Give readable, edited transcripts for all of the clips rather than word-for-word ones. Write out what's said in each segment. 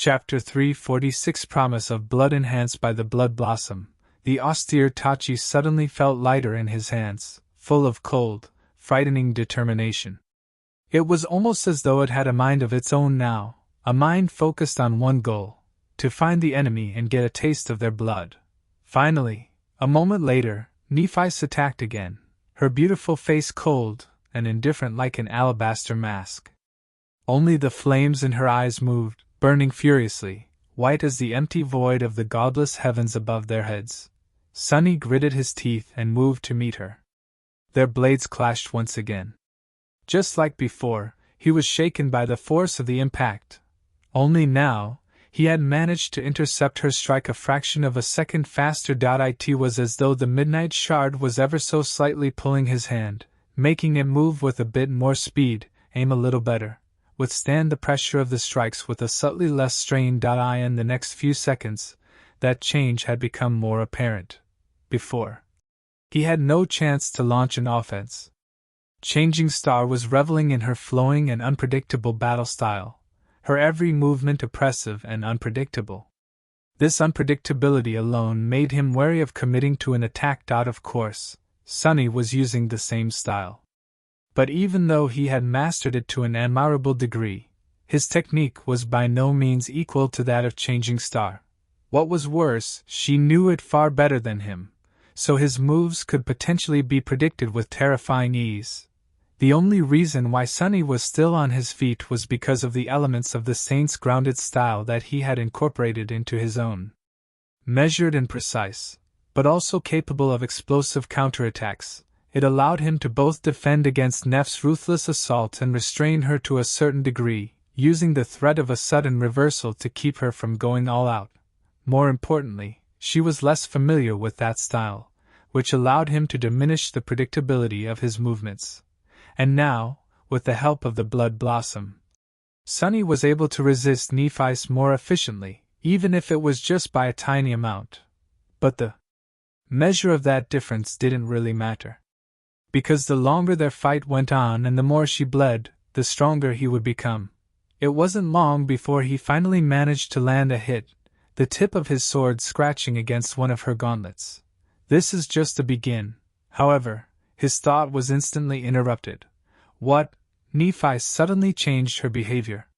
Chapter 346 Promise of Blood Enhanced by the Blood Blossom. The austere Tachi suddenly felt lighter in his hands, full of cold, frightening determination. It was almost as though it had a mind of its own now, a mind focused on one goal: to find the enemy and get a taste of their blood. Finally, a moment later, Nephis attacked again, her beautiful face cold and indifferent like an alabaster mask. Only the flames in her eyes moved, burning furiously, white as the empty void of the godless heavens above their heads. Sunny gritted his teeth and moved to meet her. Their blades clashed once again. Just like before, he was shaken by the force of the impact. Only now, he had managed to intercept her strike a fraction of a second faster. It was as though the midnight shard was ever so slightly pulling his hand, making it move with a bit more speed, aim a little better, withstand the pressure of the strikes with a subtly less strain. In the next few seconds, that change had become more apparent. Before, he had no chance to launch an offense. Changing Star was reveling in her flowing and unpredictable battle style, her every movement oppressive and unpredictable. This unpredictability alone made him wary of committing to an attack. Of course, Sunny was using the same style. But even though he had mastered it to an admirable degree, his technique was by no means equal to that of Changing Star. What was worse, she knew it far better than him, so his moves could potentially be predicted with terrifying ease. The only reason why Sunny was still on his feet was because of the elements of the Saint's grounded style that he had incorporated into his own. Measured and precise, but also capable of explosive counterattacks, it allowed him to both defend against Neff's ruthless assault and restrain her to a certain degree, using the threat of a sudden reversal to keep her from going all out. More importantly, she was less familiar with that style, which allowed him to diminish the predictability of his movements. And now, with the help of the Blood Blossom, Sunny was able to resist Nephis more efficiently, even if it was just by a tiny amount. But the measure of that difference didn't really matter. Because the longer their fight went on and the more she bled, the stronger he would become. It wasn't long before he finally managed to land a hit, the tip of his sword scratching against one of her gauntlets. This is just the begin. However, his thought was instantly interrupted. What? Nephis suddenly changed her behavior.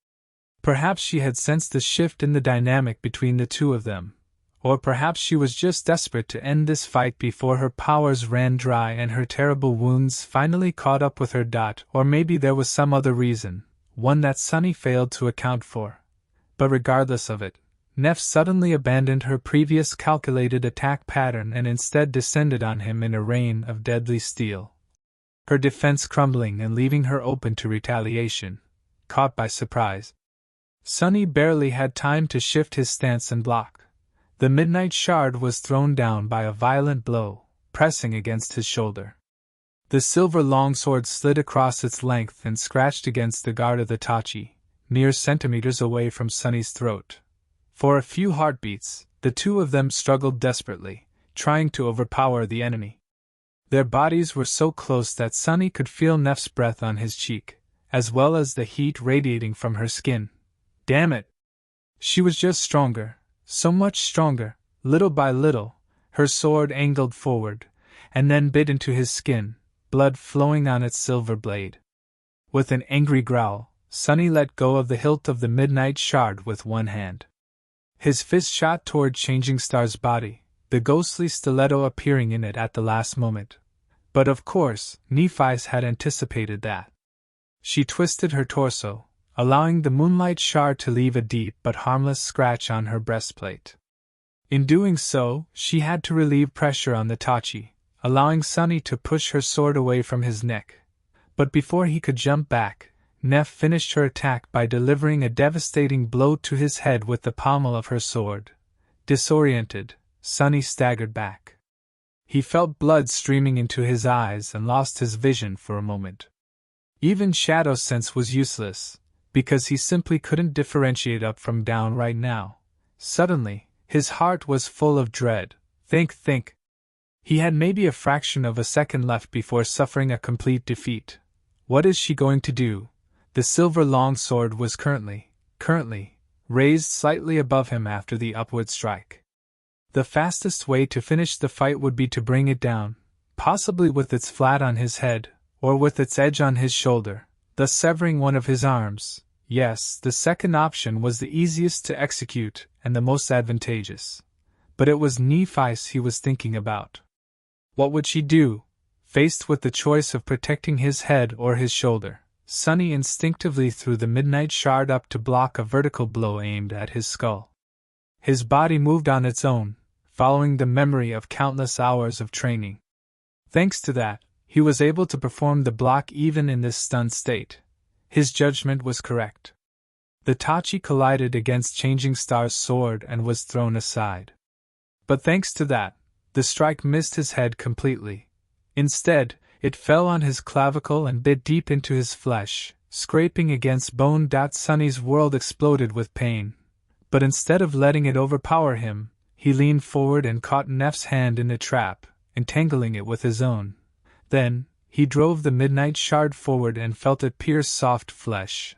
Perhaps she had sensed the shift in the dynamic between the two of them. Or perhaps she was just desperate to end this fight before her powers ran dry and her terrible wounds finally caught up with her. Or maybe there was some other reason, one that Sunny failed to account for. But regardless of it, Neff suddenly abandoned her previous calculated attack pattern and instead descended on him in a rain of deadly steel. Her defense crumbling and leaving her open to retaliation, caught by surprise. Sunny barely had time to shift his stance and block. The midnight shard was thrown down by a violent blow, pressing against his shoulder. The silver longsword slid across its length and scratched against the guard of the Tachi, mere centimeters away from Sunny's throat. For a few heartbeats, the two of them struggled desperately, trying to overpower the enemy. Their bodies were so close that Sunny could feel Neff's breath on his cheek, as well as the heat radiating from her skin. Damn it! She was just stronger. So much stronger. Little by little, her sword angled forward, and then bit into his skin, blood flowing on its silver blade. With an angry growl, Sunny let go of the hilt of the midnight shard with one hand. His fist shot toward Changing Star's body, the ghostly stiletto appearing in it at the last moment. But of course, Nephis had anticipated that. She twisted her torso, allowing the moonlight shard to leave a deep but harmless scratch on her breastplate. In doing so, she had to relieve pressure on the Tachi, allowing Sunny to push her sword away from his neck. But before he could jump back, Neff finished her attack by delivering a devastating blow to his head with the pommel of her sword. Disoriented, Sunny staggered back. He felt blood streaming into his eyes and lost his vision for a moment. Even shadow sense was useless, because he simply couldn't differentiate up from down right now. Suddenly, his heart was full of dread. Think. He had maybe a fraction of a second left before suffering a complete defeat. What is she going to do? The silver longsword was currently, raised slightly above him after the upward strike. The fastest way to finish the fight would be to bring it down, possibly with its flat on his head, or with its edge on his shoulder, thus severing one of his arms. Yes, the second option was the easiest to execute and the most advantageous. But it was Nephi's he was thinking about. What would she do, faced with the choice of protecting his head or his shoulder? Sonny instinctively threw the midnight shard up to block a vertical blow aimed at his skull. His body moved on its own, following the memory of countless hours of training. Thanks to that, he was able to perform the block even in this stunned state. His judgment was correct. The Tachi collided against Changing Star's sword and was thrown aside. But thanks to that, the strike missed his head completely. Instead, it fell on his clavicle and bit deep into his flesh, scraping against bone. Sonny's world exploded with pain. But instead of letting it overpower him, he leaned forward and caught Neff's hand in a trap, entangling it with his own. Then, he drove the midnight shard forward and felt it pierce soft flesh.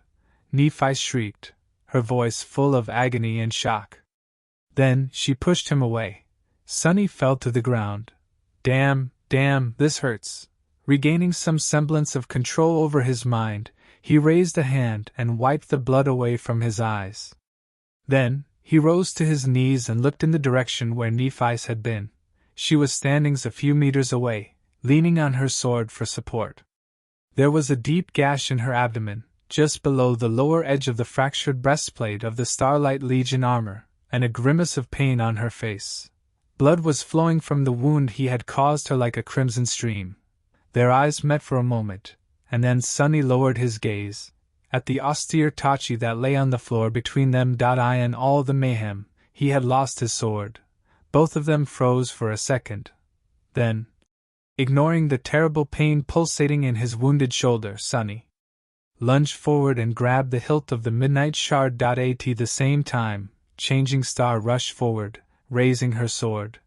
Nephi shrieked, her voice full of agony and shock. Then, she pushed him away. Sonny fell to the ground. Damn, this hurts. Regaining some semblance of control over his mind, he raised a hand and wiped the blood away from his eyes. Then, he rose to his knees and looked in the direction where Nephi's had been. She was standing a few meters away, leaning on her sword for support. There was a deep gash in her abdomen, just below the lower edge of the fractured breastplate of the Starlight Legion armor, and a grimace of pain on her face. Blood was flowing from the wound he had caused her like a crimson stream. Their eyes met for a moment, and then Sonny lowered his gaze at the austere Tachi that lay on the floor between them. In all the mayhem, he had lost his sword. Both of them froze for a second. Then, ignoring the terrible pain pulsating in his wounded shoulder, Sonny lunged forward and grabbed the hilt of the midnight shard. At the same time, Changing Star rushed forward, raising her sword.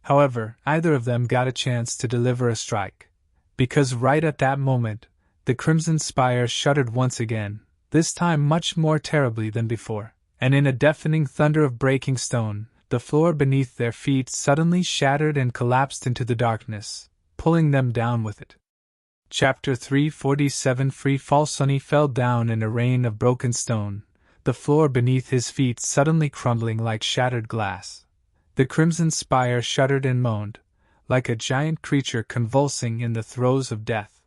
However, neither of them got a chance to deliver a strike. Because right at that moment, the Crimson Spire shuddered once again, this time much more terribly than before, and in a deafening thunder of breaking stone, the floor beneath their feet suddenly shattered and collapsed into the darkness, pulling them down with it. Chapter 347 Free Fall. Sonny fell down in a rain of broken stone, the floor beneath his feet suddenly crumbling like shattered glass. The Crimson Spire shuddered and moaned, like a giant creature convulsing in the throes of death.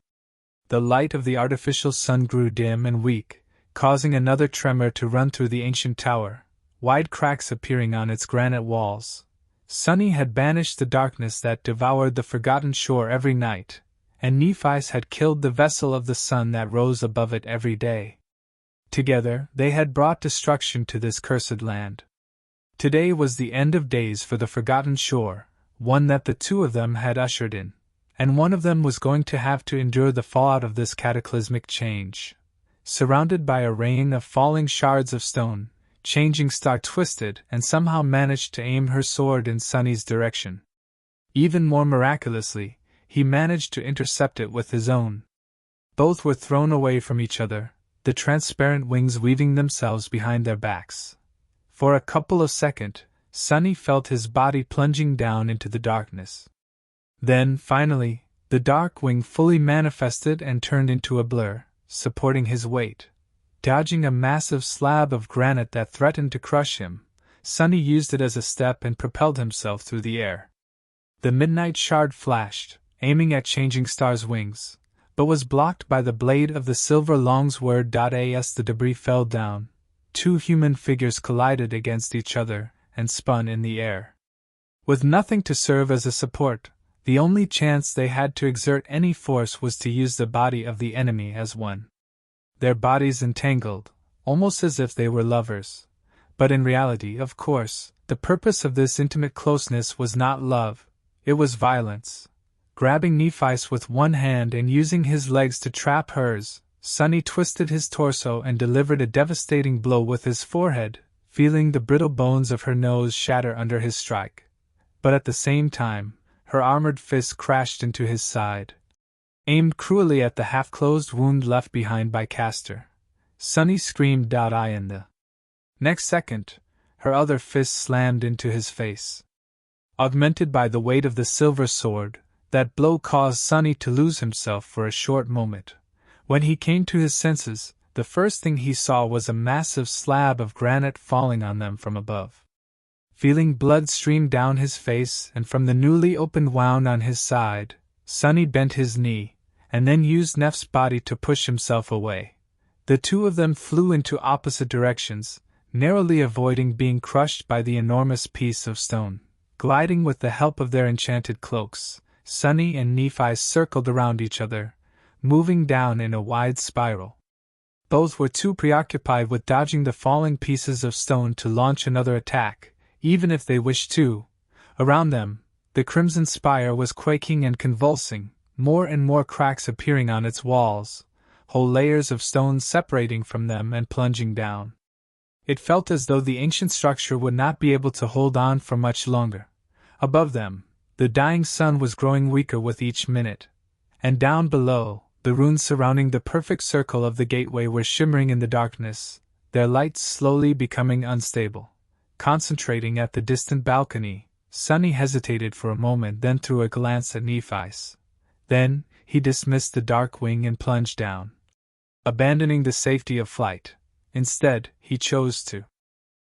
The light of the artificial sun grew dim and weak, causing another tremor to run through the ancient tower, wide cracks appearing on its granite walls. Sonny had banished the darkness that devoured the forgotten shore every night, and Nephi's had killed the vessel of the sun that rose above it every day. Together, they had brought destruction to this cursed land. Today was the end of days for the forgotten shore, one that the two of them had ushered in, and one of them was going to have to endure the fallout of this cataclysmic change. Surrounded by a rain of falling shards of stone, Changing Star twisted and somehow managed to aim her sword in Sonny's direction. Even more miraculously, he managed to intercept it with his own. Both were thrown away from each other, the transparent wings weaving themselves behind their backs. For a couple of seconds, Sonny felt his body plunging down into the darkness. Then, finally, the dark wing fully manifested and turned into a blur, supporting his weight. Dodging a massive slab of granite that threatened to crush him, Sonny used it as a step and propelled himself through the air. The midnight shard flashed, aiming at Changing Star's wings, but was blocked by the blade of the silver longsword. As the debris fell down, two human figures collided against each other and spun in the air. With nothing to serve as a support, the only chance they had to exert any force was to use the body of the enemy as one. Their bodies entangled, almost as if they were lovers. But in reality, of course, the purpose of this intimate closeness was not love, it was violence. Grabbing Nephi's with one hand and using his legs to trap hers, Sonny twisted his torso and delivered a devastating blow with his forehead, feeling the brittle bones of her nose shatter under his strike. But at the same time, her armored fist crashed into his side, aimed cruelly at the half-closed wound left behind by Castor. Sonny screamed out in the Next second, her other fist slammed into his face. Augmented by the weight of the silver sword, that blow caused Sunny to lose himself for a short moment. When he came to his senses, the first thing he saw was a massive slab of granite falling on them from above. Feeling blood stream down his face and from the newly opened wound on his side, Sunny bent his knee, and then used Neff's body to push himself away. The two of them flew into opposite directions, narrowly avoiding being crushed by the enormous piece of stone. Gliding with the help of their enchanted cloaks, Sunny and Nephi circled around each other, moving down in a wide spiral. Both were too preoccupied with dodging the falling pieces of stone to launch another attack, even if they wished to. Around them, the Crimson Spire was quaking and convulsing, more and more cracks appearing on its walls, whole layers of stone separating from them and plunging down. It felt as though the ancient structure would not be able to hold on for much longer. Above them, the dying sun was growing weaker with each minute, and down below, the runes surrounding the perfect circle of the gateway were shimmering in the darkness, their lights slowly becoming unstable. Concentrating at the distant balcony, Sunny hesitated for a moment, then threw a glance at Nephi's. Then, he dismissed the dark wing and plunged down. Abandoning the safety of flight, instead, he chose to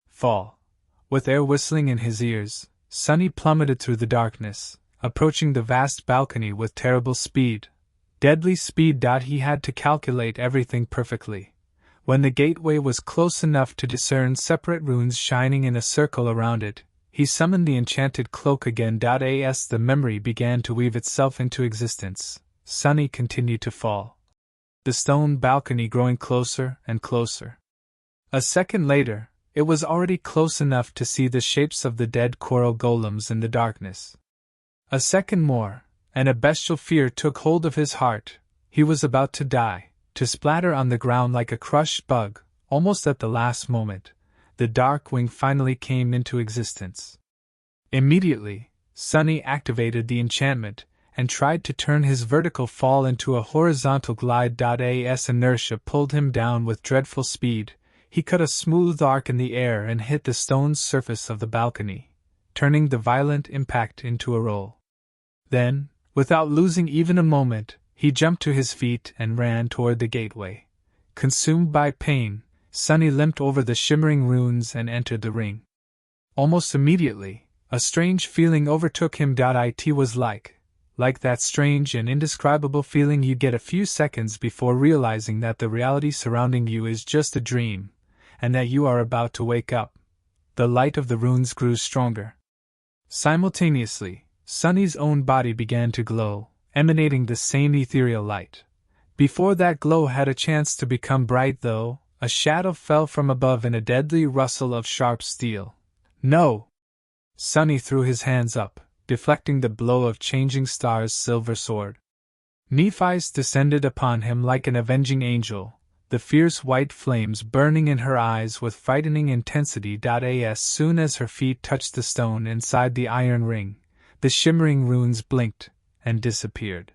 fall. With air whistling in his ears, Sunny plummeted through the darkness, approaching the vast balcony with terrible speed. Deadly speed. He had to calculate everything perfectly. When the gateway was close enough to discern separate runes shining in a circle around it, he summoned the enchanted cloak again. As the memory began to weave itself into existence, Sunny continued to fall. The stone balcony growing closer and closer. A second later, it was already close enough to see the shapes of the dead coral golems in the darkness. A second more, and a bestial fear took hold of his heart. He was about to die, to splatter on the ground like a crushed bug. Almost at the last moment, the dark wing finally came into existence. Immediately, Sunny activated the enchantment, and tried to turn his vertical fall into a horizontal glide. As inertia pulled him down with dreadful speed, he cut a smooth arc in the air and hit the stone surface of the balcony, turning the violent impact into a roll. Then, without losing even a moment, he jumped to his feet and ran toward the gateway. Consumed by pain, Sunny limped over the shimmering runes and entered the ring. Almost immediately, a strange feeling overtook him. It was like that strange and indescribable feeling you get a few seconds before realizing that the reality surrounding you is just a dream, and that you are about to wake up. The light of the runes grew stronger. Simultaneously, Sunny's own body began to glow, emanating the same ethereal light. Before that glow had a chance to become bright, though, a shadow fell from above in a deadly rustle of sharp steel. No! Sunny threw his hands up, deflecting the blow of Changing Star's silver sword. Nephi's descended upon him like an avenging angel, the fierce white flames burning in her eyes with frightening intensity. As soon as her feet touched the stone inside the iron ring, the shimmering runes blinked and disappeared.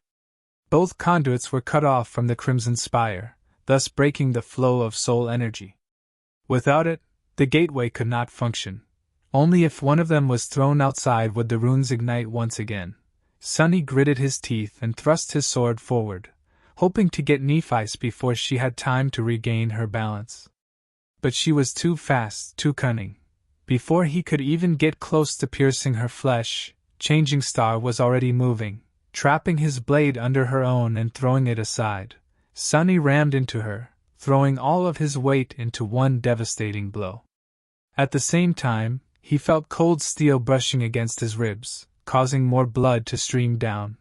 Both conduits were cut off from the Crimson Spire, thus breaking the flow of soul energy. Without it, the gateway could not function. Only if one of them was thrown outside would the runes ignite once again. Sunny gritted his teeth and thrust his sword forward, hoping to get Nephi's before she had time to regain her balance. But she was too fast, too cunning. Before he could even get close to piercing her flesh, Changing Star was already moving, trapping his blade under her own and throwing it aside. Sunny rammed into her, throwing all of his weight into one devastating blow. At the same time, he felt cold steel brushing against his ribs, causing more blood to stream down.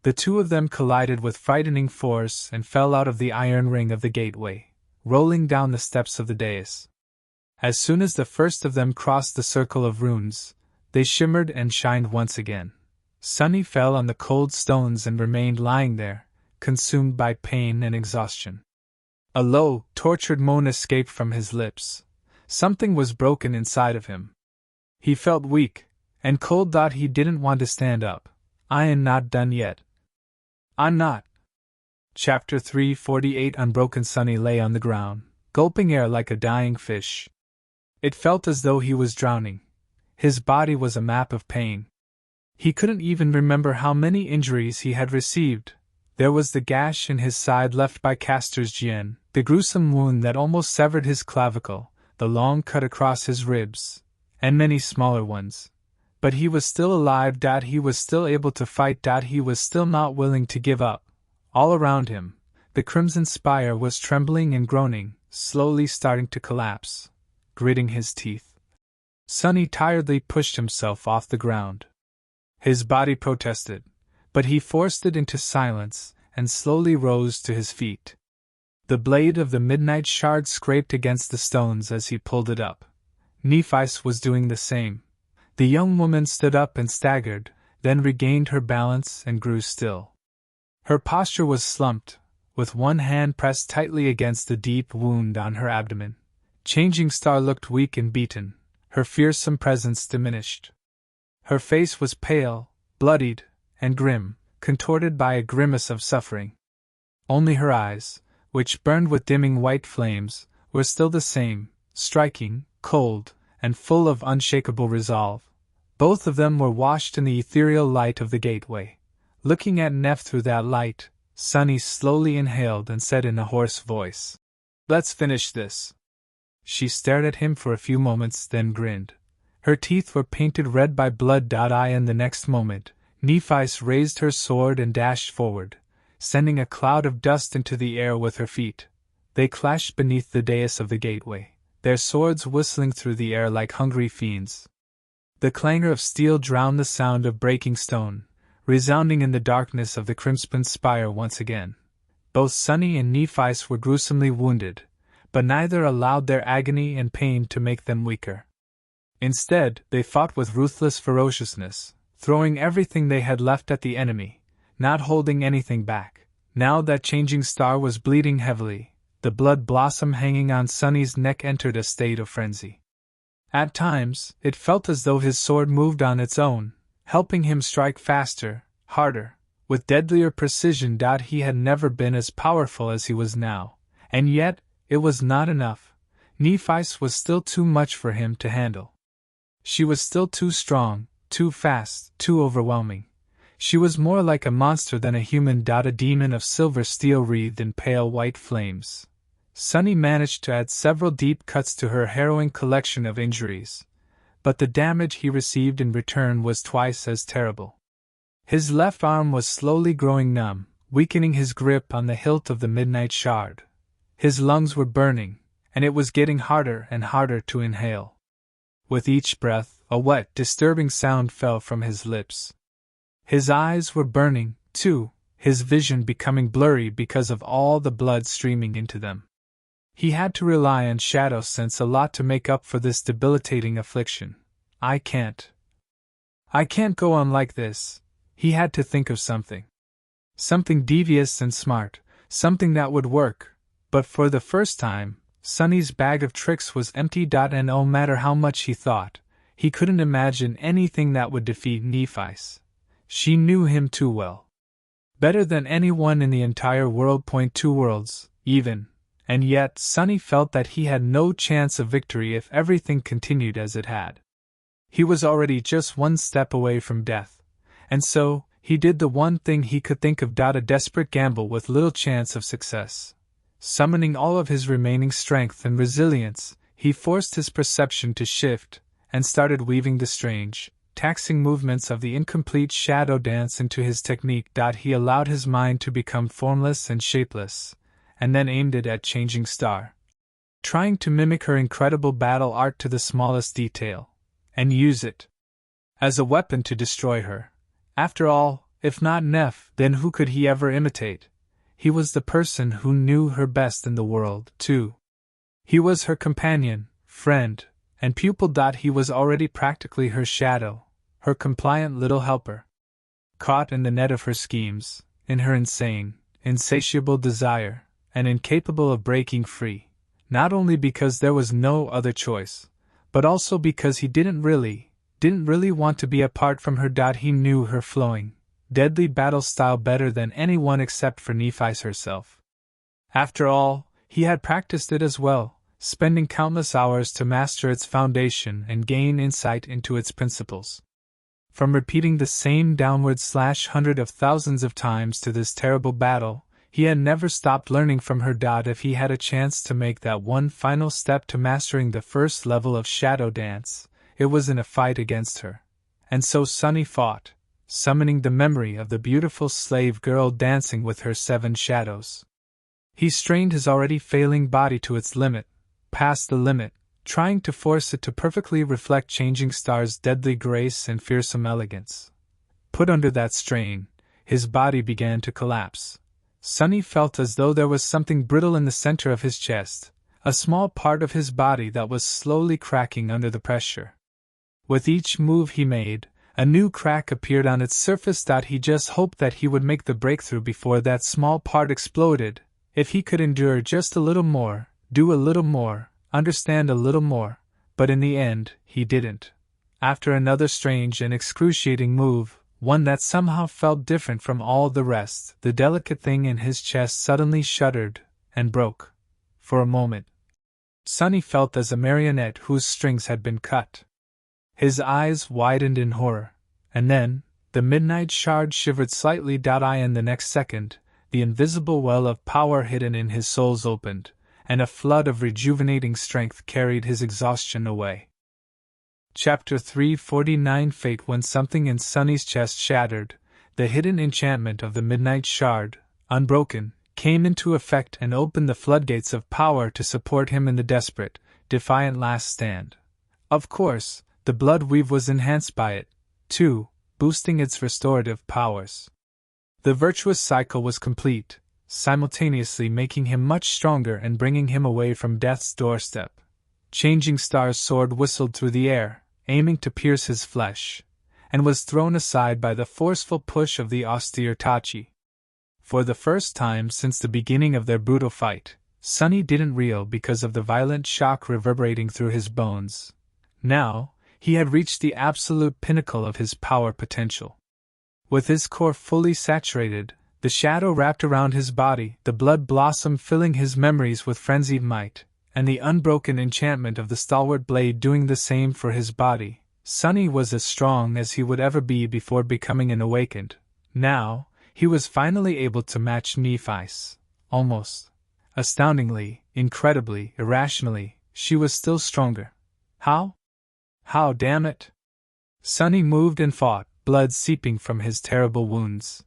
The two of them collided with frightening force and fell out of the iron ring of the gateway, rolling down the steps of the dais. As soon as the first of them crossed the circle of runes, they shimmered and shined once again. Sunny fell on the cold stones and remained lying there, consumed by pain and exhaustion. A low, tortured moan escaped from his lips. Something was broken inside of him. He felt weak and cold. He didn't want to stand up. I am not done yet. I'm not. Chapter 348. Unbroken. Sunny lay on the ground, gulping air like a dying fish. It felt as though he was drowning. His body was a map of pain. He couldn't even remember how many injuries he had received. There was the gash in his side left by Castor's Jian, the gruesome wound that almost severed his clavicle, the long cut across his ribs, and many smaller ones. But he was still alive. He was still able to fight. He was still not willing to give up. All around him, the Crimson Spire was trembling and groaning, slowly starting to collapse. Gritting his teeth, Sunny tiredly pushed himself off the ground. His body protested, but he forced it into silence and slowly rose to his feet. The blade of the midnight shard scraped against the stones as he pulled it up. Nephice was doing the same. The young woman stood up and staggered, then regained her balance and grew still. Her posture was slumped, with one hand pressed tightly against the deep wound on her abdomen. Changing Star looked weak and beaten, her fearsome presence diminished. Her face was pale, bloodied, and grim, contorted by a grimace of suffering. Only her eyes, which burned with dimming white flames, were still the same, striking, cold, and full of unshakable resolve. Both of them were washed in the ethereal light of the gateway. Looking at Neff through that light, Sunny slowly inhaled and said in a hoarse voice, "Let's finish this." She stared at him for a few moments, then grinned. Her teeth were painted red by blood. And the next moment, Nephice raised her sword and dashed forward, sending a cloud of dust into the air with her feet. They clashed beneath the dais of the gateway, their swords whistling through the air like hungry fiends. The clangor of steel drowned the sound of breaking stone, resounding in the darkness of the Crimson Spire once again. Both Sunny and Nephice were gruesomely wounded, but neither allowed their agony and pain to make them weaker. Instead, they fought with ruthless ferociousness, throwing everything they had left at the enemy, not holding anything back. Now that Changing Star was bleeding heavily, the blood blossom hanging on Sunny's neck entered a state of frenzy. At times, it felt as though his sword moved on its own, helping him strike faster, harder, with deadlier precision. He had never been as powerful as he was now, and yet, it was not enough. Nephice was still too much for him to handle. She was still too strong, too fast, too overwhelming. She was more like a monster than a human. A demon of silver steel wreathed in pale white flames. Sunny managed to add several deep cuts to her harrowing collection of injuries, but the damage he received in return was twice as terrible. His left arm was slowly growing numb, weakening his grip on the hilt of the midnight shard. His lungs were burning, and it was getting harder and harder to inhale. With each breath, a wet, disturbing sound fell from his lips. His eyes were burning, too, his vision becoming blurry because of all the blood streaming into them. He had to rely on Shadow Sense a lot to make up for this debilitating affliction. I can't go on like this. He had to think of something. Something devious and smart, something that would work. But for the first time, Sunny's bag of tricks was empty. And no matter how much he thought, he couldn't imagine anything that would defeat Nephice. She knew him too well. Better than anyone in the entire world. 2 worlds, even. And yet, Sunny felt that he had no chance of victory if everything continued as it had. He was already just one step away from death, and so, he did the one thing he could think of. A desperate gamble with little chance of success. Summoning all of his remaining strength and resilience, he forced his perception to shift, and started weaving the strange, taxing movements of the incomplete shadow dance into his technique. He allowed his mind to become formless and shapeless, and then aimed it at Changing Star, trying to mimic her incredible battle art to the smallest detail, and use it as a weapon to destroy her. After all, if not Neff, then who could he ever imitate? He was the person who knew her best in the world, too. He was her companion, friend, and pupil. He was already practically her shadow, her compliant little helper. Caught in the net of her schemes, in her insane, insatiable desire, and incapable of breaking free, not only because there was no other choice, but also because he didn't really want to be apart from her. He knew her flowing, deadly battle style better than anyone except for Nephice herself. After all, he had practiced it as well, spending countless hours to master its foundation and gain insight into its principles. From repeating the same downward/hundred of thousands of times to this terrible battle, he had never stopped learning from her. If he had a chance to make that one final step to mastering the first level of shadow dance, it was in a fight against her. And so Sunny fought, summoning the memory of the beautiful slave girl dancing with her 7 shadows. He strained his already failing body to its limit, past the limit, trying to force it to perfectly reflect Changing Star's deadly grace and fearsome elegance. Put under that strain, his body began to collapse. Sunny felt as though there was something brittle in the center of his chest, a small part of his body that was slowly cracking under the pressure. With each move he made, a new crack appeared on its surface. He just hoped that he would make the breakthrough before that small part exploded. If he could endure just a little more, do a little more, understand a little more, but in the end, he didn't. After another strange and excruciating move, one that somehow felt different from all the rest, the delicate thing in his chest suddenly shuddered and broke. For a moment, Sunny felt as a marionette whose strings had been cut. His eyes widened in horror, and then, the midnight shard shivered slightly. In the next second, the invisible well of power hidden in his soul opened, and a flood of rejuvenating strength carried his exhaustion away. Chapter 349 Fate. When something in Sunny's chest shattered, the hidden enchantment of the Midnight Shard, unbroken, came into effect and opened the floodgates of power to support him in the desperate, defiant last stand. Of course, the Blood Weave was enhanced by it, too, boosting its restorative powers. The virtuous cycle was complete, simultaneously making him much stronger and bringing him away from death's doorstep. Changing Star's sword whistled through the air, aiming to pierce his flesh, and was thrown aside by the forceful push of the austere Tachi. For the first time since the beginning of their brutal fight, Sunny didn't reel because of the violent shock reverberating through his bones. Now, he had reached the absolute pinnacle of his power potential. With his core fully saturated, the shadow wrapped around his body, the blood blossom filling his memories with frenzied might, and the unbroken enchantment of the stalwart blade doing the same for his body, Sunny was as strong as he would ever be before becoming an awakened. Now, he was finally able to match Nephi's. Almost. Astoundingly, incredibly, irrationally, she was still stronger. How? How, damn it? Sunny moved and fought, blood seeping from his terrible wounds.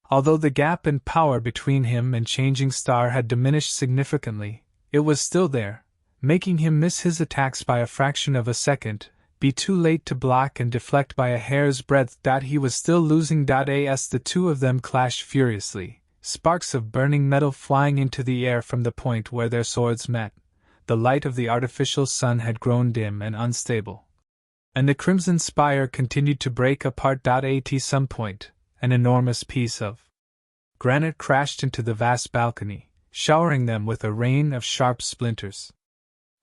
Although the gap in power between him and Changing Star had diminished significantly, it was still there, making him miss his attacks by a fraction of a second, be too late to block and deflect by a hair's breadth. He was still losing. As the two of them clashed furiously, sparks of burning metal flying into the air from the point where their swords met. The light of the artificial sun had grown dim and unstable, and the crimson spire continued to break apart. At some point, an enormous piece of granite crashed into the vast balcony, showering them with a rain of sharp splinters.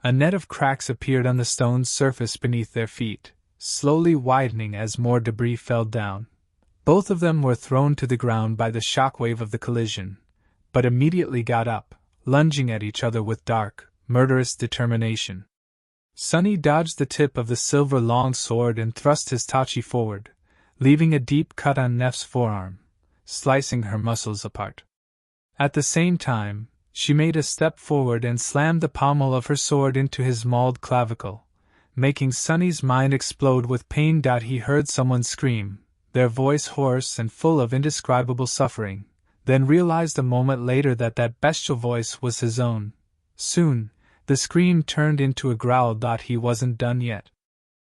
A net of cracks appeared on the stone's surface beneath their feet, slowly widening as more debris fell down. Both of them were thrown to the ground by the shockwave of the collision, but immediately got up, lunging at each other with dark, murderous determination. Sunny dodged the tip of the silver long sword and thrust his Tachi forward, leaving a deep cut on Neff's forearm, slicing her muscles apart. At the same time, she made a step forward and slammed the pommel of her sword into his mauled clavicle, making Sunny's mind explode with pain. He heard someone scream, their voice hoarse and full of indescribable suffering, then realized a moment later that that bestial voice was his own. Soon, the scream turned into a growl. He wasn't done yet.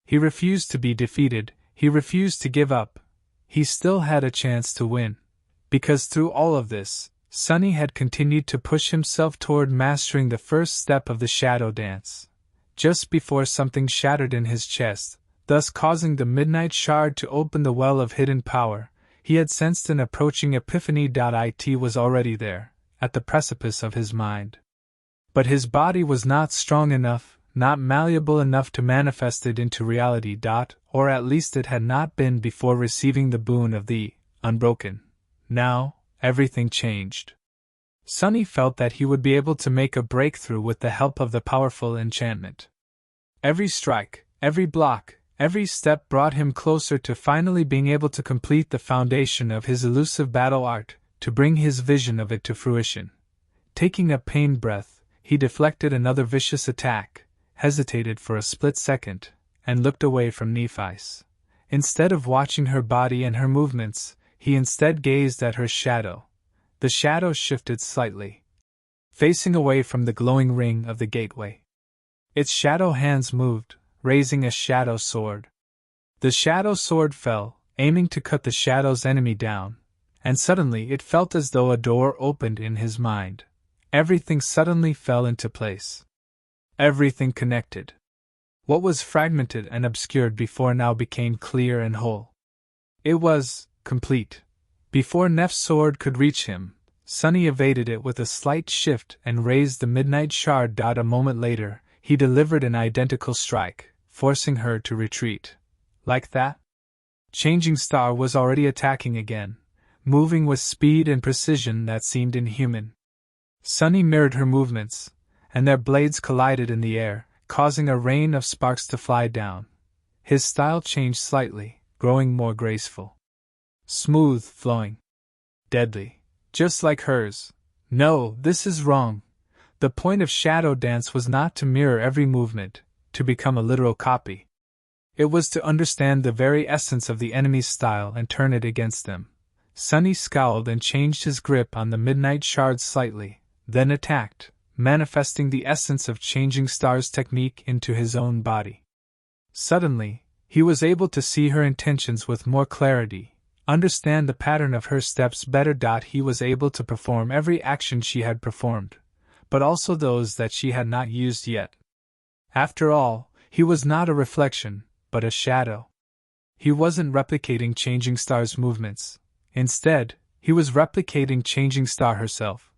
He refused to be defeated, he refused to give up. He still had a chance to win. Because through all of this, Sunny had continued to push himself toward mastering the first step of the shadow dance. Just before something shattered in his chest, thus causing the Midnight Shard to open the well of hidden power, he had sensed an approaching epiphany. It was already there, at the precipice of his mind. But his body was not strong enough, not malleable enough to manifest it into reality. Or at least it had not been before receiving the boon of the Unbroken. Now, everything changed. Sunny felt that he would be able to make a breakthrough with the help of the powerful enchantment. Every strike, every block, every step brought him closer to finally being able to complete the foundation of his elusive battle art, to bring his vision of it to fruition. Taking a pained breath, he deflected another vicious attack, hesitated for a split second, and looked away from Nephi's. Instead of watching her body and her movements, he instead gazed at her shadow. The shadow shifted slightly, facing away from the glowing ring of the gateway. Its shadow hands moved, raising a shadow sword. The shadow sword fell, aiming to cut the shadow's enemy down, and suddenly it felt as though a door opened in his mind. Everything suddenly fell into place. Everything connected. What was fragmented and obscured before now became clear and whole. It was complete. Before Nef's sword could reach him, Sunny evaded it with a slight shift and raised the midnight shard. A moment later, he delivered an identical strike, forcing her to retreat. Like that? Changing Star was already attacking again, moving with speed and precision that seemed inhuman. Sunny mirrored her movements, and their blades collided in the air, causing a rain of sparks to fly down. His style changed slightly, growing more graceful. Smooth, flowing. Deadly. Just like hers. No, this is wrong. The point of shadow dance was not to mirror every movement, to become a literal copy. It was to understand the very essence of the enemy's style and turn it against them. Sunny scowled and changed his grip on the midnight shard slightly, then attacked, manifesting the essence of Changing Star's technique into his own body. Suddenly, he was able to see her intentions with more clarity, understand the pattern of her steps better. He was able to perform every action she had performed, but also those that she had not used yet. After all, he was not a reflection, but a shadow. He wasn't replicating Changing Star's movements. Instead, he was replicating Changing Star herself.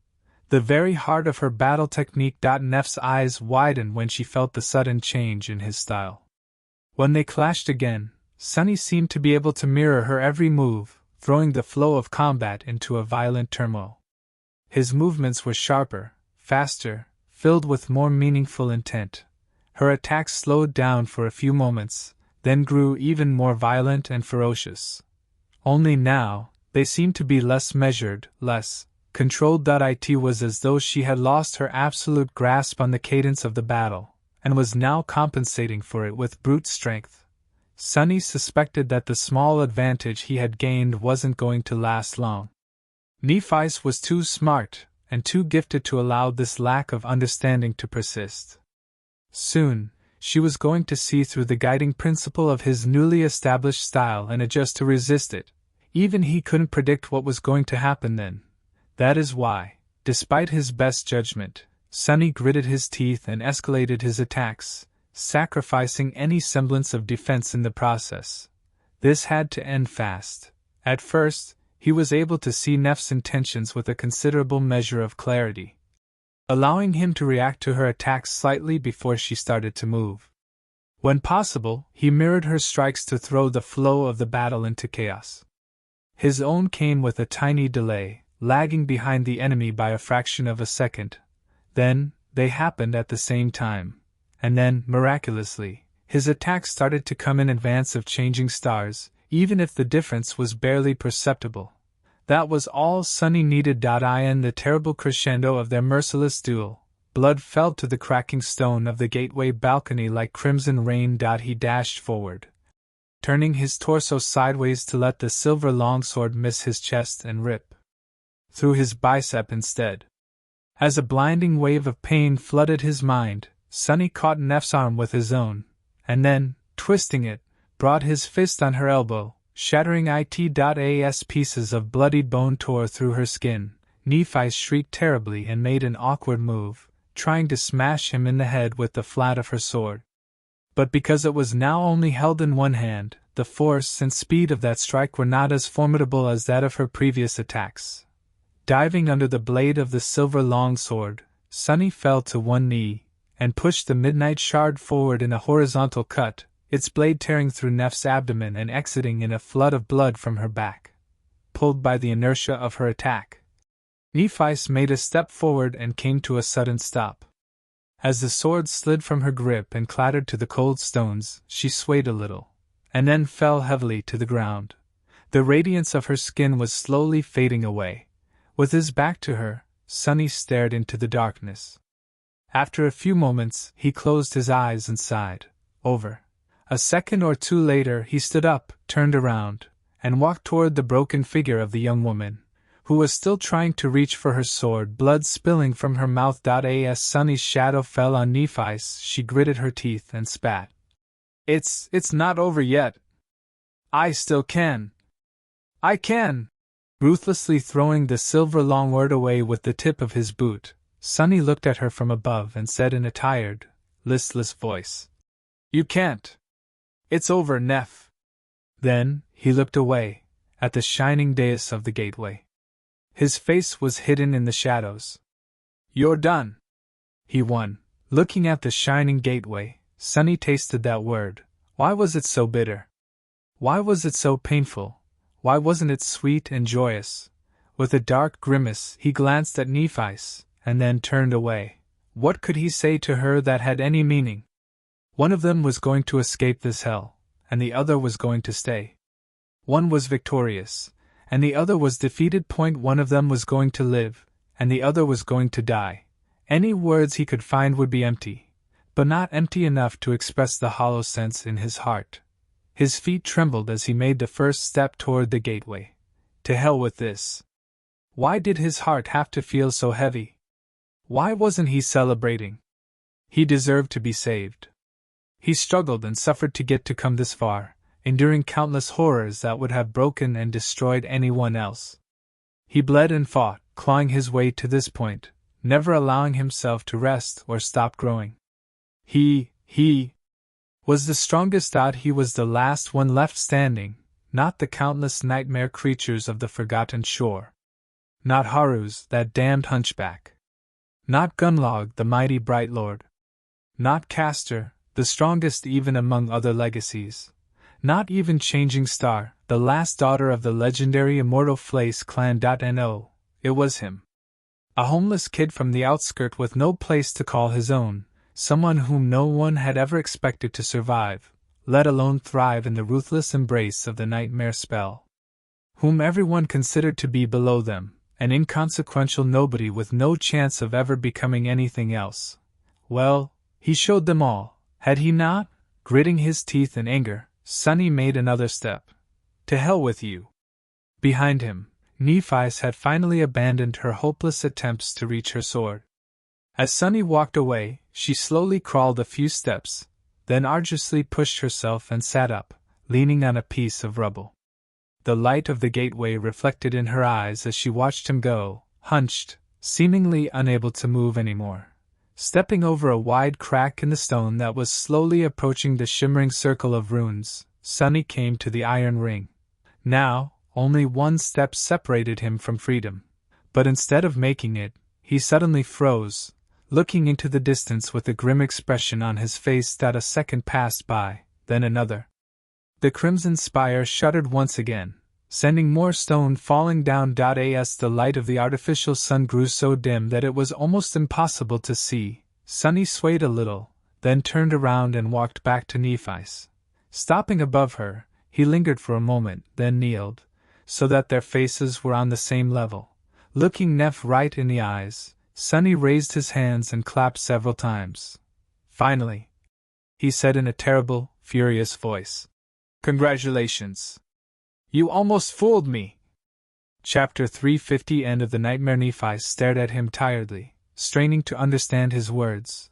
The very heart of her battle technique. Nef's eyes widened when she felt the sudden change in his style. When they clashed again, Sunny seemed to be able to mirror her every move, throwing the flow of combat into a violent turmoil. His movements were sharper, faster, filled with more meaningful intent. Her attacks slowed down for a few moments, then grew even more violent and ferocious. Only now, they seemed to be less measured, less controlled. It was as though she had lost her absolute grasp on the cadence of the battle, and was now compensating for it with brute strength. Sunny suspected that the small advantage he had gained wasn't going to last long. Nephi's was too smart and too gifted to allow this lack of understanding to persist. Soon, she was going to see through the guiding principle of his newly established style and adjust to resist it. Even he couldn't predict what was going to happen then. That is why, despite his best judgment, Sunny gritted his teeth and escalated his attacks, sacrificing any semblance of defense in the process. This had to end fast. At first, he was able to see Nef's intentions with a considerable measure of clarity, allowing him to react to her attacks slightly before she started to move. When possible, he mirrored her strikes to throw the flow of the battle into chaos. His own came with a tiny delay, lagging behind the enemy by a fraction of a second. Then, they happened at the same time. And then, miraculously, his attacks started to come in advance of Changing Stars, even if the difference was barely perceptible. That was all Sunny needed. In the terrible crescendo of their merciless duel, blood fell to the cracking stone of the gateway balcony like crimson rain. He dashed forward, turning his torso sideways to let the silver longsword miss his chest and rip through his bicep instead. As a blinding wave of pain flooded his mind, Sunny caught Nef's arm with his own, and then, twisting it, brought his fist on her elbow, shattering it. Pieces of bloodied bone tore through her skin. Nephi shrieked terribly and made an awkward move, trying to smash him in the head with the flat of her sword. But because it was now only held in one hand, the force and speed of that strike were not as formidable as that of her previous attacks. Diving under the blade of the silver longsword, Sunny fell to one knee, and pushed the midnight shard forward in a horizontal cut, its blade tearing through Nef's abdomen and exiting in a flood of blood from her back. Pulled by the inertia of her attack, Nephi's made a step forward and came to a sudden stop. As the sword slid from her grip and clattered to the cold stones, she swayed a little, and then fell heavily to the ground. The radiance of her skin was slowly fading away. With his back to her, Sonny stared into the darkness. After a few moments, he closed his eyes and sighed. Over. A second or two later, he stood up, turned around, and walked toward the broken figure of the young woman, who was still trying to reach for her sword, blood spilling from her mouth. As Sonny's shadow fell on Nephi's, she gritted her teeth and spat. It's not over yet. I still can. I can! Ruthlessly throwing the silver longword away with the tip of his boot, Sonny looked at her from above and said in a tired, listless voice, You can't. It's over, Neph. Then, he looked away, at the shining dais of the gateway. His face was hidden in the shadows. You're done. He won. Looking at the shining gateway, Sonny tasted that word. Why was it so bitter? Why was it so painful? Why wasn't it sweet and joyous? With a dark grimace, he glanced at Nephi's, and then turned away. What could he say to her that had any meaning? One of them was going to escape this hell, and the other was going to stay. One was victorious, and the other was defeated. One of them was going to live, and the other was going to die. Any words he could find would be empty, but not empty enough to express the hollow sense in his heart. His feet trembled as he made the first step toward the gateway. To hell with this. Why did his heart have to feel so heavy? Why wasn't he celebrating? He deserved to be saved. He struggled and suffered to get to come this far, enduring countless horrors that would have broken and destroyed anyone else. He bled and fought, clawing his way to this point, never allowing himself to rest or stop growing. He was the strongest. He was the last one left standing, not the countless nightmare creatures of the forgotten shore. Not Haruz, that damned hunchback. Not Gunlog, the mighty Bright Lord. Not Castor, the strongest even among other legacies. Not even Changing Star, the last daughter of the legendary immortal Flace clan. No, it was him. A homeless kid from the outskirt with no place to call his own, someone whom no one had ever expected to survive, let alone thrive in the ruthless embrace of the nightmare spell. Whom everyone considered to be below them, an inconsequential nobody with no chance of ever becoming anything else. Well, he showed them all, had he not? Gritting his teeth in anger, Sonny made another step. To hell with you. Behind him, Nephi's had finally abandoned her hopeless attempts to reach her sword. As Sonny walked away, she slowly crawled a few steps, then arduously pushed herself and sat up, leaning on a piece of rubble. The light of the gateway reflected in her eyes as she watched him go, hunched, seemingly unable to move anymore. Stepping over a wide crack in the stone that was slowly approaching the shimmering circle of runes, Sonny came to the iron ring. Now, only one step separated him from freedom. But instead of making it, he suddenly froze, looking into the distance with a grim expression on his face. A second passed by, then another. The crimson spire shuddered once again, sending more stone falling down. As the light of the artificial sun grew so dim that it was almost impossible to see, Sonny swayed a little, then turned around and walked back to Nephi's. Stopping above her, he lingered for a moment, then kneeled, so that their faces were on the same level. Looking Neph right in the eyes, Sonny raised his hands and clapped several times. Finally, he said in a terrible, furious voice, "Congratulations! You almost fooled me!" Chapter 350. End of the nightmare. Nephi stared at him tiredly, straining to understand his words.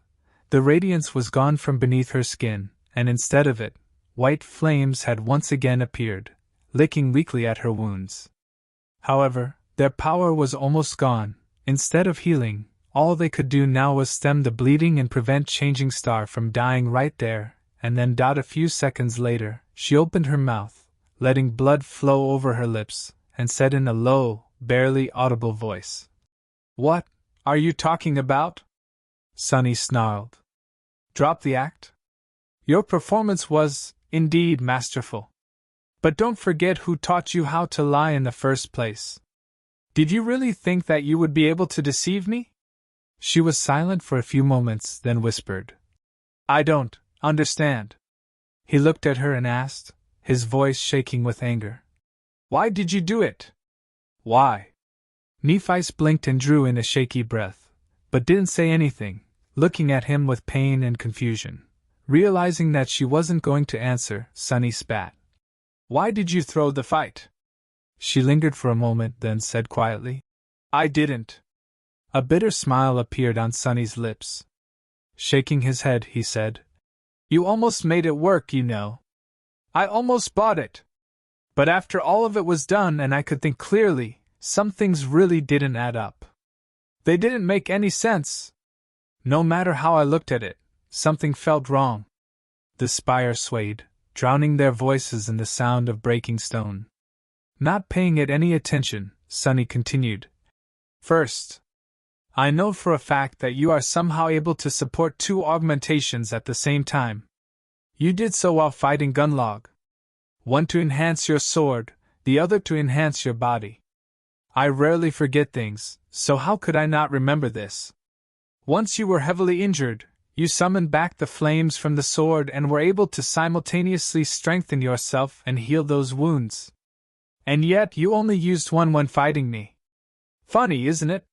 The radiance was gone from beneath her skin, and instead of it, white flames had once again appeared, licking weakly at her wounds. However, their power was almost gone. Instead of healing, all they could do now was stem the bleeding and prevent Changing Star from dying right there, and then. A few seconds later, she opened her mouth, letting blood flow over her lips, and said in a low, barely audible voice, "What are you talking about?" Sonny snarled. "Drop the act? Your performance was, indeed, masterful. But don't forget who taught you how to lie in the first place." Did you really think that you would be able to deceive me? She was silent for a few moments, then whispered, I don't understand. He looked at her and asked, his voice shaking with anger. Why did you do it? Why? Nephi blinked and drew in a shaky breath, but didn't say anything, looking at him with pain and confusion. Realizing that she wasn't going to answer, Sunny spat. Why did you throw the fight? She lingered for a moment, then said quietly, I didn't. A bitter smile appeared on Sunny's lips. Shaking his head, he said, You almost made it work, you know. I almost bought it. But after all of it was done and I could think clearly, some things really didn't add up. They didn't make any sense. No matter how I looked at it, something felt wrong. The spire swayed, drowning their voices in the sound of breaking stone. Not paying it any attention, Sunny continued. First, I know for a fact that you are somehow able to support two augmentations at the same time. You did so while fighting Gunlog. One to enhance your sword, the other to enhance your body. I rarely forget things, so how could I not remember this? Once you were heavily injured, you summoned back the flames from the sword and were able to simultaneously strengthen yourself and heal those wounds. And yet you only used one when fighting me. Funny, isn't it?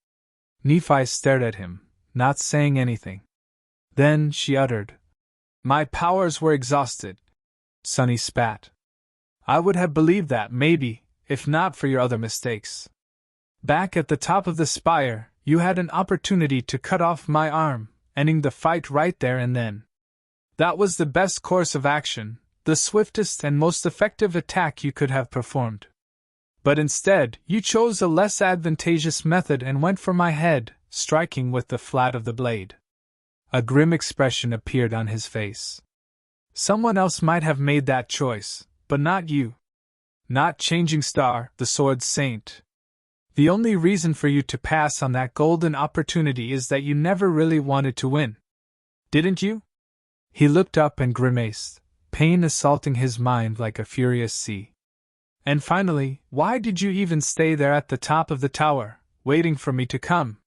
Nephi stared at him, not saying anything. Then she uttered, My powers were exhausted. Sunny spat. I would have believed that, maybe, if not for your other mistakes. Back at the top of the spire, you had an opportunity to cut off my arm, ending the fight right there and then. That was the best course of action, the swiftest and most effective attack you could have performed. But instead, you chose a less advantageous method and went for my head, striking with the flat of the blade. A grim expression appeared on his face. Someone else might have made that choice, but not you. Not Changing Star, the sword's saint. The only reason for you to pass on that golden opportunity is that you never really wanted to win. Didn't you? He looked up and grimaced, pain assaulting his mind like a furious sea. And finally, why did you even stay there at the top of the tower, waiting for me to come?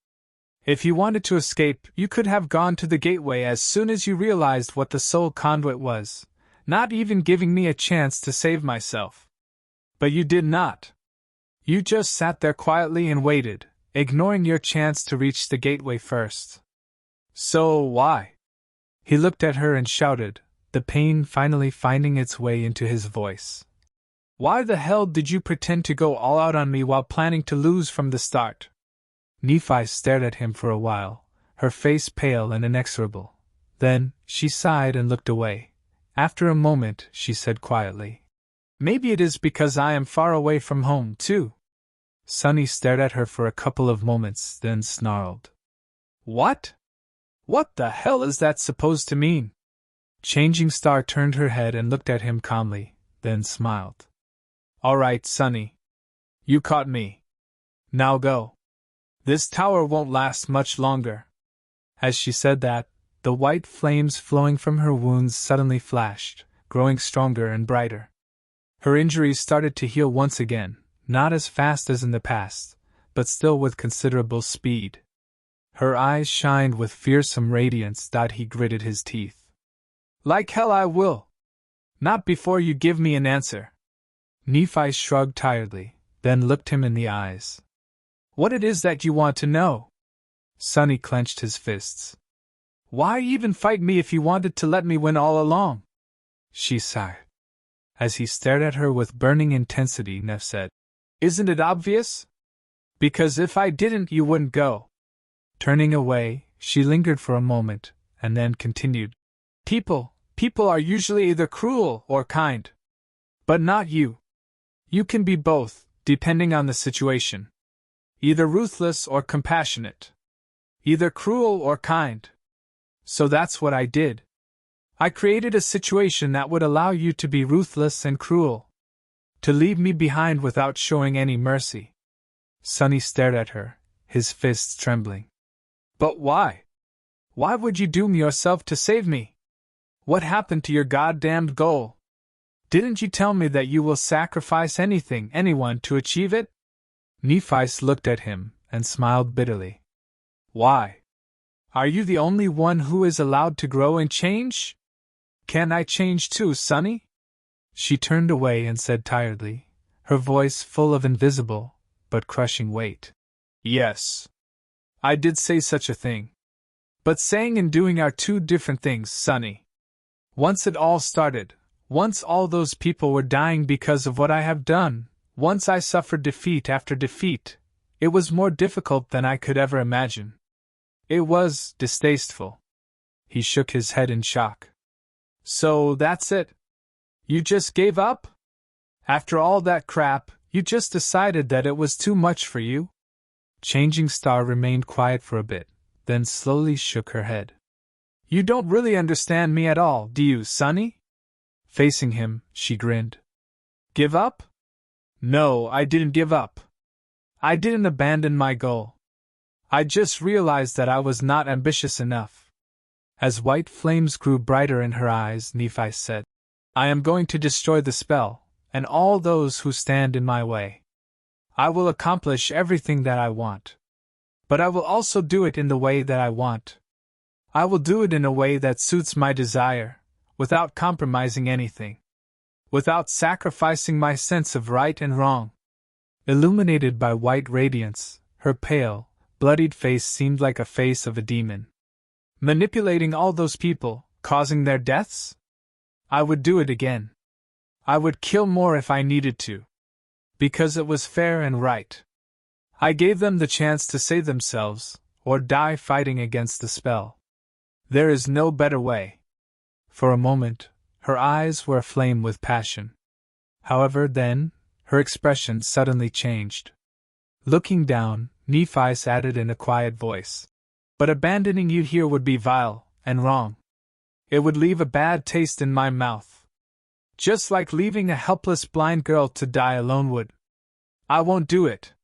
If you wanted to escape, you could have gone to the gateway as soon as you realized what the soul conduit was, not even giving me a chance to save myself. But you did not. You just sat there quietly and waited, ignoring your chance to reach the gateway first. So why? He looked at her and shouted, the pain finally finding its way into his voice. Why the hell did you pretend to go all out on me while planning to lose from the start? Nephi stared at him for a while, her face pale and inexorable. Then, she sighed and looked away. After a moment, she said quietly, Maybe it is because I am far away from home, too. Sunny stared at her for a couple of moments, then snarled. What? What the hell is that supposed to mean? Changing Star turned her head and looked at him calmly, then smiled. All right, Sunny. You caught me. Now go. This tower won't last much longer. As she said that, the white flames flowing from her wounds suddenly flashed, growing stronger and brighter. Her injuries started to heal once again, not as fast as in the past, but still with considerable speed. Her eyes shined with fearsome radiance. He gritted his teeth. Like hell I will. Not before you give me an answer. Nephi shrugged tiredly, then looked him in the eyes. What it is that you want to know? Sunny clenched his fists. Why even fight me if you wanted to let me win all along? She sighed. As he stared at her with burning intensity, Neff said, Isn't it obvious? Because if I didn't, you wouldn't go. Turning away, she lingered for a moment, and then continued, People are usually either cruel or kind. But not you. You can be both, depending on the situation. Either ruthless or compassionate. Either cruel or kind. So that's what I did. I created a situation that would allow you to be ruthless and cruel. To leave me behind without showing any mercy. Sunny stared at her, his fists trembling. But why? Why would you doom yourself to save me? What happened to your goddamned goal? Didn't you tell me that you will sacrifice anything, anyone to achieve it? Nephi looked at him and smiled bitterly. Why? Are you the only one who is allowed to grow and change? Can I change too, Sonny? She turned away and said tiredly, her voice full of invisible, but crushing weight. Yes. I did say such a thing. But saying and doing are two different things, Sonny. Once it all started, once all those people were dying because of what I have done, once I suffered defeat after defeat, it was more difficult than I could ever imagine. It was distasteful. He shook his head in shock. So that's it? You just gave up? After all that crap, you just decided that it was too much for you? Changing Star remained quiet for a bit, then slowly shook her head. You don't really understand me at all, do you, Sonny? Facing him, she grinned. Give up? No, I didn't give up. I didn't abandon my goal. I just realized that I was not ambitious enough. As white flames grew brighter in her eyes, Nephi said, I am going to destroy the spell, and all those who stand in my way. I will accomplish everything that I want. But I will also do it in the way that I want. I will do it in a way that suits my desire, without compromising anything. Without sacrificing my sense of right and wrong. Illuminated by white radiance, her pale, bloodied face seemed like a face of a demon. Manipulating all those people, causing their deaths? I would do it again. I would kill more if I needed to. Because it was fair and right. I gave them the chance to save themselves, or die fighting against the spell. There is no better way. For a moment, her eyes were aflame with passion. However, then, her expression suddenly changed. Looking down, Nephi added in a quiet voice, But abandoning you here would be vile and wrong. It would leave a bad taste in my mouth. Just like leaving a helpless blind girl to die alone would. I won't do it.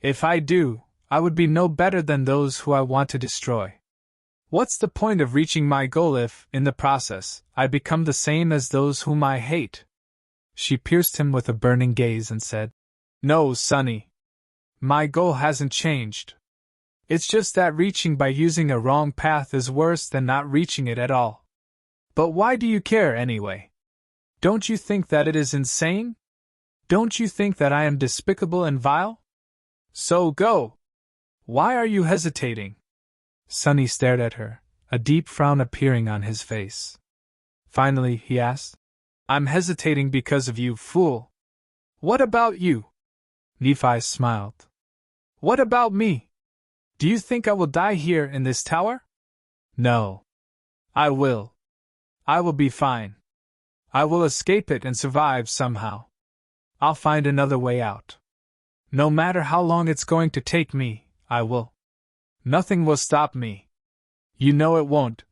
If I do, I would be no better than those who I want to destroy. What's the point of reaching my goal if, in the process, I become the same as those whom I hate? She pierced him with a burning gaze and said, No, Sonny. My goal hasn't changed. It's just that reaching by using a wrong path is worse than not reaching it at all. But why do you care anyway? Don't you think that it is insane? Don't you think that I am despicable and vile? So go! Why are you hesitating? Sonny stared at her, a deep frown appearing on his face. Finally, he asked, I'm hesitating because of you, fool. What about you? Nephi smiled. What about me? Do you think I will die here in this tower? No. I will. I will be fine. I will escape it and survive somehow. I'll find another way out. No matter how long it's going to take me, I will. Nothing will stop me. You know it won't.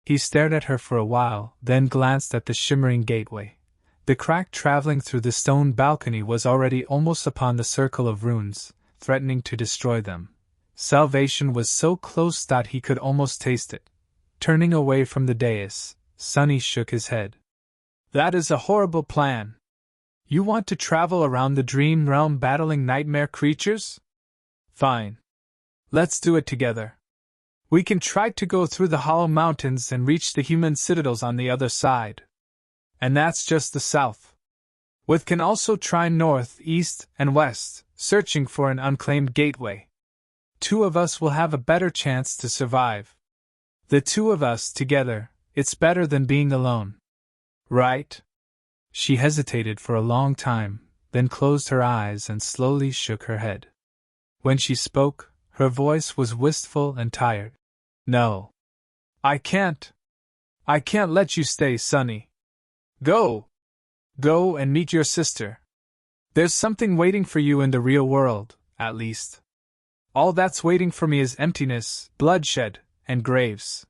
He stared at her for a while, then glanced at the shimmering gateway. The crack traveling through the stone balcony was already almost upon the circle of runes, threatening to destroy them. Salvation was so close that he could almost taste it. Turning away from the dais, Sonny shook his head. That is a horrible plan. You want to travel around the dream realm battling nightmare creatures? Fine. Let's do it together. We can try to go through the Hollow Mountains and reach the human citadels on the other side. And that's just the south. We can also try north, east, and west, searching for an unclaimed gateway. Two of us will have a better chance to survive. The two of us together, it's better than being alone. Right? She hesitated for a long time, then closed her eyes and slowly shook her head. When she spoke, her voice was wistful and tired. No. I can't. I can't let you stay, Sonny. Go. Go and meet your sister. There's something waiting for you in the real world, at least. All that's waiting for me is emptiness, bloodshed, and graves.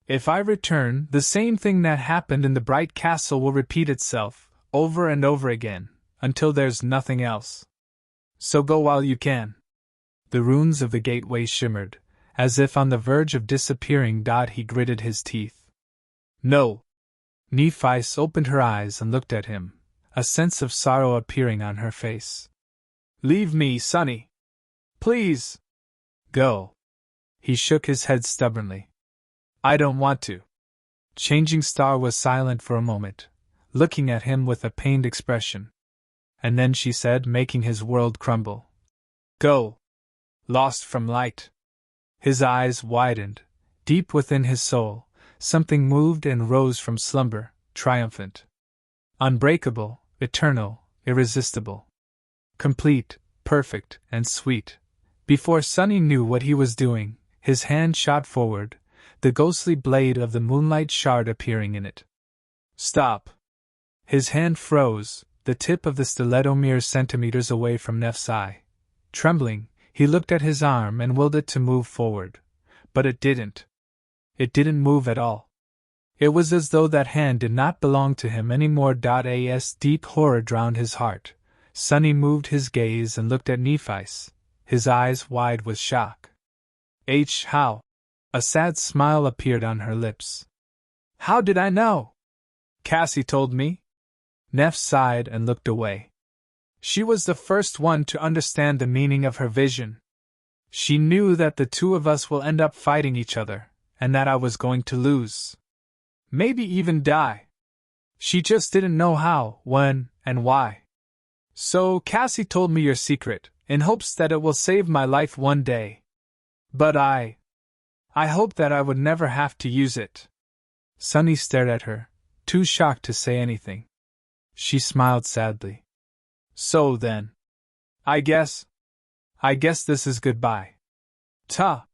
If I return, the same thing that happened in the Bright Castle will repeat itself, over and over again, until there's nothing else. So go while you can. The runes of the gateway shimmered, as if on the verge of disappearing. He gritted his teeth. No. Nephi opened her eyes and looked at him, a sense of sorrow appearing on her face. Leave me, Sunny. Please. Go. He shook his head stubbornly. I don't want to. Changing Star was silent for a moment, looking at him with a pained expression. And then she said, making his world crumble. Go. Lost from light. His eyes widened. Deep within his soul, something moved and rose from slumber, triumphant. Unbreakable, eternal, irresistible. Complete, perfect, and sweet. Before Sunny knew what he was doing, his hand shot forward, the ghostly blade of the moonlight shard appearing in it. Stop! His hand froze, the tip of the stiletto mere centimeters away from Neff's eye. Trembling, he looked at his arm and willed it to move forward. But it didn't. It didn't move at all. It was as though that hand did not belong to him any more. As deep horror drowned his heart, Sunny moved his gaze and looked at Nephi's, his eyes wide with shock. How? A sad smile appeared on her lips. How did I know? Cassie told me. Neff sighed and looked away. She was the first one to understand the meaning of her vision. She knew that the two of us will end up fighting each other, and that I was going to lose. Maybe even die. She just didn't know how, when, and why. So Cassie told me your secret, in hopes that it will save my life one day. But I hoped that I would never have to use it. Sunny stared at her, too shocked to say anything. She smiled sadly. So then. I guess this is goodbye. Ta.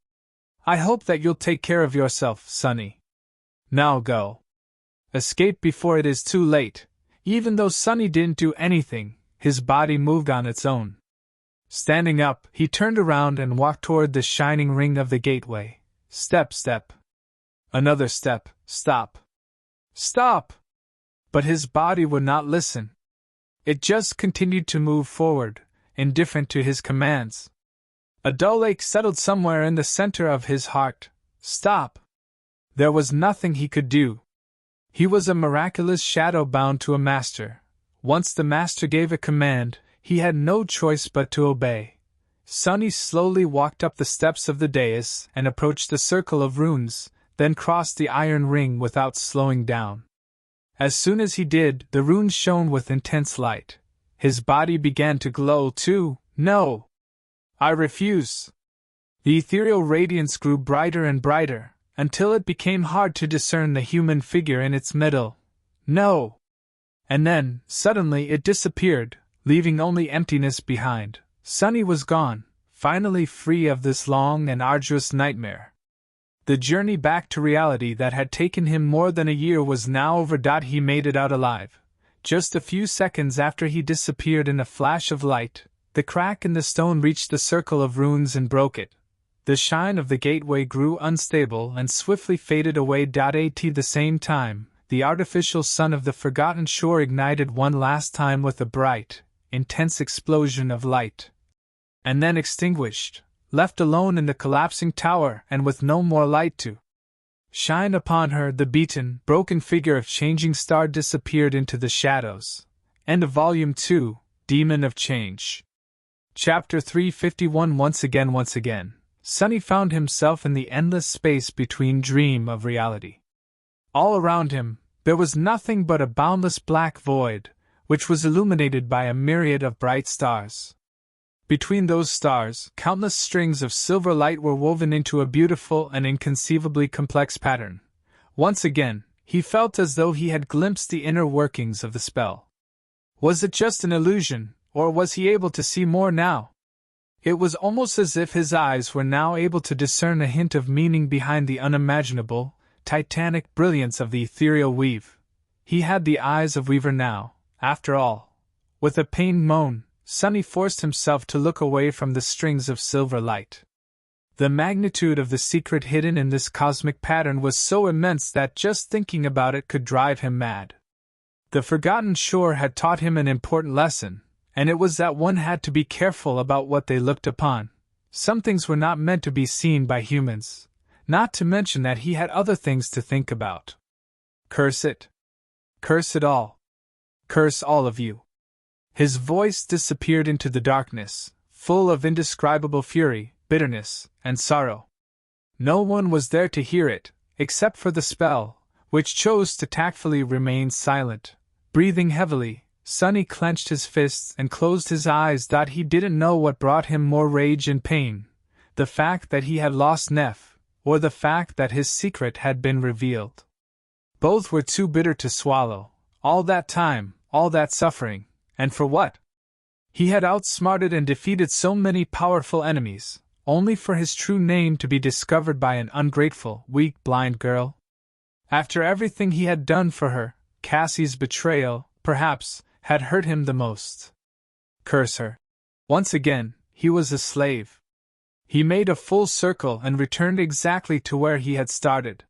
I hope that you'll take care of yourself, Sunny. Now go. Escape before it is too late. Even though Sunny didn't do anything, his body moved on its own. Standing up, he turned around and walked toward the shining ring of the gateway. Step, step. Another step. Stop. Stop! But his body would not listen. It just continued to move forward, indifferent to his commands. A dull ache settled somewhere in the center of his heart. Stop! There was nothing he could do. He was a miraculous shadow bound to a master. Once the master gave a command, he had no choice but to obey. Sunny slowly walked up the steps of the dais and approached the circle of runes, then crossed the iron ring without slowing down. As soon as he did, the runes shone with intense light. His body began to glow too. No! I refuse! The ethereal radiance grew brighter and brighter, until it became hard to discern the human figure in its middle. No! And then, suddenly it disappeared, leaving only emptiness behind. Sunny was gone, finally free of this long and arduous nightmare. The journey back to reality that had taken him more than a year was now over. He made it out alive. Just a few seconds after he disappeared in a flash of light, the crack in the stone reached the circle of runes and broke it. The shine of the gateway grew unstable and swiftly faded away. At the same time, the artificial sun of the Forgotten Shore ignited one last time with a bright, intense explosion of light. And then extinguished, left alone in the collapsing tower and with no more light to shine upon her. The beaten, broken figure of Changing Star disappeared into the shadows. End of Volume 2, Demon of Change. Chapter 351. Once again, Sunny found himself in the endless space between dream of reality. All around him, there was nothing but a boundless black void, which was illuminated by a myriad of bright stars. Between those stars, countless strings of silver light were woven into a beautiful and inconceivably complex pattern. Once again, he felt as though he had glimpsed the inner workings of the spell. Was it just an illusion, or was he able to see more now? It was almost as if his eyes were now able to discern a hint of meaning behind the unimaginable, titanic brilliance of the ethereal weave. He had the eyes of Weaver now, after all. With a pained moan, Sunny forced himself to look away from the strings of silver light. The magnitude of the secret hidden in this cosmic pattern was so immense that just thinking about it could drive him mad. The Forgotten Shore had taught him an important lesson, and it was that one had to be careful about what they looked upon. Some things were not meant to be seen by humans, not to mention that he had other things to think about. Curse it. Curse it all. Curse all of you. His voice disappeared into the darkness, full of indescribable fury, bitterness, and sorrow. No one was there to hear it, except for the spell, which chose to tactfully remain silent. Breathing heavily, Sonny clenched his fists and closed his eyes. He didn't know what brought him more rage and pain, the fact that he had lost Neff, or the fact that his secret had been revealed. Both were too bitter to swallow. All that time, all that suffering, and for what? He had outsmarted and defeated so many powerful enemies, only for his true name to be discovered by an ungrateful, weak, blind girl. After everything he had done for her, Cassie's betrayal, perhaps, had hurt him the most. Curse her. Once again, he was a slave. He made a full circle and returned exactly to where he had started.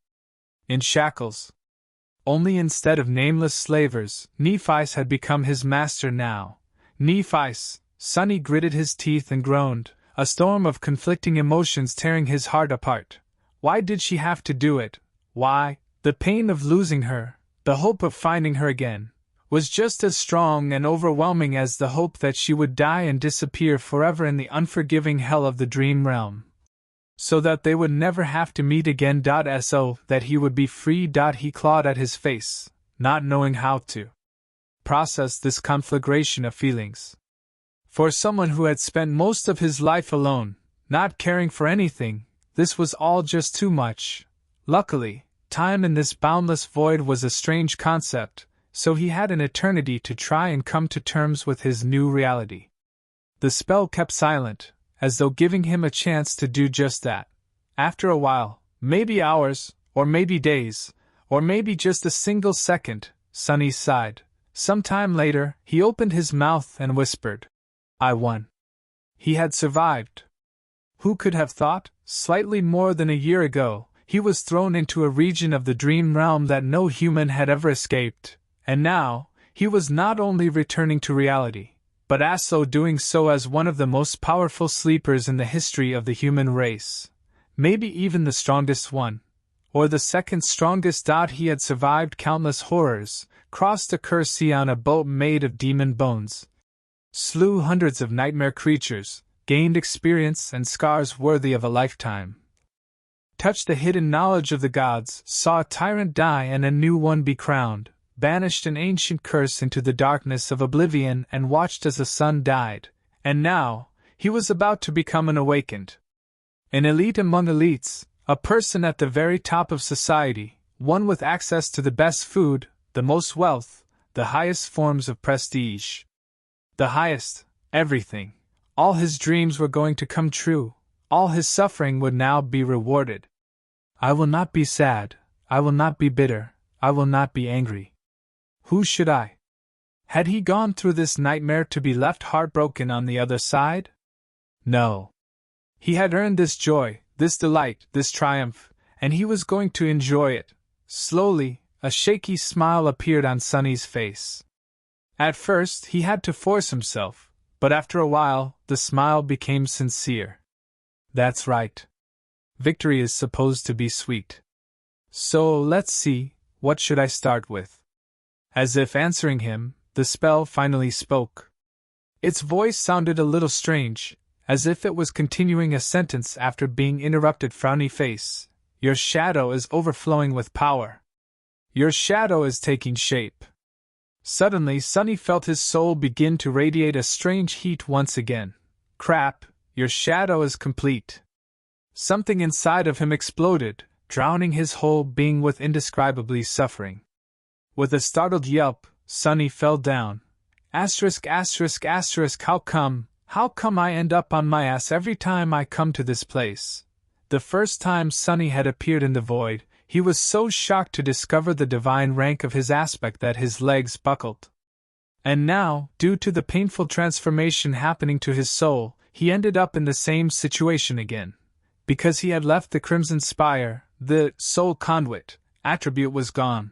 In shackles. Only instead of nameless slavers, Nephis had become his master now. Nephis, Sonny gritted his teeth and groaned, a storm of conflicting emotions tearing his heart apart. Why did she have to do it? Why? The pain of losing her, the hope of finding her again, was just as strong and overwhelming as the hope that she would die and disappear forever in the unforgiving hell of the dream realm. So that they would never have to meet again. So that he would be free. He clawed at his face, not knowing how to process this conflagration of feelings. For someone who had spent most of his life alone, not caring for anything, this was all just too much. Luckily, time in this boundless void was a strange concept, so he had an eternity to try and come to terms with his new reality. The spell kept silent, as though giving him a chance to do just that. After a while, maybe hours, or maybe days, or maybe just a single second, Sonny sighed. Some time later, he opened his mouth and whispered, "I won." He had survived. Who could have thought, slightly more than a year ago, he was thrown into a region of the dream realm that no human had ever escaped, and now, he was not only returning to reality, but also doing so as one of the most powerful sleepers in the history of the human race. Maybe even the strongest one, or the second strongest. He had survived countless horrors, crossed a cursed sea on a boat made of demon bones, slew hundreds of nightmare creatures, gained experience and scars worthy of a lifetime, touched the hidden knowledge of the gods, saw a tyrant die and a new one be crowned, banished an ancient curse into the darkness of oblivion and watched as the sun died, and now, he was about to become an awakened. An elite among elites, a person at the very top of society, one with access to the best food, the most wealth, the highest forms of prestige. The highest, everything. All his dreams were going to come true, all his suffering would now be rewarded. I will not be sad, I will not be bitter, I will not be angry. Who should I? Had he gone through this nightmare to be left heartbroken on the other side? No. He had earned this joy, this delight, this triumph, and he was going to enjoy it. Slowly, a shaky smile appeared on Sonny's face. At first, he had to force himself, but after a while, the smile became sincere. That's right. Victory is supposed to be sweet. So, let's see, what should I start with? As if answering him, the spell finally spoke. Its voice sounded a little strange, as if it was continuing a sentence after being interrupted. Frowny face. Your shadow is overflowing with power. Your shadow is taking shape. Suddenly, Sonny felt his soul begin to radiate a strange heat once again. Crap, your shadow is complete. Something inside of him exploded, drowning his whole being with indescribably suffering. With a startled yelp, Sonny fell down. How come I end up on my ass every time I come to this place? The first time Sonny had appeared in the void, he was so shocked to discover the divine rank of his aspect that his legs buckled. And now, due to the painful transformation happening to his soul, he ended up in the same situation again. Because he had left the Crimson Spire, the soul conduit attribute was gone.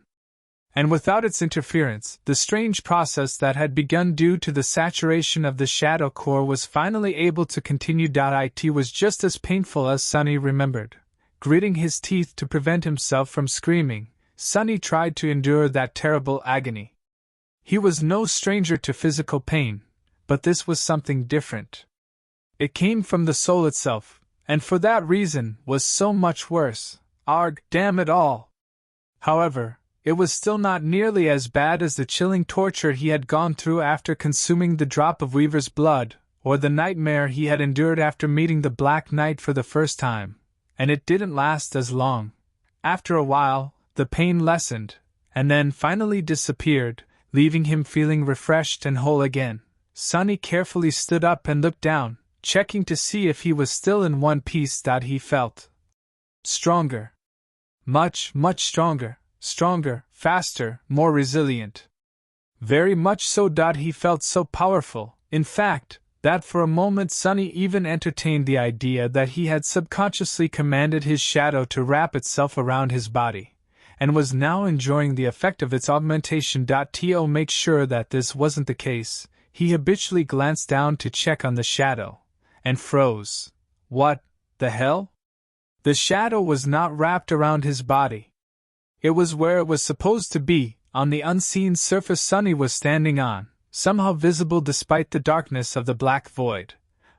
And without its interference, the strange process that had begun due to the saturation of the shadow core was finally able to continue. It was just as painful as Sonny remembered. Gritting his teeth to prevent himself from screaming, Sonny tried to endure that terrible agony. He was no stranger to physical pain, but this was something different. It came from the soul itself, and for that reason was so much worse. Arg, damn it all! However, it was still not nearly as bad as the chilling torture he had gone through after consuming the drop of Weaver's blood, or the nightmare he had endured after meeting the Black Knight for the first time, and it didn't last as long. After a while, the pain lessened, and then finally disappeared, leaving him feeling refreshed and whole again. Sonny carefully stood up and looked down, checking to see if he was still in one piece. He felt stronger. Much, much stronger. Stronger, faster, more resilient. Very much so. He felt so powerful, in fact, that for a moment Sonny even entertained the idea that he had subconsciously commanded his shadow to wrap itself around his body, and was now enjoying the effect of its augmentation. To make sure that this wasn't the case, he habitually glanced down to check on the shadow, and froze. What the hell? The shadow was not wrapped around his body. It was where it was supposed to be, on the unseen surface Sonny was standing on, somehow visible despite the darkness of the black void.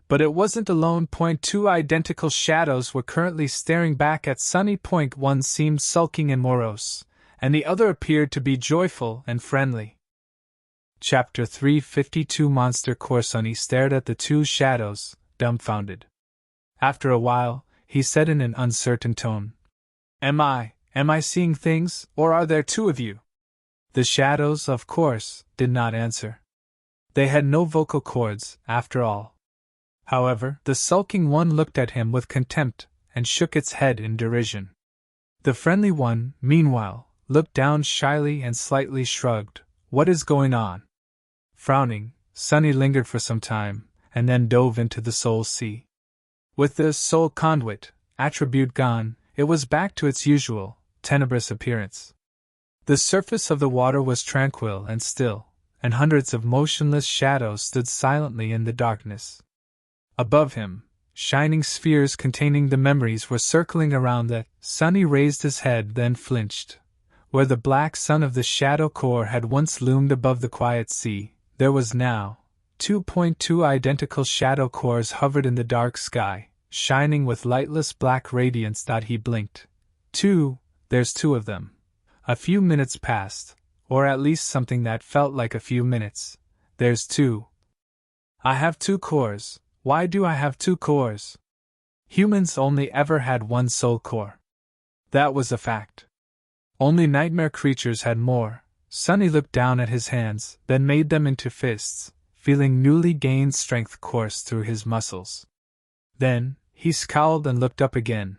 But it wasn't alone. Two identical shadows were currently staring back at Sonny. One seemed sulking and morose, and the other appeared to be joyful and friendly. Chapter 352 Monster Core. Sonny stared at the two shadows, dumbfounded. After a while, he said in an uncertain tone, Am I seeing things, or are there two of you? The shadows, of course, did not answer. They had no vocal cords, after all. However, the sulking one looked at him with contempt, and shook its head in derision. The friendly one, meanwhile, looked down shyly and slightly shrugged. What is going on? Frowning, Sonny lingered for some time, and then dove into the soul sea. With the soul conduit attribute gone, it was back to its usual, tenebrous appearance. The surface of the water was tranquil and still, and hundreds of motionless shadows stood silently in the darkness. Above him, shining spheres containing the memories were circling around that. Sonny raised his head, then flinched. Where the black sun of the shadow core had once loomed above the quiet sea, there was now 2.2 identical shadow cores hovered in the dark sky, shining with lightless black radiance. He blinked. There's two of them. A few minutes passed, or at least something that felt like a few minutes. There's two. I have two cores. Why do I have two cores? Humans only ever had one soul core. That was a fact. Only nightmare creatures had more. Sonny looked down at his hands, then made them into fists, feeling newly gained strength course through his muscles. Then, he scowled and looked up again.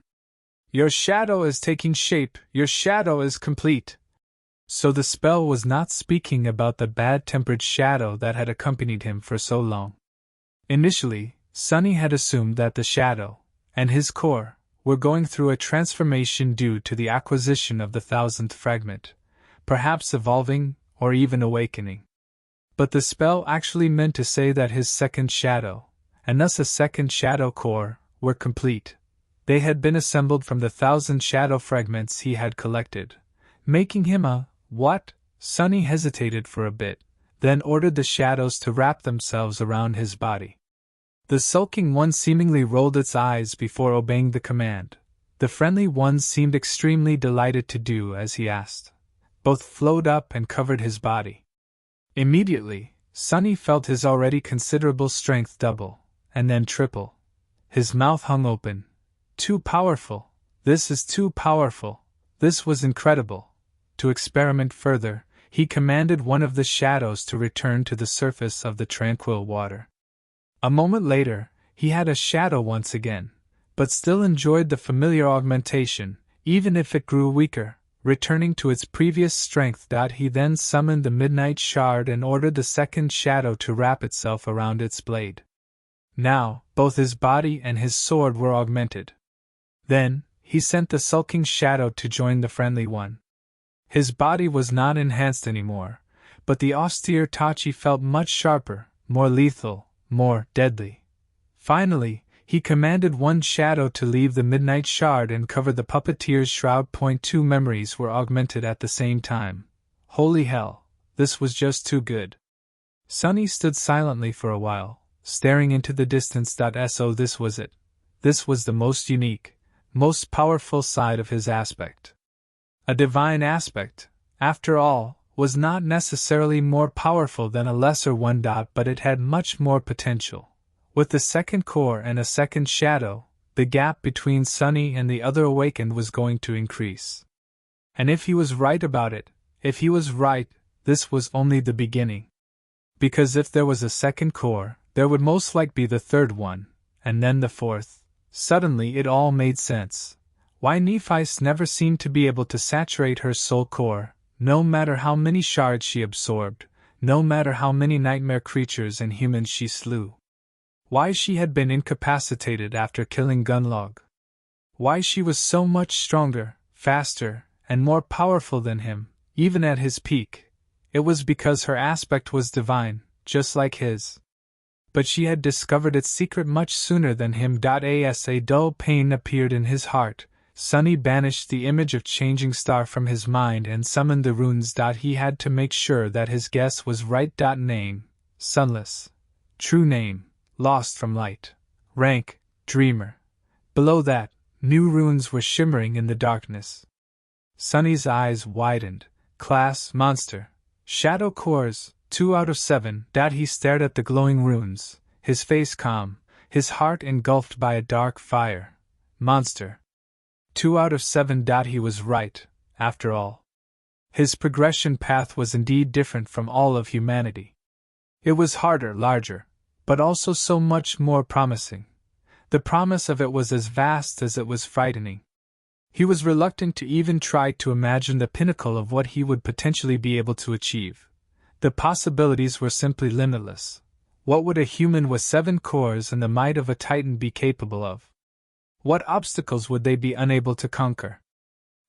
Your shadow is taking shape, your shadow is complete. So the spell was not speaking about the bad-tempered shadow that had accompanied him for so long. Initially, Sonny had assumed that the shadow, and his core, were going through a transformation due to the acquisition of the 1000th fragment, perhaps evolving, or even awakening. But the spell actually meant to say that his second shadow, and thus a second shadow core, were complete. They had been assembled from the 1000 shadow fragments he had collected, making him a what? Sonny hesitated for a bit, then ordered the shadows to wrap themselves around his body. The sulking one seemingly rolled its eyes before obeying the command. The friendly one seemed extremely delighted to do as he asked. Both flowed up and covered his body. Immediately, Sonny felt his already considerable strength double, and then triple. His mouth hung open. Too powerful. This is too powerful. This was incredible. To experiment further, he commanded one of the shadows to return to the surface of the tranquil water. A moment later, he had a shadow once again, but still enjoyed the familiar augmentation, even if it grew weaker, returning to its previous strength. He then summoned the Midnight Shard and ordered the second shadow to wrap itself around its blade. Now, both his body and his sword were augmented. Then, he sent the sulking shadow to join the friendly one. His body was not enhanced anymore, but the austere Tachi felt much sharper, more lethal, more deadly. Finally, he commanded one shadow to leave the Midnight Shard and cover the puppeteer's shroud. 2 memories were augmented at the same time. Holy hell! This was just too good. Sunny stood silently for a while, staring into the distance. So this was it. This was the most unique, most powerful side of his aspect. A divine aspect, after all, was not necessarily more powerful than a lesser one. But it had much more potential. With the second core and a second shadow, the gap between Sunny and the other awakened was going to increase. And if he was right about it, if he was right, this was only the beginning. Because if there was a second core, there would most likely be the third one, and then the fourth. Suddenly it all made sense. Why Nephi's never seemed to be able to saturate her soul core, no matter how many shards she absorbed, no matter how many nightmare creatures and humans she slew. Why she had been incapacitated after killing Gunlog. Why she was so much stronger, faster, and more powerful than him, even at his peak. It was because her aspect was divine, just like his. But she had discovered its secret much sooner than him. As a dull pain appeared in his heart, Sunny banished the image of Changing Star from his mind and summoned the runes. He had to make sure that his guess was right. Name, Sunless. True name, Lost from Light. Rank, Dreamer. Below that, new runes were shimmering in the darkness. Sunny's eyes widened. Class, Monster. Shadow cores, 2 out of 7. He stared at the glowing runes, his face calm, his heart engulfed by a dark fire. Monster. 2 out of 7. He was right, after all. His progression path was indeed different from all of humanity. It was harder, larger, but also so much more promising. The promise of it was as vast as it was frightening. He was reluctant to even try to imagine the pinnacle of what he would potentially be able to achieve. The possibilities were simply limitless. What would a human with 7 cores and the might of a titan be capable of? What obstacles would they be unable to conquer?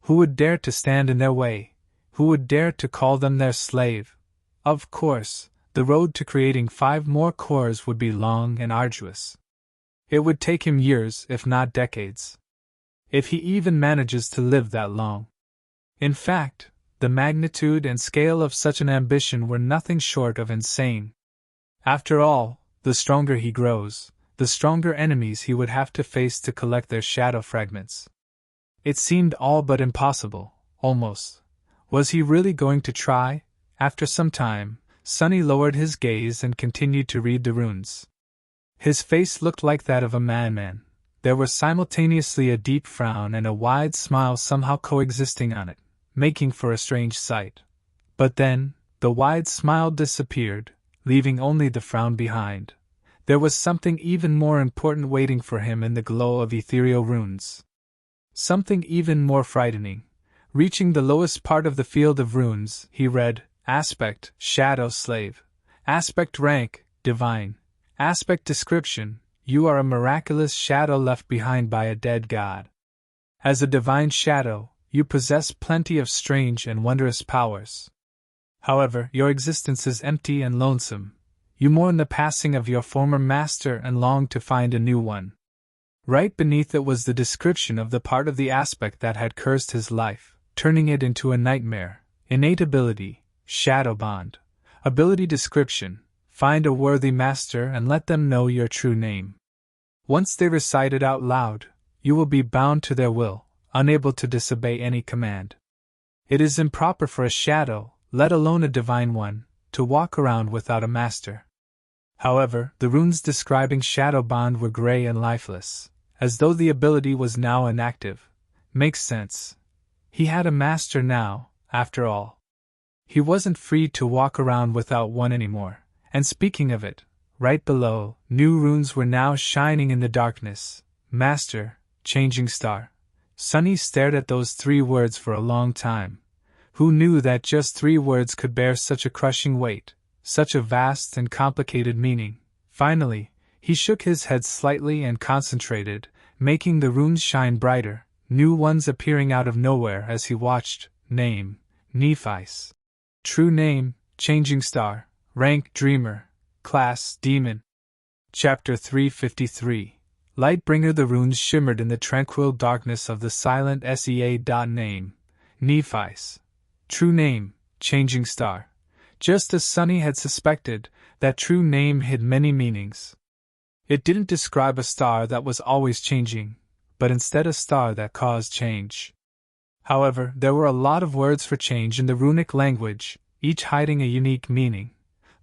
Who would dare to stand in their way? Who would dare to call them their slave? Of course, the road to creating 5 more cores would be long and arduous. It would take him years, if not decades. If he even manages to live that long. In fact, the magnitude and scale of such an ambition were nothing short of insane. After all, the stronger he grows, the stronger enemies he would have to face to collect their shadow fragments. It seemed all but impossible, almost. Was he really going to try? After some time, Sunny lowered his gaze and continued to read the runes. His face looked like that of a madman. There was simultaneously a deep frown and a wide smile somehow coexisting on it, making for a strange sight. But then, the wide smile disappeared, leaving only the frown behind. There was something even more important waiting for him in the glow of ethereal runes. Something even more frightening. Reaching the lowest part of the field of runes, he read, Aspect, Shadow Slave. Aspect rank, Divine. Aspect description, you are a miraculous shadow left behind by a dead god. As a divine shadow, you possess plenty of strange and wondrous powers. However, your existence is empty and lonesome. You mourn the passing of your former master and long to find a new one. Right beneath it was the description of the part of the aspect that had cursed his life, turning it into a nightmare. Innate ability, Shadow Bond. Ability description, find a worthy master and let them know your true name. Once they recite it out loud, you will be bound to their will, unable to disobey any command. It is improper for a shadow, let alone a divine one, to walk around without a master. However, the runes describing Shadow Bond were gray and lifeless, as though the ability was now inactive. Makes sense. He had a master now, after all. He wasn't free to walk around without one anymore. And speaking of it, right below, new runes were now shining in the darkness. Master, Changing Star. Sunny stared at those 3 words for a long time. Who knew that just 3 words could bear such a crushing weight, such a vast and complicated meaning? Finally, he shook his head slightly and concentrated, making the runes shine brighter, new ones appearing out of nowhere as he watched. Name, Nephi's. True name, Changing Star. Rank, Dreamer. Class, Demon. Chapter 353. Lightbringer. The runes shimmered in the tranquil darkness of the silent SEA. Name, Nephi's. True name, Changing Star. Just as Sunny had suspected, that true name hid many meanings. It didn't describe a star that was always changing, but instead a star that caused change. However, there were a lot of words for change in the runic language, each hiding a unique meaning.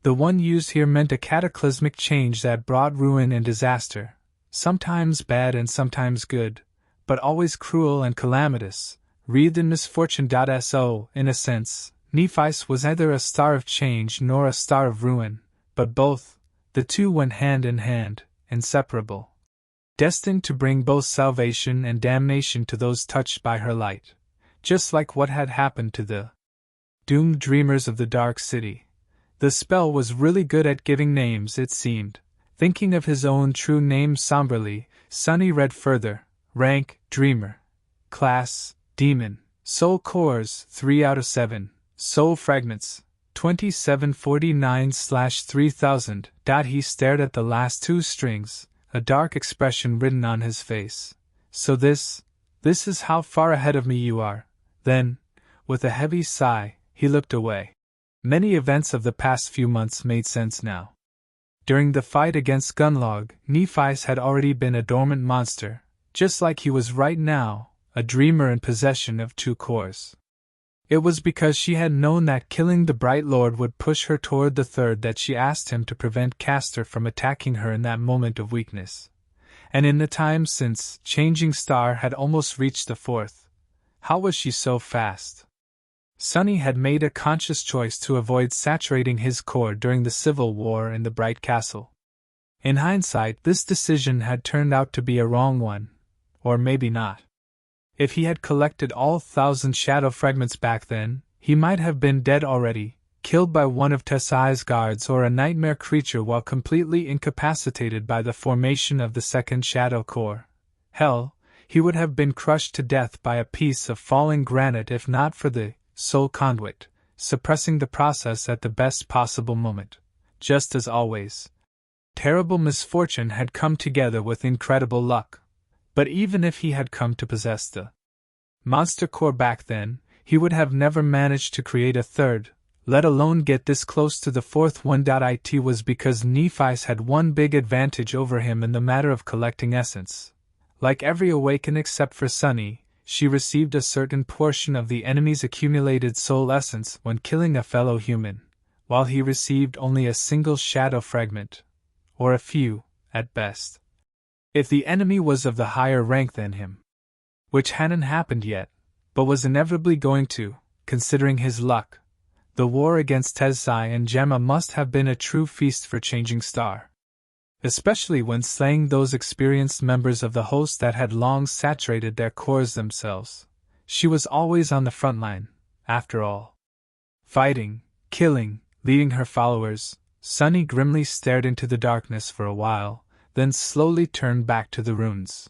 The one used here meant a cataclysmic change that brought ruin and disaster, sometimes bad and sometimes good, but always cruel and calamitous, wreathed in misfortune. So, in a sense, Nephi's was neither a star of change nor a star of ruin, but both. The two went hand in hand, inseparable, destined to bring both salvation and damnation to those touched by her light, just like what had happened to the doomed dreamers of the Dark City. The spell was really good at giving names, it seemed. Thinking of his own true name somberly, Sunny read further: rank, dreamer. Class, demon. Soul cores, 3 out of 7. Soul fragments, 2749/3000. He stared at the last two strings, a dark expression written on his face. So this is how far ahead of me you are. Then, with a heavy sigh, he looked away. Many events of the past few months made sense now. During the fight against Gunlog, Nephi's had already been a dormant monster, just like he was right now, a dreamer in possession of two cores. It was because she had known that killing the Bright Lord would push her toward the third that she asked him to prevent Castor from attacking her in that moment of weakness. And in the time since, Changing Star had almost reached the fourth. How was she so fast? Sunny had made a conscious choice to avoid saturating his core during the civil war in the Bright Castle. In hindsight, this decision had turned out to be a wrong one. Or maybe not. If he had collected all 1,000 shadow fragments back then, he might have been dead already, killed by one of Tessai's guards or a nightmare creature while completely incapacitated by the formation of the second shadow core. Hell, he would have been crushed to death by a piece of falling granite if not for the soul conduit, suppressing the process at the best possible moment. Just as always, terrible misfortune had come together with incredible luck. But even if he had come to possess the monster core back then, he would have never managed to create a third, let alone get this close to the fourth one. It was because Nephi's had one big advantage over him in the matter of collecting essence. Like every Awaken except for Sunny, she received a certain portion of the enemy's accumulated soul essence when killing a fellow human, while he received only a single shadow fragment, or a few, at best. If the enemy was of the higher rank than him, which hadn't happened yet, but was inevitably going to, considering his luck, the war against Tessai and Gemma must have been a true feast for Changing Star. Especially when slaying those experienced members of the host that had long saturated their cores themselves. She was always on the front line, after all. Fighting, killing, leading her followers. Sunny grimly stared into the darkness for a while, then slowly turned back to the runes.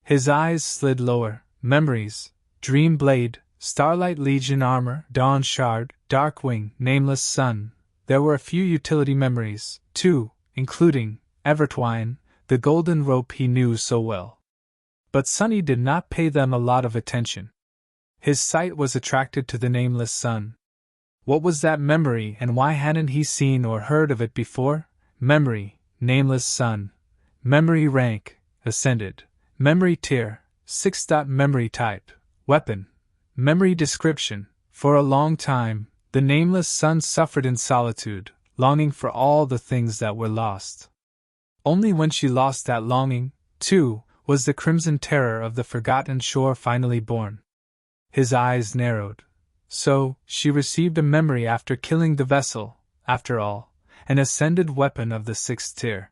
His eyes slid lower. Memories, Dream Blade, Starlight Legion Armor, Dawn Shard, Darkwing, Nameless Sun. There were a few utility memories, too, including Evertwine, the golden rope he knew so well. But Sunny did not pay them a lot of attention. His sight was attracted to the Nameless Sun. What was that memory and why hadn't he seen or heard of it before? Memory, Nameless Sun. Memory rank, Ascended. Memory tier, 6. Memory type, Weapon. Memory description. For a long time, the Nameless Sun suffered in solitude, longing for all the things that were lost. Only when she lost that longing, too, was the crimson terror of the forgotten shore finally born. His eyes narrowed. So, she received a memory after killing the vessel, after all, an ascended weapon of the 6th tier.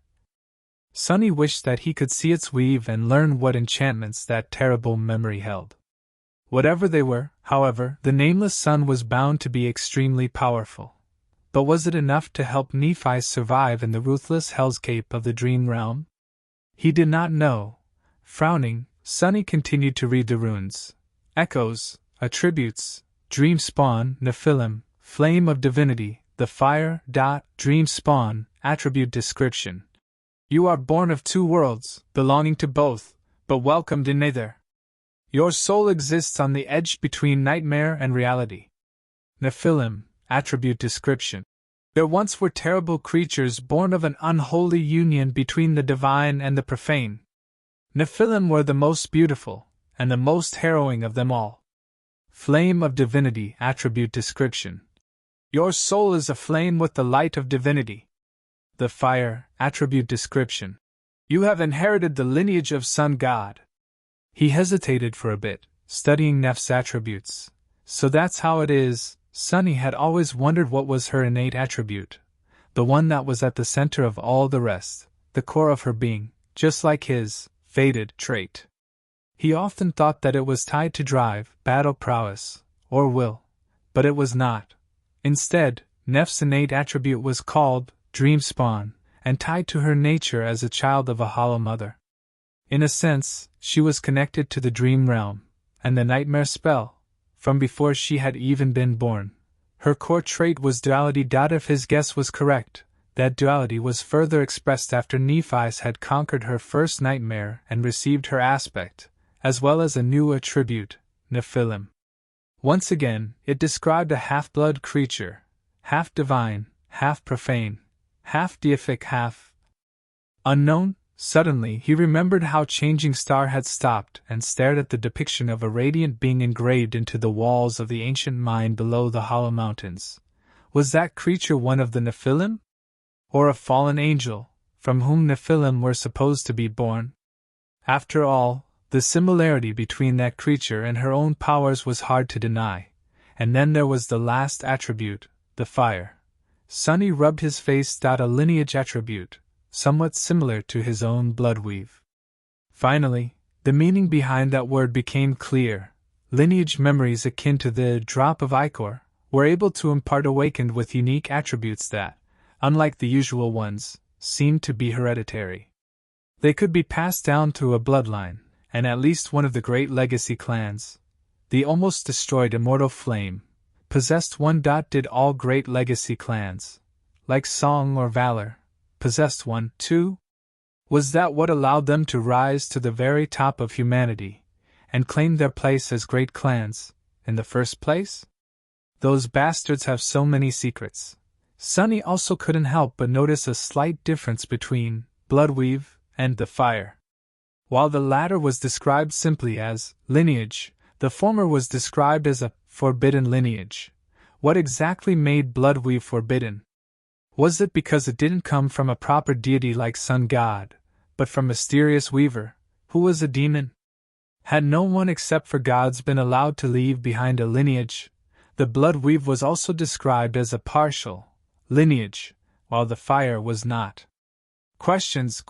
Sunny wished that he could see its weave and learn what enchantments that terrible memory held. Whatever they were, however, the Nameless Sun was bound to be extremely powerful. But was it enough to help Nephi survive in the ruthless hellscape of the dream realm? He did not know. Frowning, Sunny continued to read the runes. Echoes, attributes, Dream Spawn, Nephilim, Flame of Divinity, the Fire. Dream Spawn, attribute description. You are born of two worlds, belonging to both, but welcomed in neither. Your soul exists on the edge between nightmare and reality. Nephilim, Attribute description. There once were terrible creatures born of an unholy union between the divine and the profane. Nephilim were the most beautiful, and the most harrowing of them all. Flame of divinity. Attribute description. Your soul is aflame with the light of divinity. The fire. Attribute description. You have inherited the lineage of Sun God. He hesitated for a bit, studying Neph's attributes. So that's how it is. Sunny had always wondered what was her innate attribute, the one that was at the center of all the rest, the core of her being, just like his fated trait. He often thought that it was tied to drive, battle prowess, or will, but it was not. Instead, Neph's innate attribute was called dream spawn, and tied to her nature as a child of a hollow mother. In a sense, she was connected to the dream realm, and the nightmare spell, from before she had even been born. Her core trait was duality. If his guess was correct, that duality was further expressed after Nephis had conquered her first nightmare and received her aspect, as well as a new attribute, Nephilim. Once again, it described a half-blood creature, half divine, half profane, half deific, half unknown. Suddenly, he remembered how Changing Star had stopped and stared at the depiction of a radiant being engraved into the walls of the ancient mine below the Hollow Mountains. Was that creature one of the Nephilim? Or a fallen angel, from whom Nephilim were supposed to be born? After all, the similarity between that creature and her own powers was hard to deny. And then there was the last attribute, the fire. Sunny rubbed his face. A lineage attribute, somewhat similar to his own bloodweave. Finally, the meaning behind that word became clear. Lineage memories akin to the drop of ichor were able to impart awakened with unique attributes that, unlike the usual ones, seemed to be hereditary. They could be passed down through a bloodline, and at least one of the great legacy clans, the almost destroyed Immortal Flame, possessed one. Did all great legacy clans, like Song or Valor, possessed one, too? Was that what allowed them to rise to the very top of humanity, and claim their place as great clans, in the first place? Those bastards have so many secrets. Sunny also couldn't help but notice a slight difference between Bloodweave and the Fire. While the latter was described simply as lineage, the former was described as a forbidden lineage. What exactly made Bloodweave forbidden? Was it because it didn't come from a proper deity like Sun God, but from Mysterious Weaver, who was a demon? Had no one except for gods been allowed to leave behind a lineage? The Bloodweave was also described as a partial lineage, while the Fire was not. Questions.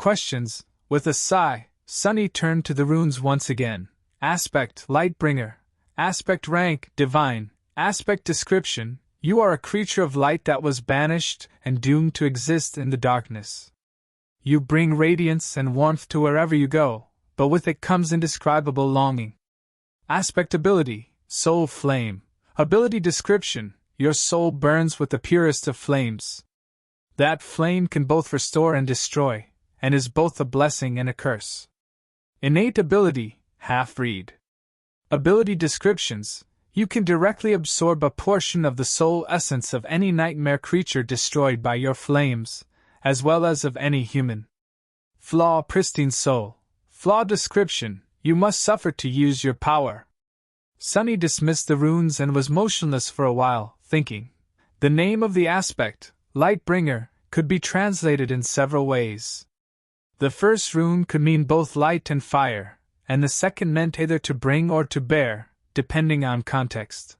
With a sigh, Sunny turned to the runes once again. Aspect, Lightbringer. Aspect, rank, divine. Aspect, description. You are a creature of light that was banished and doomed to exist in the darkness. You bring radiance and warmth to wherever you go, but with it comes indescribable longing. Aspect, ability, soul flame. Ability, description. Your soul burns with the purest of flames. That flame can both restore and destroy, and is both a blessing and a curse. Innate ability, half-breed. Ability descriptions. You can directly absorb a portion of the soul essence of any nightmare creature destroyed by your flames, as well as of any human. Flaw, pristine soul. Flaw description. You must suffer to use your power. Sunny dismissed the runes and was motionless for a while, thinking. The name of the aspect, Lightbringer, could be translated in several ways. The first rune could mean both light and fire, and the second meant either to bring or to bear, depending on context.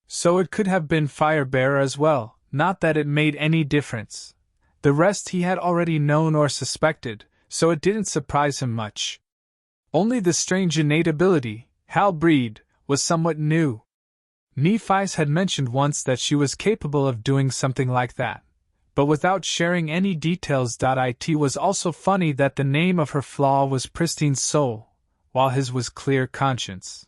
So it could have been Firebearer as well, not that it made any difference. The rest he had already known or suspected, so it didn't surprise him much. Only the strange innate ability, Halbreed, was somewhat new. Nephis had mentioned once that she was capable of doing something like that, but without sharing any details. It was also funny that the name of her flaw was Pristine Soul, while his was Clear Conscience.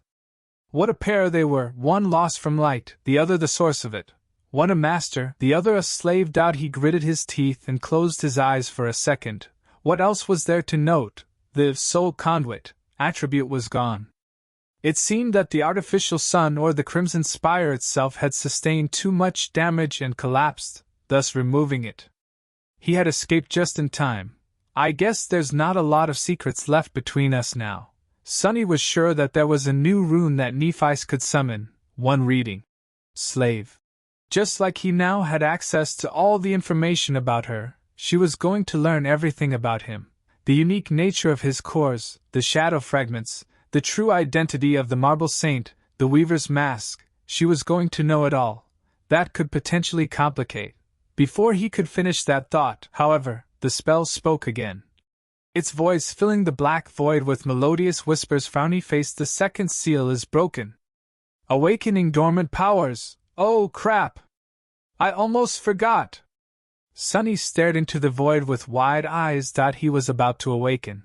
What a pair they were, one lost from light, the other the source of it. One a master, the other a slave. He gritted his teeth and closed his eyes for a second. What else was there to note? The soul conduit attribute was gone. It seemed that the artificial sun or the Crimson Spire itself had sustained too much damage and collapsed, thus removing it. He had escaped just in time. I guess there's not a lot of secrets left between us now. Sunny was sure that there was a new rune that Nephi could summon, one reading. Slave. Just like he now had access to all the information about her, she was going to learn everything about him. The unique nature of his cores, the shadow fragments, the true identity of the Marble Saint, the Weaver's mask, she was going to know it all. That could potentially complicate. Before he could finish that thought, however, the spell spoke again. Its voice filling the black void with melodious whispers. Frowny face, the second seal is broken. Awakening dormant powers. Oh crap! I almost forgot! Sunny stared into the void with wide eyes. He was about to awaken.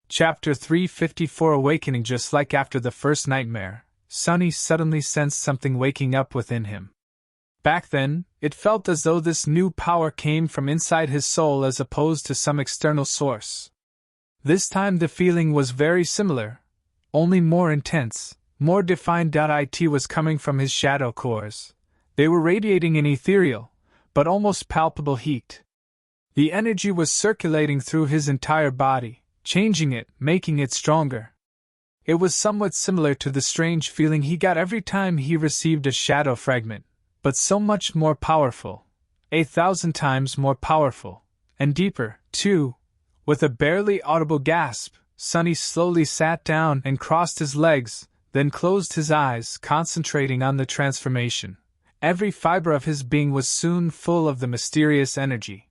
Chapter 354 Awakening. Just like after the first nightmare, Sunny suddenly sensed something waking up within him. Back then, it felt as though this new power came from inside his soul as opposed to some external source. This time the feeling was very similar, only more intense, more defined. It was coming from his shadow cores. They were radiating an ethereal, but almost palpable heat. The energy was circulating through his entire body, changing it, making it stronger. It was somewhat similar to the strange feeling he got every time he received a shadow fragment, but so much more powerful. 1,000 times more powerful. And deeper, too. With a barely audible gasp, Sunny slowly sat down and crossed his legs, then closed his eyes, concentrating on the transformation. Every fiber of his being was soon full of the mysterious energy.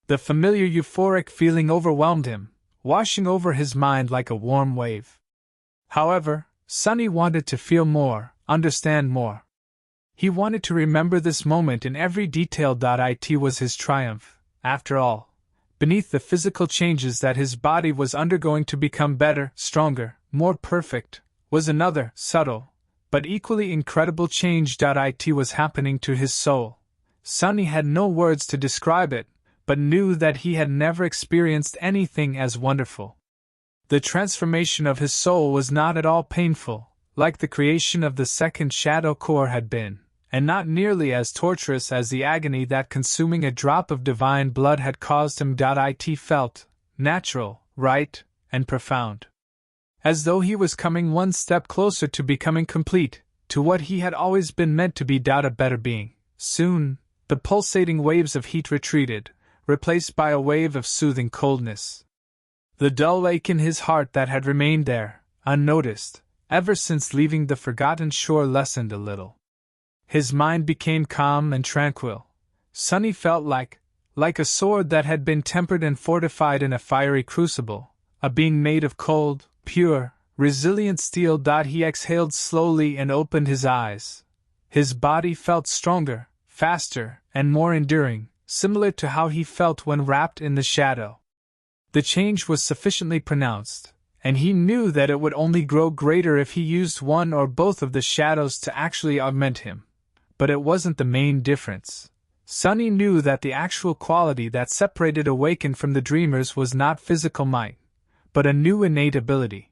The familiar euphoric feeling overwhelmed him, washing over his mind like a warm wave. However, Sunny wanted to feel more, understand more. He wanted to remember this moment in every detail. It was his triumph, after all. Beneath the physical changes that his body was undergoing to become better, stronger, more perfect, was another, subtle, but equally incredible change. It was happening to his soul. Sunny had no words to describe it, but knew that he had never experienced anything as wonderful. The transformation of his soul was not at all painful, like the creation of the second shadow core had been, and not nearly as torturous as the agony that consuming a drop of divine blood had caused him. It felt natural, right, and profound. As though he was coming one step closer to becoming complete, to what he had always been meant to be. A better being. Soon, the pulsating waves of heat retreated, replaced by a wave of soothing coldness. The dull ache in his heart that had remained there, unnoticed, ever since leaving the forgotten shore lessened a little. His mind became calm and tranquil. Sunny felt like a sword that had been tempered and fortified in a fiery crucible, a being made of cold, pure, resilient steel. He exhaled slowly and opened his eyes. His body felt stronger, faster, and more enduring, similar to how he felt when wrapped in the shadow. The change was sufficiently pronounced, and he knew that it would only grow greater if he used one or both of the shadows to actually augment him. But it wasn't the main difference. Sunny knew that the actual quality that separated Awakened from the Dreamers was not physical might, but a new innate ability.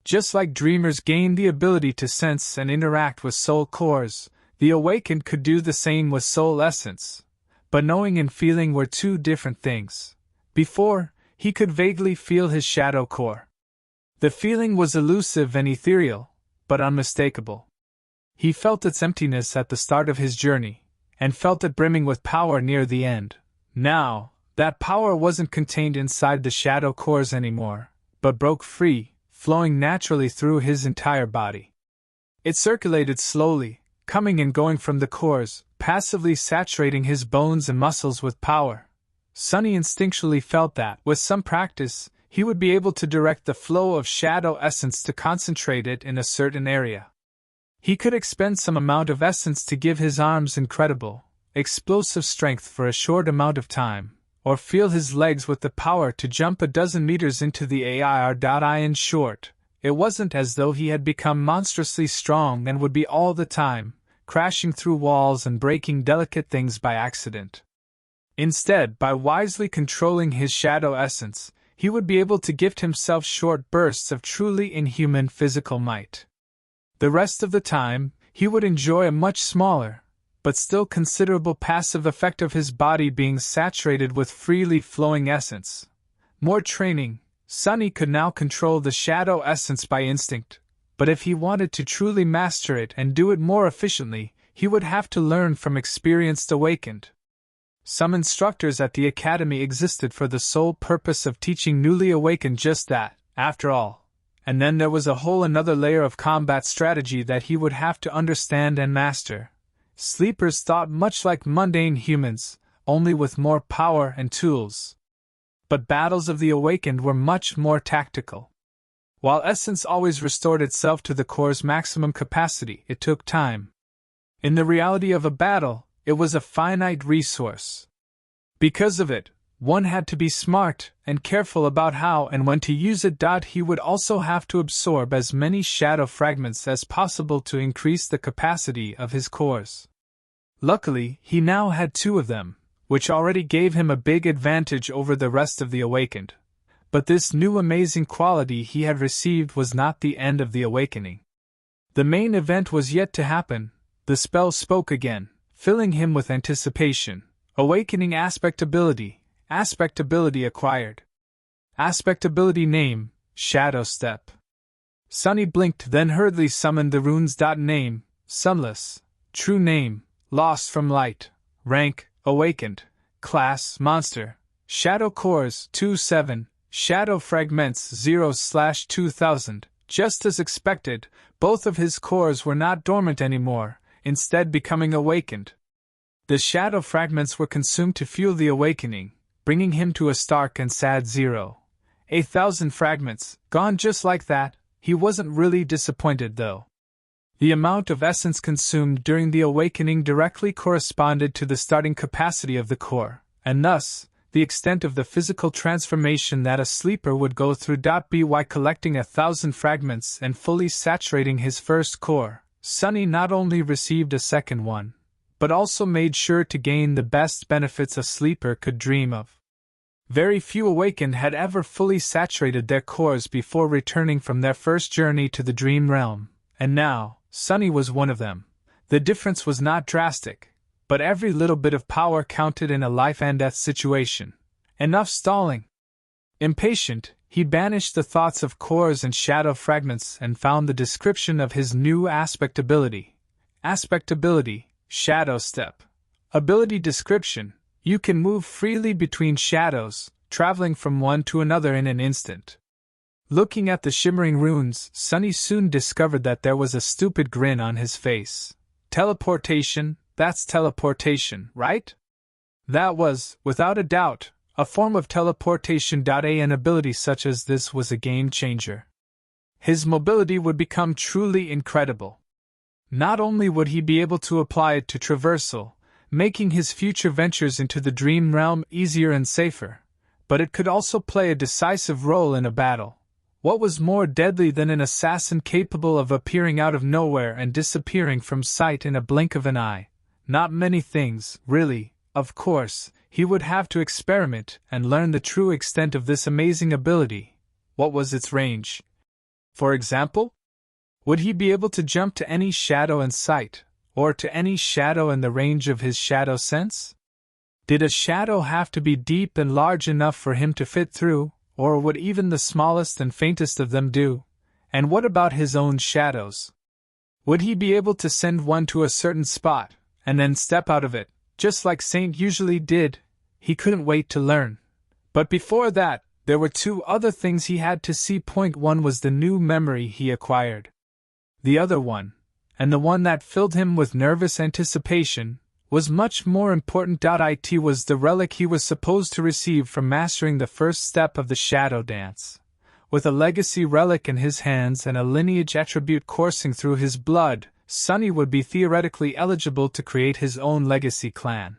Just like Dreamers gained the ability to sense and interact with soul cores, the Awakened could do the same with soul essence. But knowing and feeling were two different things. Before, he could vaguely feel his shadow core. The feeling was elusive and ethereal, but unmistakable. He felt its emptiness at the start of his journey, and felt it brimming with power near the end. Now, that power wasn't contained inside the shadow cores anymore, but broke free, flowing naturally through his entire body. It circulated slowly, coming and going from the cores, passively saturating his bones and muscles with power. Sunny instinctually felt that, with some practice, he would be able to direct the flow of shadow essence to concentrate it in a certain area. He could expend some amount of essence to give his arms incredible, explosive strength for a short amount of time, or feel his legs with the power to jump a dozen meters into the air. In short, it wasn't as though he had become monstrously strong and would be all the time, crashing through walls and breaking delicate things by accident. Instead, by wisely controlling his shadow essence, he would be able to gift himself short bursts of truly inhuman physical might. The rest of the time, he would enjoy a much smaller, but still considerable passive effect of his body being saturated with freely flowing essence. More training, Sunny could now control the shadow essence by instinct, but if he wanted to truly master it and do it more efficiently, he would have to learn from experienced awakened. Some instructors at the academy existed for the sole purpose of teaching newly awakened just that, after all. And then there was a whole another layer of combat strategy that he would have to understand and master. Sleepers thought much like mundane humans, only with more power and tools. But battles of the awakened were much more tactical. While essence always restored itself to the core's maximum capacity, it took time. In the reality of a battle, it was a finite resource. Because of it, one had to be smart and careful about how and when to use it. He would also have to absorb as many shadow fragments as possible to increase the capacity of his cores. Luckily, he now had 2 of them, which already gave him a big advantage over the rest of the awakened. But this new amazing quality he had received was not the end of the awakening. The main event was yet to happen. The spell spoke again, filling him with anticipation. Awakening aspect ability. Aspect ability acquired. Aspect ability name, Shadow Step. Sunny blinked, then hurriedly summoned the runes. Name, Sunless. True name, Lost from Light. Rank, Awakened. Class, Monster. Shadow Cores, 2-7. Shadow Fragments, 0/2000. Just as expected, both of his cores were not dormant anymore, instead becoming awakened. The shadow fragments were consumed to fuel the awakening, bringing him to a stark and sad 0,000 fragments, gone just like that. He wasn't really disappointed though. The amount of essence consumed during the awakening directly corresponded to the starting capacity of the core, and thus, the extent of the physical transformation that a sleeper would go through. By collecting 1,000 fragments and fully saturating his first core, Sunny not only received a second one, but also made sure to gain the best benefits a sleeper could dream of. Very few awakened had ever fully saturated their cores before returning from their first journey to the dream realm, and now, Sunny was one of them. The difference was not drastic, but every little bit of power counted in a life-and-death situation. Enough stalling. Impatient, he banished the thoughts of cores and shadow fragments and found the description of his new aspect ability. Aspect ability, Shadow Step. Ability description: you can move freely between shadows, traveling from one to another in an instant. Looking at the shimmering runes, Sunny soon discovered that there was a stupid grin on his face. Teleportation, that's teleportation, right? That was, without a doubt, a form of teleportation. An ability such as this was a game changer. His mobility would become truly incredible. Not only would he be able to apply it to traversal, making his future ventures into the dream realm easier and safer, but it could also play a decisive role in a battle. What was more deadly than an assassin capable of appearing out of nowhere and disappearing from sight in a blink of an eye? Not many things, really. Of course, he would have to experiment and learn the true extent of this amazing ability. What was its range? For example? Would he be able to jump to any shadow in sight, or to any shadow in the range of his shadow sense? Did a shadow have to be deep and large enough for him to fit through, or would even the smallest and faintest of them do? And what about his own shadows? Would he be able to send one to a certain spot, and then step out of it, just like Saint usually did? He couldn't wait to learn. But before that, there were 2 other things he had to see. Point 1 was the new memory he acquired. The other one, and the one that filled him with nervous anticipation, was much more important. It was the relic he was supposed to receive from mastering the first step of the shadow dance. With a legacy relic in his hands and a lineage attribute coursing through his blood, Sunny would be theoretically eligible to create his own legacy clan.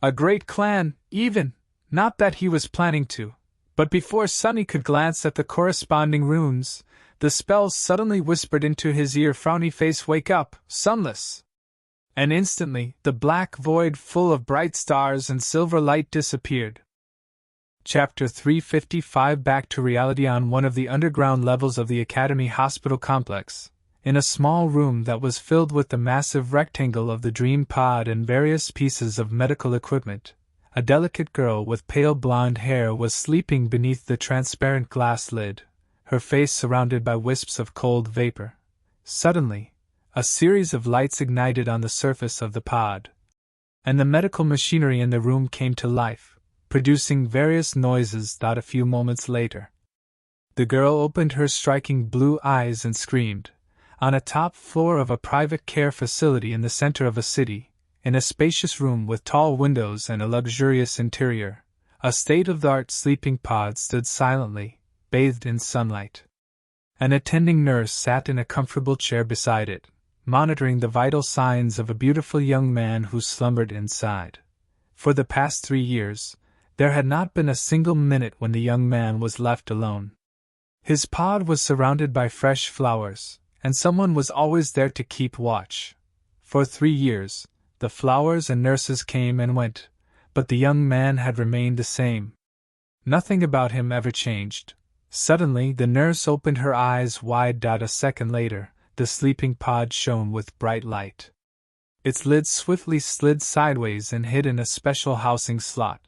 A great clan, even, not that he was planning to. But before Sunny could glance at the corresponding runes, the spell suddenly whispered into his ear, "Frowny face, wake up, Sunless!" And instantly, the black void full of bright stars and silver light disappeared. Chapter 355. Back to reality. On one of the underground levels of the Academy Hospital complex, In a small room that was filled with the massive rectangle of the dream pod and various pieces of medical equipment, a delicate girl with pale blonde hair was sleeping beneath the transparent glass lid, her face surrounded by wisps of cold vapor. Suddenly, a series of lights ignited on the surface of the pod, and the medical machinery in the room came to life, producing various noises. A few moments later, the girl opened her striking blue eyes and screamed. On a top floor of a private care facility in the center of a city, in a spacious room with tall windows and a luxurious interior, a state-of-the-art sleeping pod stood silently, bathed in sunlight. An attending nurse sat in a comfortable chair beside it, monitoring the vital signs of a beautiful young man who slumbered inside. For the past 3 years, there had not been a single minute when the young man was left alone. His pod was surrounded by fresh flowers, and someone was always there to keep watch. For 3 years, the flowers and nurses came and went, but the young man had remained the same. Nothing about him ever changed. Suddenly, the nurse opened her eyes wide. A second later, the sleeping pod shone with bright light. Its lid swiftly slid sideways and hid in a special housing slot.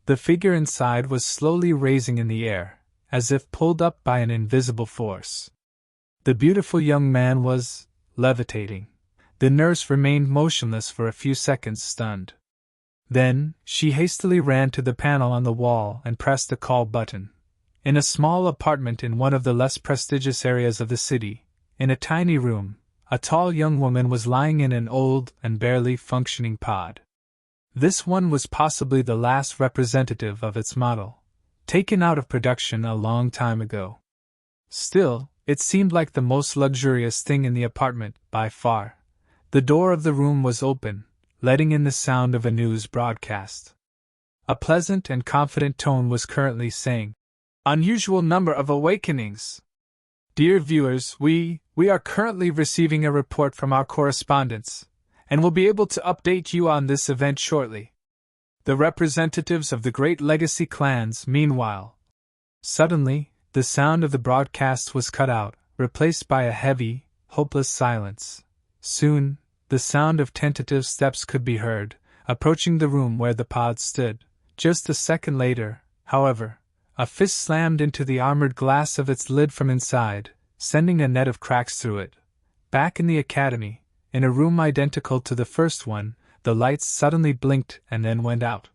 The figure inside was slowly raising in the air, as if pulled up by an invisible force. The beautiful young man was levitating. The nurse remained motionless for a few seconds, stunned. Then, she hastily ran to the panel on the wall and pressed the call button. In a small apartment in one of the less prestigious areas of the city, in a tiny room, a tall young woman was lying in an old and barely functioning pod. This one was possibly the last representative of its model, taken out of production a long time ago. Still, it seemed like the most luxurious thing in the apartment, by far. The door of the room was open, letting in the sound of a news broadcast. A pleasant and confident tone was currently saying, "Unusual number of awakenings. Dear viewers, we are currently receiving a report from our correspondents, and will be able to update you on this event shortly. The representatives of the great legacy clans, meanwhile." Suddenly, the sound of the broadcast was cut out, replaced by a heavy, hopeless silence. Soon, the sound of tentative steps could be heard, approaching the room where the pod stood. Just a second later, however, a fist slammed into the armored glass of its lid from inside, sending a net of cracks through it. Back in the academy, in a room identical to the first one, the lights suddenly blinked and then went out.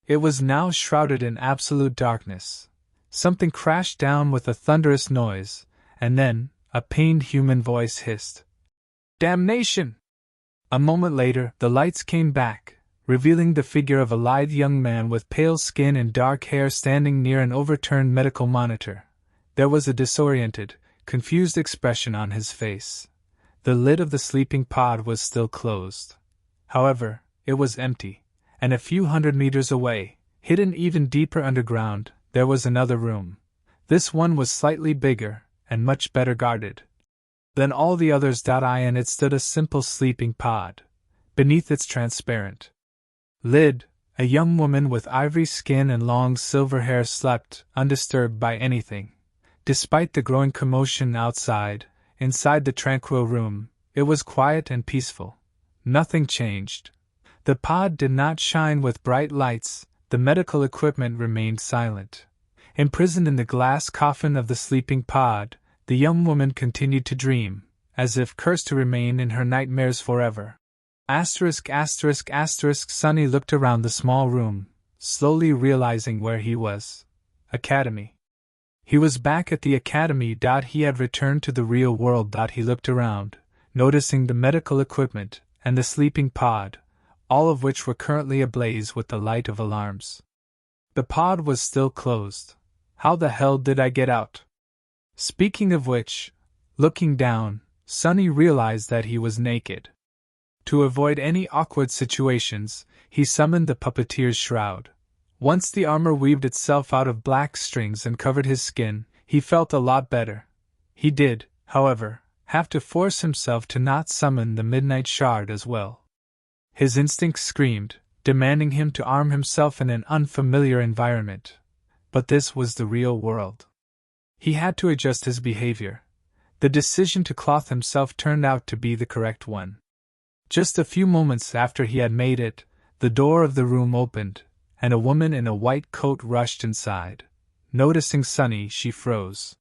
It was now shrouded in absolute darkness. Something crashed down with a thunderous noise, and then, a pained human voice hissed, "Damnation!" A moment later, the lights came back, revealing the figure of a lithe young man with pale skin and dark hair standing near an overturned medical monitor. There was a disoriented, confused expression on his face. The lid of the sleeping pod was still closed. However, it was empty, and a few hundred meters away, hidden even deeper underground, there was another room. This one was slightly bigger, and much better guarded than all the others. In it stood a simple sleeping pod. Beneath its transparent lid, a young woman with ivory skin and long silver hair slept, undisturbed by anything. Despite the growing commotion outside, inside the tranquil room, it was quiet and peaceful. Nothing changed. The pod did not shine with bright lights, the medical equipment remained silent. Imprisoned in the glass coffin of the sleeping pod, the young woman continued to dream, as if cursed to remain in her nightmares forever. Sunny looked around the small room, slowly realizing where he was. Academy. He was back at the academy. He had returned to the real world. He looked around, noticing the medical equipment and the sleeping pod, all of which were currently ablaze with the light of alarms. The pod was still closed. How the hell did I get out? Speaking of which, looking down, Sunny realized that he was naked. To avoid any awkward situations, he summoned the puppeteer's shroud. Once the armor weaved itself out of black strings and covered his skin, he felt a lot better. He did, however, have to force himself to not summon the Midnight Shard as well. His instincts screamed, demanding him to arm himself in an unfamiliar environment. But this was the real world. He had to adjust his behavior. The decision to clothe himself turned out to be the correct one. Just a few moments after he had made it, the door of the room opened, and a woman in a white coat rushed inside. Noticing Sunny, she froze.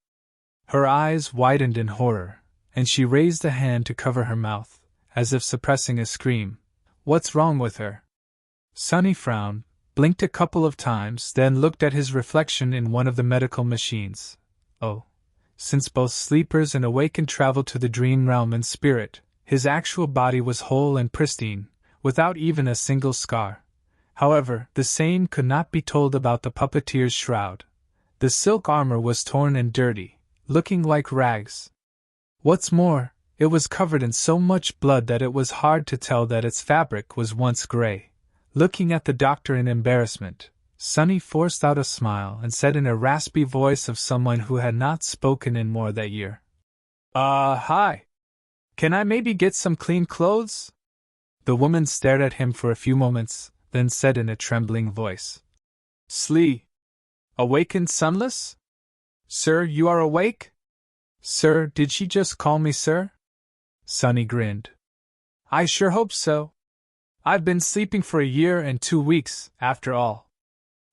Her eyes widened in horror, and she raised a hand to cover her mouth, as if suppressing a scream. "What's wrong with her?" Sunny frowned, blinked a couple of times, then looked at his reflection in one of the medical machines. Oh. Since both sleepers and awakened traveled to the dream realm in spirit, his actual body was whole and pristine, without even a single scar. However, the same could not be told about the puppeteer's shroud. The silk armor was torn and dirty, looking like rags. What's more, it was covered in so much blood that it was hard to tell that its fabric was once gray. Looking at the doctor in embarrassment, Sunny forced out a smile and said in a raspy voice of someone who had not spoken in more that year. Hi. Can I maybe get some clean clothes?" The woman stared at him for a few moments, then said in a trembling voice. "Slee. Awakened sunless? Sir, you are awake?" "Sir, did she just call me sir?" Sunny grinned. "I sure hope so. I've been sleeping for a year and 2 weeks, after all."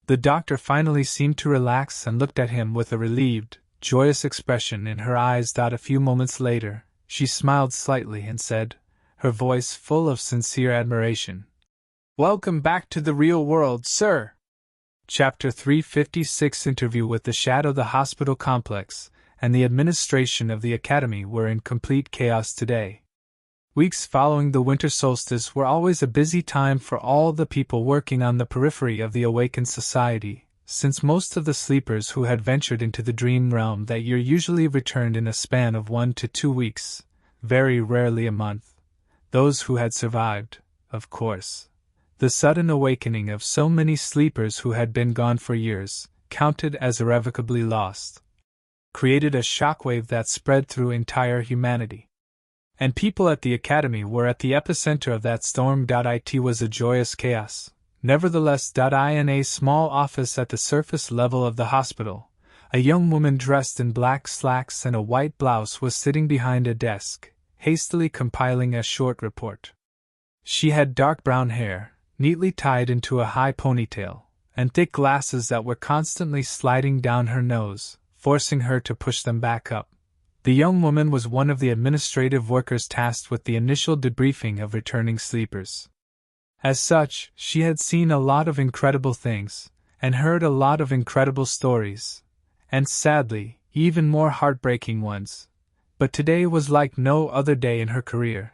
The doctor finally seemed to relax and looked at him with a relieved, joyous expression in her eyes. A few moments later, she smiled slightly and said, her voice full of sincere admiration, "Welcome back to the real world, sir." Chapter 356 Interview with the Shadow. The hospital complex and the administration of the academy were in complete chaos today. Weeks following the winter solstice were always a busy time for all the people working on the periphery of the awakened society, since most of the sleepers who had ventured into the dream realm that year usually returned in a span of 1 to 2 weeks, very rarely a month. Those who had survived, of course. The sudden awakening of so many sleepers who had been gone for years, counted as irrevocably lost, created a shockwave that spread through entire humanity. And people at the academy were at the epicenter of that storm. It was a joyous chaos. Nevertheless, in a small office at the surface level of the hospital, a young woman dressed in black slacks and a white blouse was sitting behind a desk, hastily compiling a short report. She had dark brown hair, neatly tied into a high ponytail, and thick glasses that were constantly sliding down her nose, forcing her to push them back up. The young woman was one of the administrative workers tasked with the initial debriefing of returning sleepers. As such, she had seen a lot of incredible things, and heard a lot of incredible stories, and sadly, even more heartbreaking ones. But today was like no other day in her career.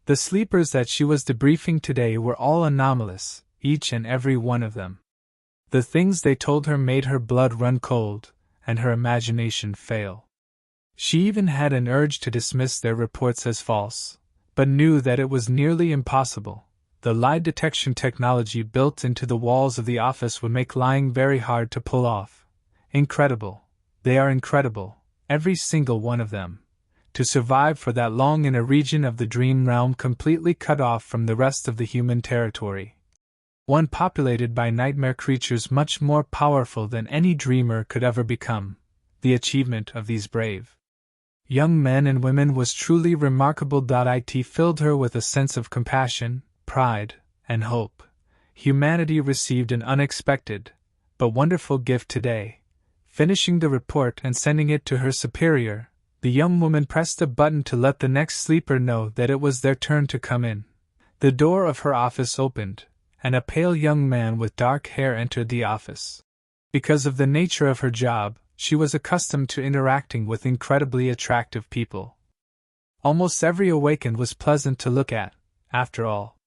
The sleepers that she was debriefing today were all anomalous, each and every one of them. The things they told her made her blood run cold, and her imagination fail. She even had an urge to dismiss their reports as false, but knew that it was nearly impossible. The lie detection technology built into the walls of the office would make lying very hard to pull off. Incredible. They are incredible, every single one of them. To survive for that long in a region of the dream realm completely cut off from the rest of the human territory. One populated by nightmare creatures much more powerful than any dreamer could ever become. The achievement of these brave young men and women was truly remarkable. It filled her with a sense of compassion, pride, and hope. Humanity received an unexpected, but wonderful gift today. Finishing the report and sending it to her superior, the young woman pressed a button to let the next sleeper know that it was their turn to come in. The door of her office opened, and a pale young man with dark hair entered the office. Because of the nature of her job, she was accustomed to interacting with incredibly attractive people. Almost every awakened was pleasant to look at, after all.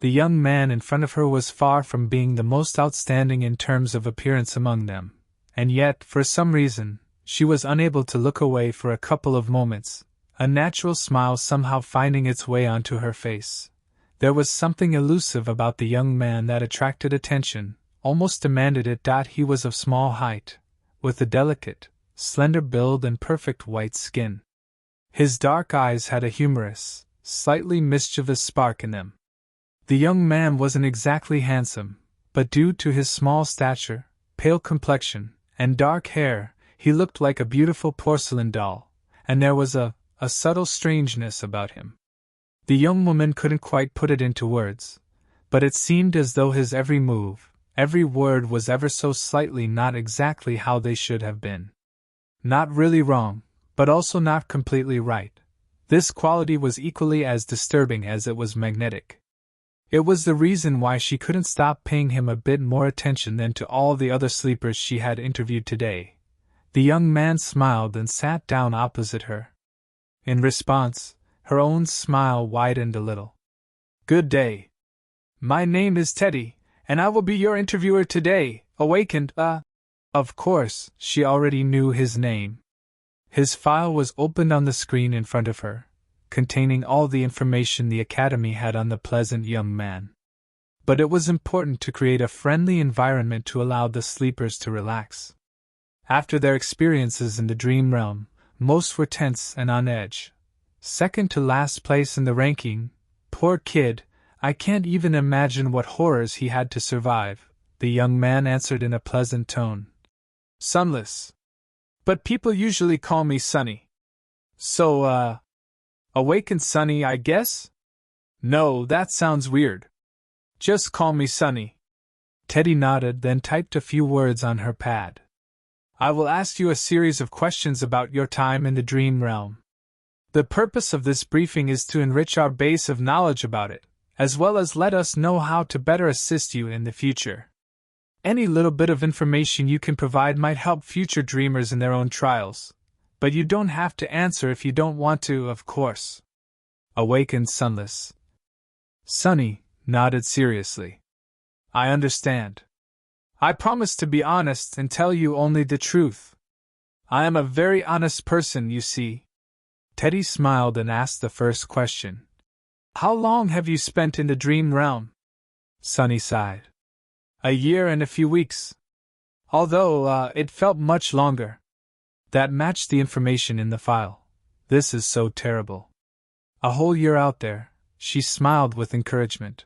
The young man in front of her was far from being the most outstanding in terms of appearance among them, and yet, for some reason, she was unable to look away for a couple of moments, a natural smile somehow finding its way onto her face. There was something elusive about the young man that attracted attention, almost demanded it. He was of small height, with a delicate, slender build and perfect white skin. His dark eyes had a humorous, slightly mischievous spark in them. The young man wasn't exactly handsome, but due to his small stature, pale complexion, and dark hair, he looked like a beautiful porcelain doll, and there was a subtle strangeness about him. The young woman couldn't quite put it into words, but it seemed as though his every move, every word was ever so slightly not exactly how they should have been. Not really wrong, but also not completely right. This quality was equally as disturbing as it was magnetic. It was the reason why she couldn't stop paying him a bit more attention than to all the other sleepers she had interviewed today. The young man smiled and sat down opposite her. In response, her own smile widened a little. "Good day. My name is Teddy, and I will be your interviewer today, Awakened, Of course, she already knew his name. His file was opened on the screen in front of her, containing all the information the Academy had on the pleasant young man. But it was important to create a friendly environment to allow the sleepers to relax. After their experiences in the dream realm, most were tense and on edge. Second to last place in the ranking, poor kid, I can't even imagine what horrors he had to survive, the young man answered in a pleasant tone. Sunless. But people usually call me Sunny. So, Awakened Sunny, I guess? No, that sounds weird. Just call me Sunny. Teddy nodded, then typed a few words on her pad. I will ask you a series of questions about your time in the dream realm. The purpose of this briefing is to enrich our base of knowledge about it, as well as let us know how to better assist you in the future. Any little bit of information you can provide might help future dreamers in their own trials, but you don't have to answer if you don't want to, of course. Awakened Sunless. Sunny nodded seriously. I understand. I promise to be honest and tell you only the truth. I am a very honest person, you see. Teddy smiled and asked the first question. How long have you spent in the dream realm? Sunny sighed. A year and a few weeks. Although, it felt much longer. That matched the information in the file. This is so terrible. A whole year out there, she smiled with encouragement.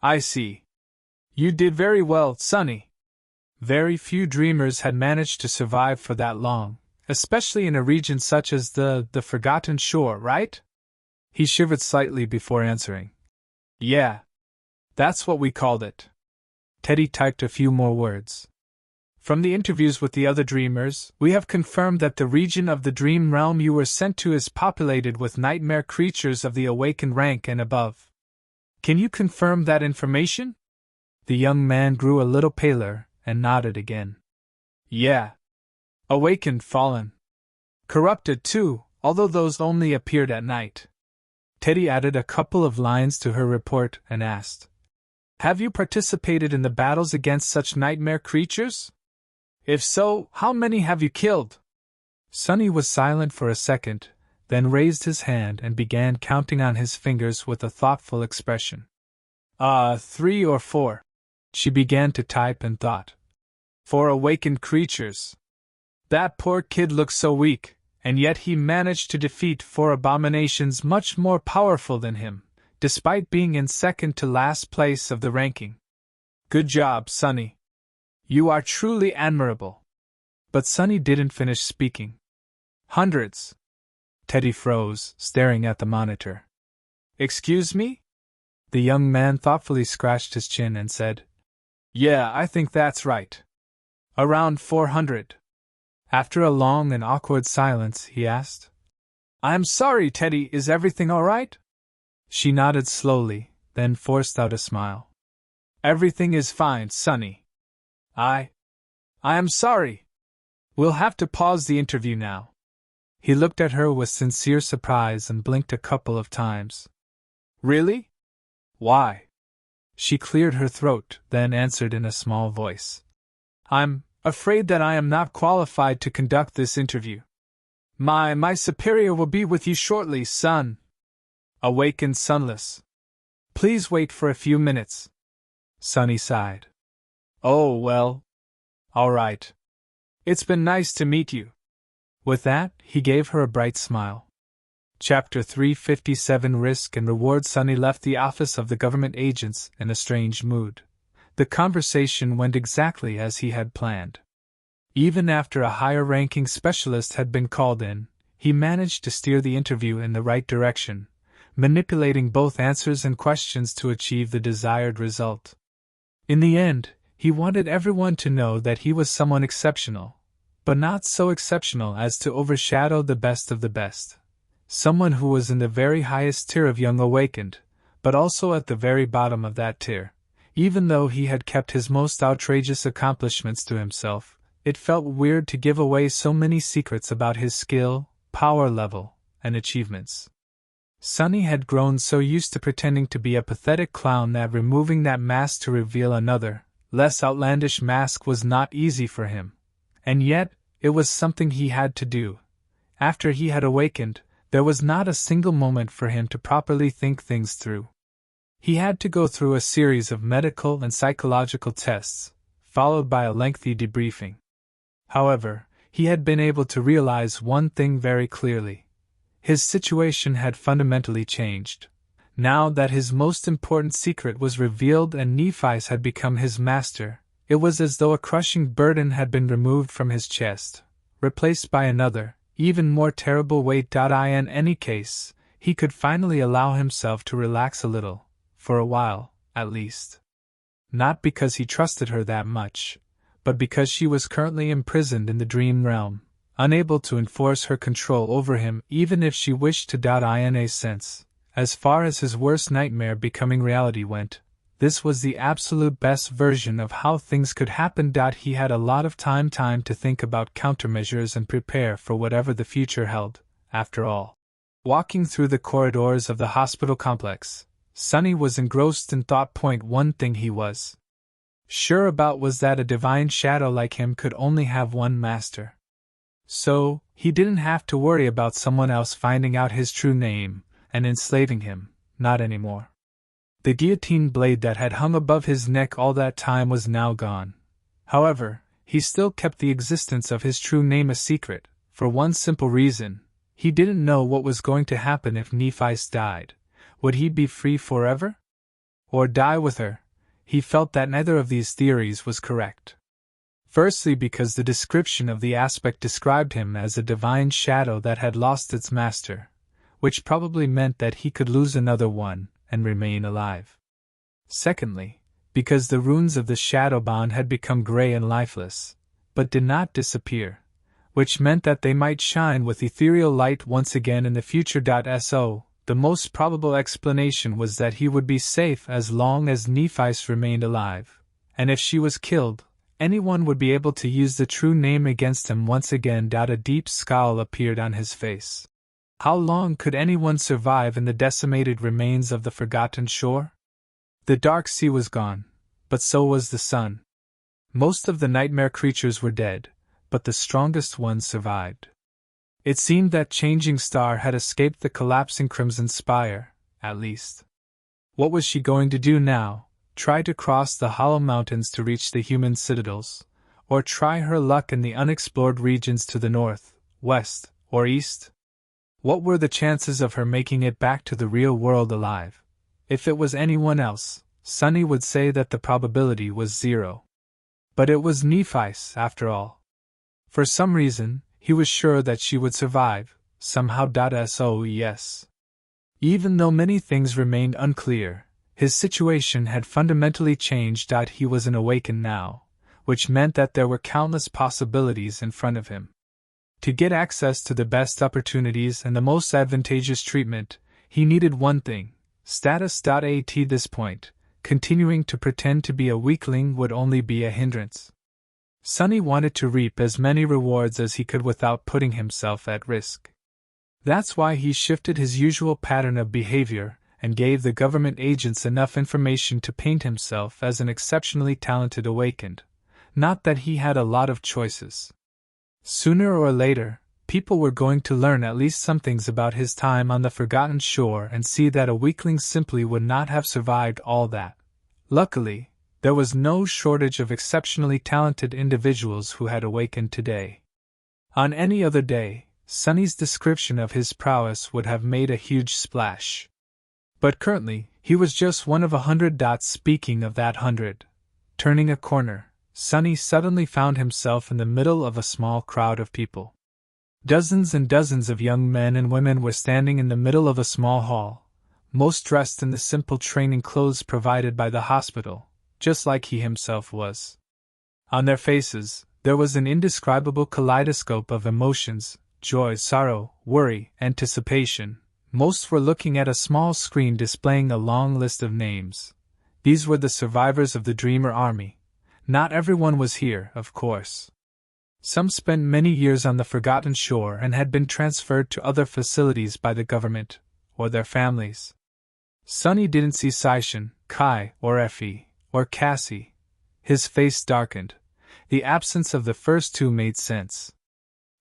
I see. You did very well, Sunny. Very few dreamers had managed to survive for that long, especially in a region such as the Forgotten Shore, right? He shivered slightly before answering. Yeah. That's what we called it. Teddy typed a few more words. From the interviews with the other dreamers, we have confirmed that the region of the dream realm you were sent to is populated with nightmare creatures of the awakened rank and above. Can you confirm that information? The young man grew a little paler and nodded again. Yeah. Awakened, fallen. Corrupted too, although those only appeared at night. Teddy added a couple of lines to her report and asked, Have you participated in the battles against such nightmare creatures? If so, how many have you killed? Sunny was silent for a second, then raised his hand and began counting on his fingers with a thoughtful expression. 3 or 4. She began to type and thought. 4 awakened creatures. That poor kid looked so weak, and yet he managed to defeat 4 abominations much more powerful than him, despite being in second to last place of the ranking. Good job, Sunny. You are truly admirable. But Sunny didn't finish speaking. Hundreds. Teddy froze, staring at the monitor. Excuse me? The young man thoughtfully scratched his chin and said, Yeah, I think that's right. Around 400. After a long and awkward silence, he asked, I'm sorry, Teddy, is everything all right? She nodded slowly, then forced out a smile. Everything is fine, Sunny. I am sorry. We'll have to pause the interview now. He looked at her with sincere surprise and blinked a couple of times. Really? Why? She cleared her throat, then answered in a small voice. I'm afraid that I am not qualified to conduct this interview. My superior will be with you shortly, son. Awakened Sunless. Please wait for a few minutes. Sunny sighed. Oh, well. All right. It's been nice to meet you. With that, he gave her a bright smile. Chapter 357 Risk and Reward. Sunny left the office of the government agents in a strange mood. The conversation went exactly as he had planned. Even after a higher-ranking specialist had been called in, he managed to steer the interview in the right direction, manipulating both answers and questions to achieve the desired result. In the end, he wanted everyone to know that he was someone exceptional, but not so exceptional as to overshadow the best of the best. Someone who was in the very highest tier of young awakened, but also at the very bottom of that tier. Even though he had kept his most outrageous accomplishments to himself, it felt weird to give away so many secrets about his skill, power level, and achievements. Sunny had grown so used to pretending to be a pathetic clown that removing that mask to reveal another, less outlandish mask was not easy for him. And yet, it was something he had to do. After he had awakened, there was not a single moment for him to properly think things through. He had to go through a series of medical and psychological tests, followed by a lengthy debriefing. However, he had been able to realize one thing very clearly. His situation had fundamentally changed. Now that his most important secret was revealed and Nephi had become his master, it was as though a crushing burden had been removed from his chest, replaced by another, even more terrible weight. In any case, he could finally allow himself to relax a little, for a while, at least. Not because he trusted her that much, but because she was currently imprisoned in the dream realm, unable to enforce her control over him even if she wished to. In a sense, as far as his worst nightmare becoming reality went, this was the absolute best version of how things could happen. He had a lot of time to think about countermeasures and prepare for whatever the future held, after all. Walking through the corridors of the hospital complex, Sunny was engrossed in thought. One thing he was sure about was that a divine shadow like him could only have one master. So, he didn't have to worry about someone else finding out his true name and enslaving him, not anymore. The guillotine blade that had hung above his neck all that time was now gone. However, he still kept the existence of his true name a secret, for one simple reason: he didn't know what was going to happen if Nephi died. Would he be free forever? Or die with her? He felt that neither of these theories was correct. Firstly, because the description of the aspect described him as a divine shadow that had lost its master, which probably meant that he could lose another one and remain alive. Secondly, because the runes of the shadow bond had become gray and lifeless, but did not disappear, which meant that they might shine with ethereal light once again in the future. So, the most probable explanation was that he would be safe as long as Nephi remained alive, and if she was killed, anyone would be able to use the true name against him once again. A deep scowl appeared on his face. How long could anyone survive in the decimated remains of the forgotten shore? The dark sea was gone, but so was the sun. Most of the nightmare creatures were dead, but the strongest ones survived. It seemed that Changing Star had escaped the collapsing Crimson Spire, at least. What was she going to do now? Try to cross the Hollow Mountains to reach the human citadels, or try her luck in the unexplored regions to the north, west, or east? What were the chances of her making it back to the real world alive? If it was anyone else, Sunny would say that the probability was 0. But it was Nephi, after all. For some reason, he was sure that she would survive, somehow. So yes. Even though many things remained unclear, his situation had fundamentally changed. He was an awakened now, which meant that there were countless possibilities in front of him. To get access to the best opportunities and the most advantageous treatment, he needed one thing: status. At this point, continuing to pretend to be a weakling would only be a hindrance. Sunny wanted to reap as many rewards as he could without putting himself at risk. That's why he shifted his usual pattern of behavior and gave the government agents enough information to paint himself as an exceptionally talented awakened. Not that he had a lot of choices. Sooner or later, people were going to learn at least some things about his time on the Forgotten Shore and see that a weakling simply would not have survived all that. Luckily, there was no shortage of exceptionally talented individuals who had awakened today. On any other day, Sunny's description of his prowess would have made a huge splash. But currently, he was just one of 100. Speaking of that 100, turning a corner, Sunny suddenly found himself in the middle of a small crowd of people. Dozens and dozens of young men and women were standing in the middle of a small hall, most dressed in the simple training clothes provided by the hospital, just like he himself was. On their faces, there was an indescribable kaleidoscope of emotions: joy, sorrow, worry, anticipation. Most were looking at a small screen displaying a long list of names. These were the survivors of the Dreamer Army. Not everyone was here, of course. Some spent many years on the Forgotten Shore and had been transferred to other facilities by the government, or their families. Sonny didn't see Saishin, Kai, or Effie, or Cassie. His face darkened. The absence of the first two made sense.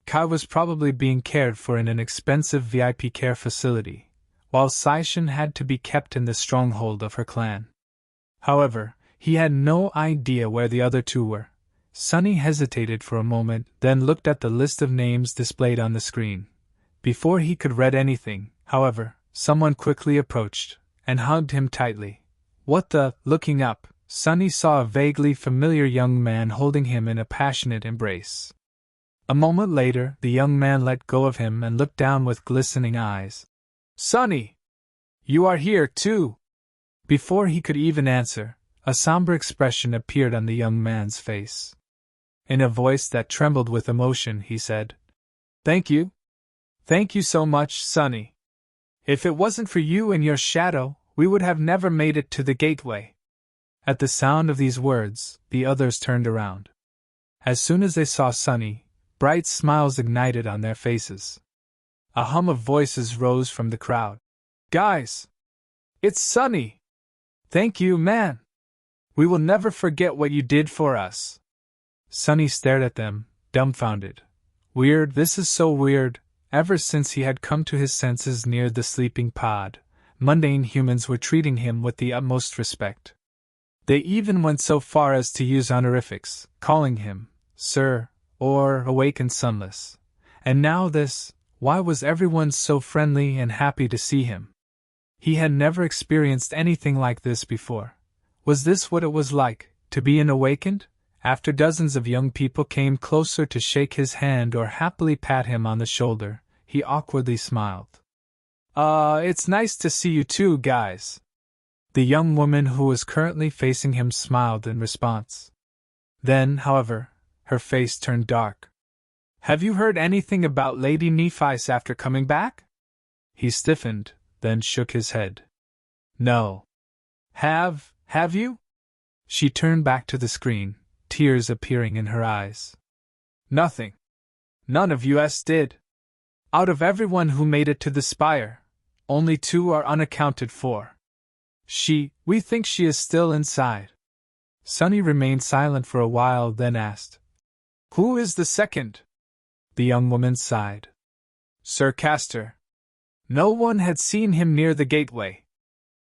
Kai was probably being cared for in an expensive VIP care facility, while Saishin had to be kept in the stronghold of her clan. However, he had no idea where the other two were. Sonny hesitated for a moment, then looked at the list of names displayed on the screen. Before he could read anything, however, someone quickly approached and hugged him tightly. What the? Looking up, Sonny saw a vaguely familiar young man holding him in a passionate embrace. A moment later, the young man let go of him and looked down with glistening eyes. "Sonny! You are here, too!" Before he could even answer, a somber expression appeared on the young man's face. In a voice that trembled with emotion, he said, "Thank you. Thank you so much, Sonny. If it wasn't for you and your shadow, we would have never made it to the gateway." At the sound of these words, the others turned around. As soon as they saw Sonny, bright smiles ignited on their faces. A hum of voices rose from the crowd. "Guys! It's Sonny! Thank you, man! We will never forget what you did for us." Sonny stared at them, dumbfounded. Weird, this is so weird. Ever since he had come to his senses near the sleeping pod, mundane humans were treating him with the utmost respect. They even went so far as to use honorifics, calling him Sir, or Awakened Sunless. And now this, why was everyone so friendly and happy to see him? He had never experienced anything like this before. Was this what it was like, to be an awakened? After dozens of young people came closer to shake his hand or happily pat him on the shoulder, he awkwardly smiled. It's nice to see you too, guys." The young woman who was currently facing him smiled in response. Then, however, her face turned dark. "Have you heard anything about Lady Nephice after coming back?" He stiffened, then shook his head. "No." Have you?" She turned back to the screen, tears appearing in her eyes. "Nothing. None of us did. Out of everyone who made it to the spire, only 2 are unaccounted for. We think she is still inside." Sonny remained silent for a while, then asked, "Who is the second?" The young woman sighed. "Sir Castor. No one had seen him near the gateway.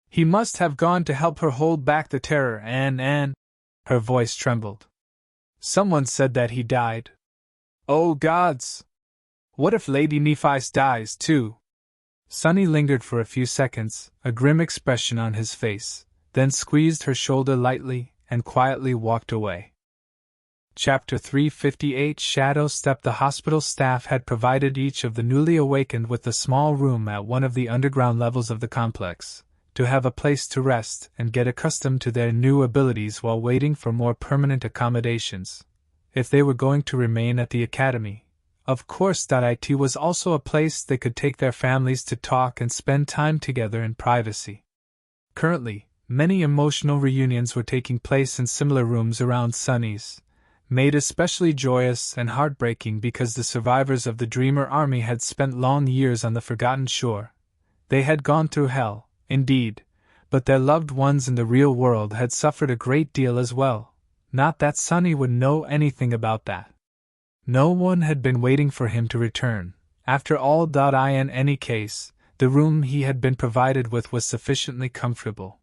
He must have gone to help her hold back the terror and her voice trembled. "Someone said that he died. Oh gods! What if Lady Nephice dies too?" Sonny lingered for a few seconds, a grim expression on his face, then squeezed her shoulder lightly and quietly walked away. Chapter 358 Shadow Step. The hospital staff had provided each of the newly awakened with a small room at one of the underground levels of the complex, to have a place to rest and get accustomed to their new abilities while waiting for more permanent accommodations. If they were going to remain at the academy, of course. It was also a place they could take their families to talk and spend time together in privacy. Currently, many emotional reunions were taking place in similar rooms around Sonny's, made especially joyous and heartbreaking because the survivors of the Dreamer Army had spent long years on the Forgotten Shore. They had gone through hell, indeed, but their loved ones in the real world had suffered a great deal as well. Not that Sonny would know anything about that. No one had been waiting for him to return. After all, in any case, the room he had been provided with was sufficiently comfortable.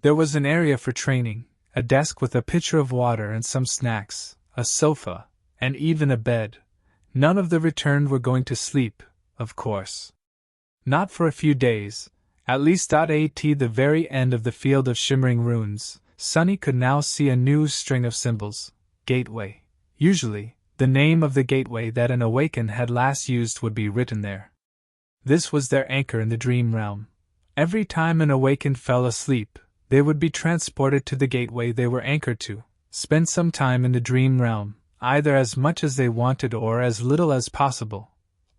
There was an area for training, a desk with a pitcher of water and some snacks, a sofa, and even a bed. None of the returned were going to sleep, of course. Not for a few days, at least. At the very end of the field of shimmering runes, Sonny could now see a new string of symbols, gateway. Usually, The name of the gateway that an awakened had last used would be written there. This was their anchor in the dream realm. Every time an awakened fell asleep, they would be transported to the gateway they were anchored to, spend some time in the dream realm, either as much as they wanted or as little as possible,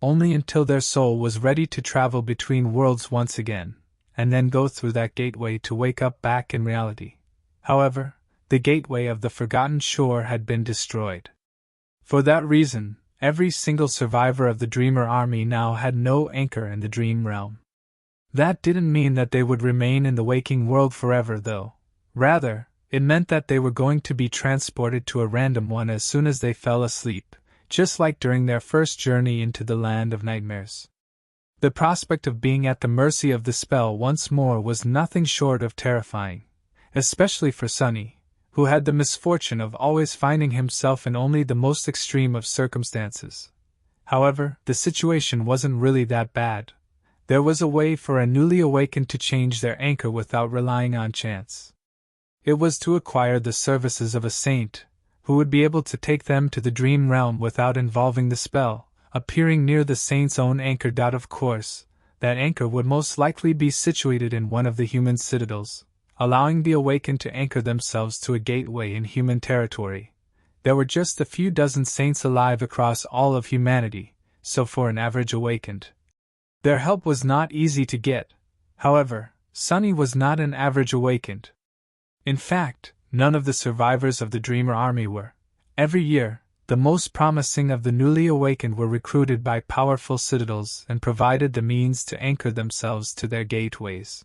only until their soul was ready to travel between worlds once again, and then go through that gateway to wake up back in reality. However, the gateway of the Forgotten Shore had been destroyed. For that reason, every single survivor of the Dreamer Army now had no anchor in the dream realm. That didn't mean that they would remain in the waking world forever, though. Rather, it meant that they were going to be transported to a random one as soon as they fell asleep, just like during their first journey into the land of nightmares. The prospect of being at the mercy of the spell once more was nothing short of terrifying, especially for Sunny, who had the misfortune of always finding himself in only the most extreme of circumstances. However, the situation wasn't really that bad. There was a way for a newly awakened to change their anchor without relying on chance. It was to acquire the services of a saint, who would be able to take them to the dream realm without involving the spell, appearing near the saint's own anchor. Of course, that anchor would most likely be situated in one of the human citadels, allowing the awakened to anchor themselves to a gateway in human territory. There were just a few dozen saints alive across all of humanity, so for an average awakened, their help was not easy to get. However, Sunny was not an average awakened. In fact, none of the survivors of the Dreamer Army were. Every year, the most promising of the newly awakened were recruited by powerful citadels and provided the means to anchor themselves to their gateways.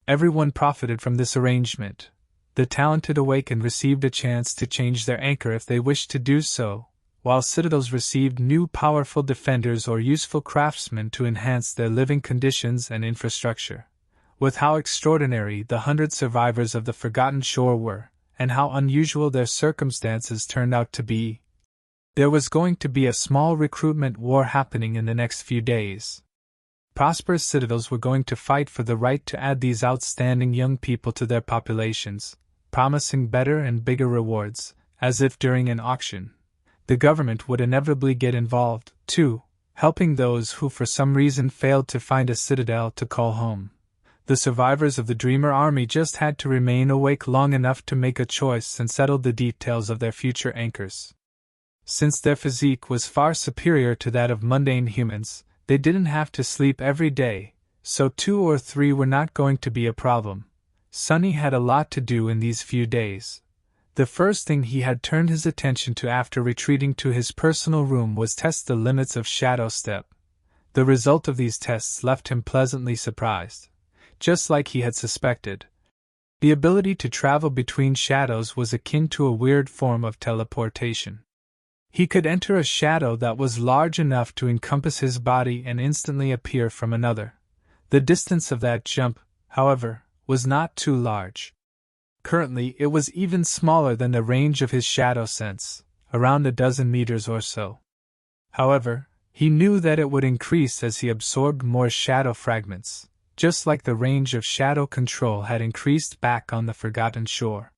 Everyone profited from this arrangement. The talented awakened received a chance to change their anchor if they wished to do so, while citadels received new powerful defenders or useful craftsmen to enhance their living conditions and infrastructure. With how extraordinary the 100 survivors of the Forgotten Shore were, and how unusual their circumstances turned out to be, there was going to be a small recruitment war happening in the next few days. Prosperous citadels were going to fight for the right to add these outstanding young people to their populations, promising better and bigger rewards, as if during an auction. The government would inevitably get involved, too, helping those who for some reason failed to find a citadel to call home. The survivors of the Dreamer Army just had to remain awake long enough to make a choice and settle the details of their future anchors. Since their physique was far superior to that of mundane humans, they didn't have to sleep every day, so 2 or 3 were not going to be a problem. Sunny had a lot to do in these few days. The first thing he had turned his attention to after retreating to his personal room was test the limits of Shadow Step. The result of these tests left him pleasantly surprised. Just like he had suspected, the ability to travel between shadows was akin to a weird form of teleportation. He could enter a shadow that was large enough to encompass his body and instantly appear from another. The distance of that jump, however, was not too large. Currently, it was even smaller than the range of his shadow sense, around a dozen meters or so. However, he knew that it would increase as he absorbed more shadow fragments, just like the range of shadow control had increased back on the Forgotten Shore.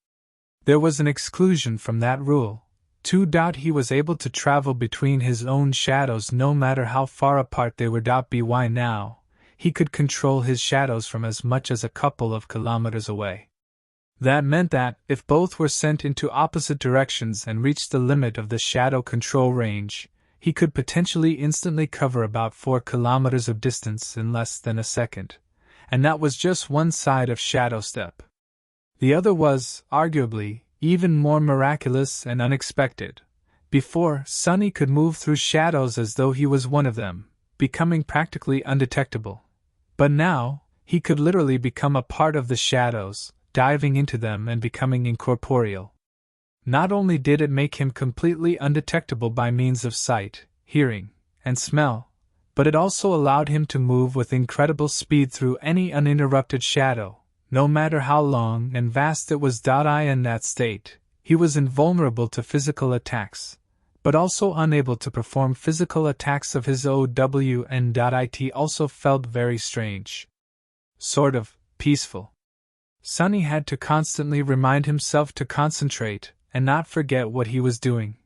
There was an exclusion from that rule. He was able to travel between his own shadows no matter how far apart they were. By now, he could control his shadows from as much as a couple of kilometers away. That meant that, if both were sent into opposite directions and reached the limit of the shadow control range, he could potentially instantly cover about 4 kilometers of distance in less than a second. And that was just one side of Shadow Step. The other was, arguably, even more miraculous and unexpected. Before, Sunny could move through shadows as though he was one of them, becoming practically undetectable. But now, he could literally become a part of the shadows, diving into them and becoming incorporeal. Not only did it make him completely undetectable by means of sight, hearing, and smell, but it also allowed him to move with incredible speed through any uninterrupted shadow, no matter how long and vast it was. In that state, he was invulnerable to physical attacks, but also unable to perform physical attacks of his own. It also felt very strange. Sort of peaceful. Sunny had to constantly remind himself to concentrate and not forget what he was doing.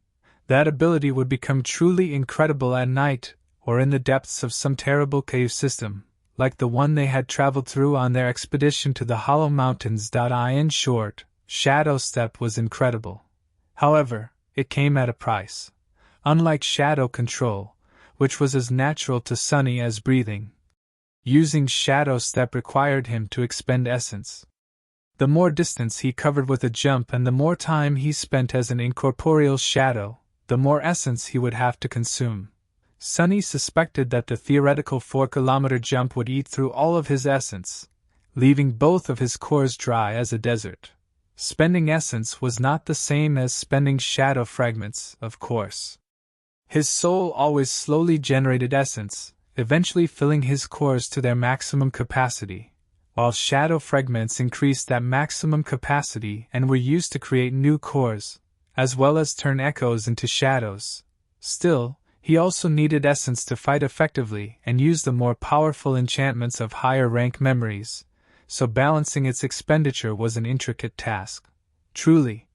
That ability would become truly incredible at night, or in the depths of some terrible cave system, like the one they had traveled through on their expedition to the Hollow Mountains. In short, Shadow Step was incredible. However, it came at a price. Unlike Shadow Control, which was as natural to Sunny as breathing, using Shadow Step required him to expend essence. The more distance he covered with a jump and the more time he spent as an incorporeal shadow, the more essence he would have to consume. Sunny suspected that the theoretical 4-kilometer jump would eat through all of his essence, leaving both of his cores dry as a desert. Spending essence was not the same as spending shadow fragments, of course. His soul always slowly generated essence, eventually filling his cores to their maximum capacity, while shadow fragments increased that maximum capacity and were used to create new cores, as well as turn echoes into shadows. Still, he also needed essence to fight effectively and use the more powerful enchantments of higher rank memories, so balancing its expenditure was an intricate task. Truly,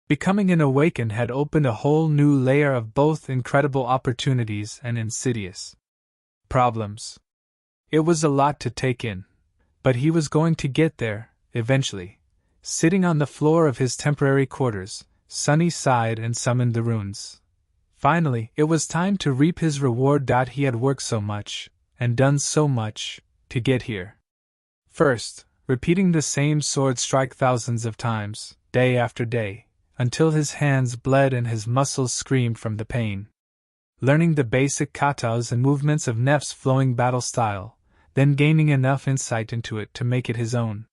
becoming an Awakened had opened a whole new layer of both incredible opportunities and insidious problems. It was a lot to take in, but he was going to get there, eventually. Sitting on the floor of his temporary quarters, Sunny sighed and summoned the runes. Finally, it was time to reap his reward. He had worked so much, and done so much, to get here. First, repeating the same sword strike thousands of times, day after day, until his hands bled and his muscles screamed from the pain. Learning the basic katas and movements of Nef's flowing battle style, then gaining enough insight into it to make it his own.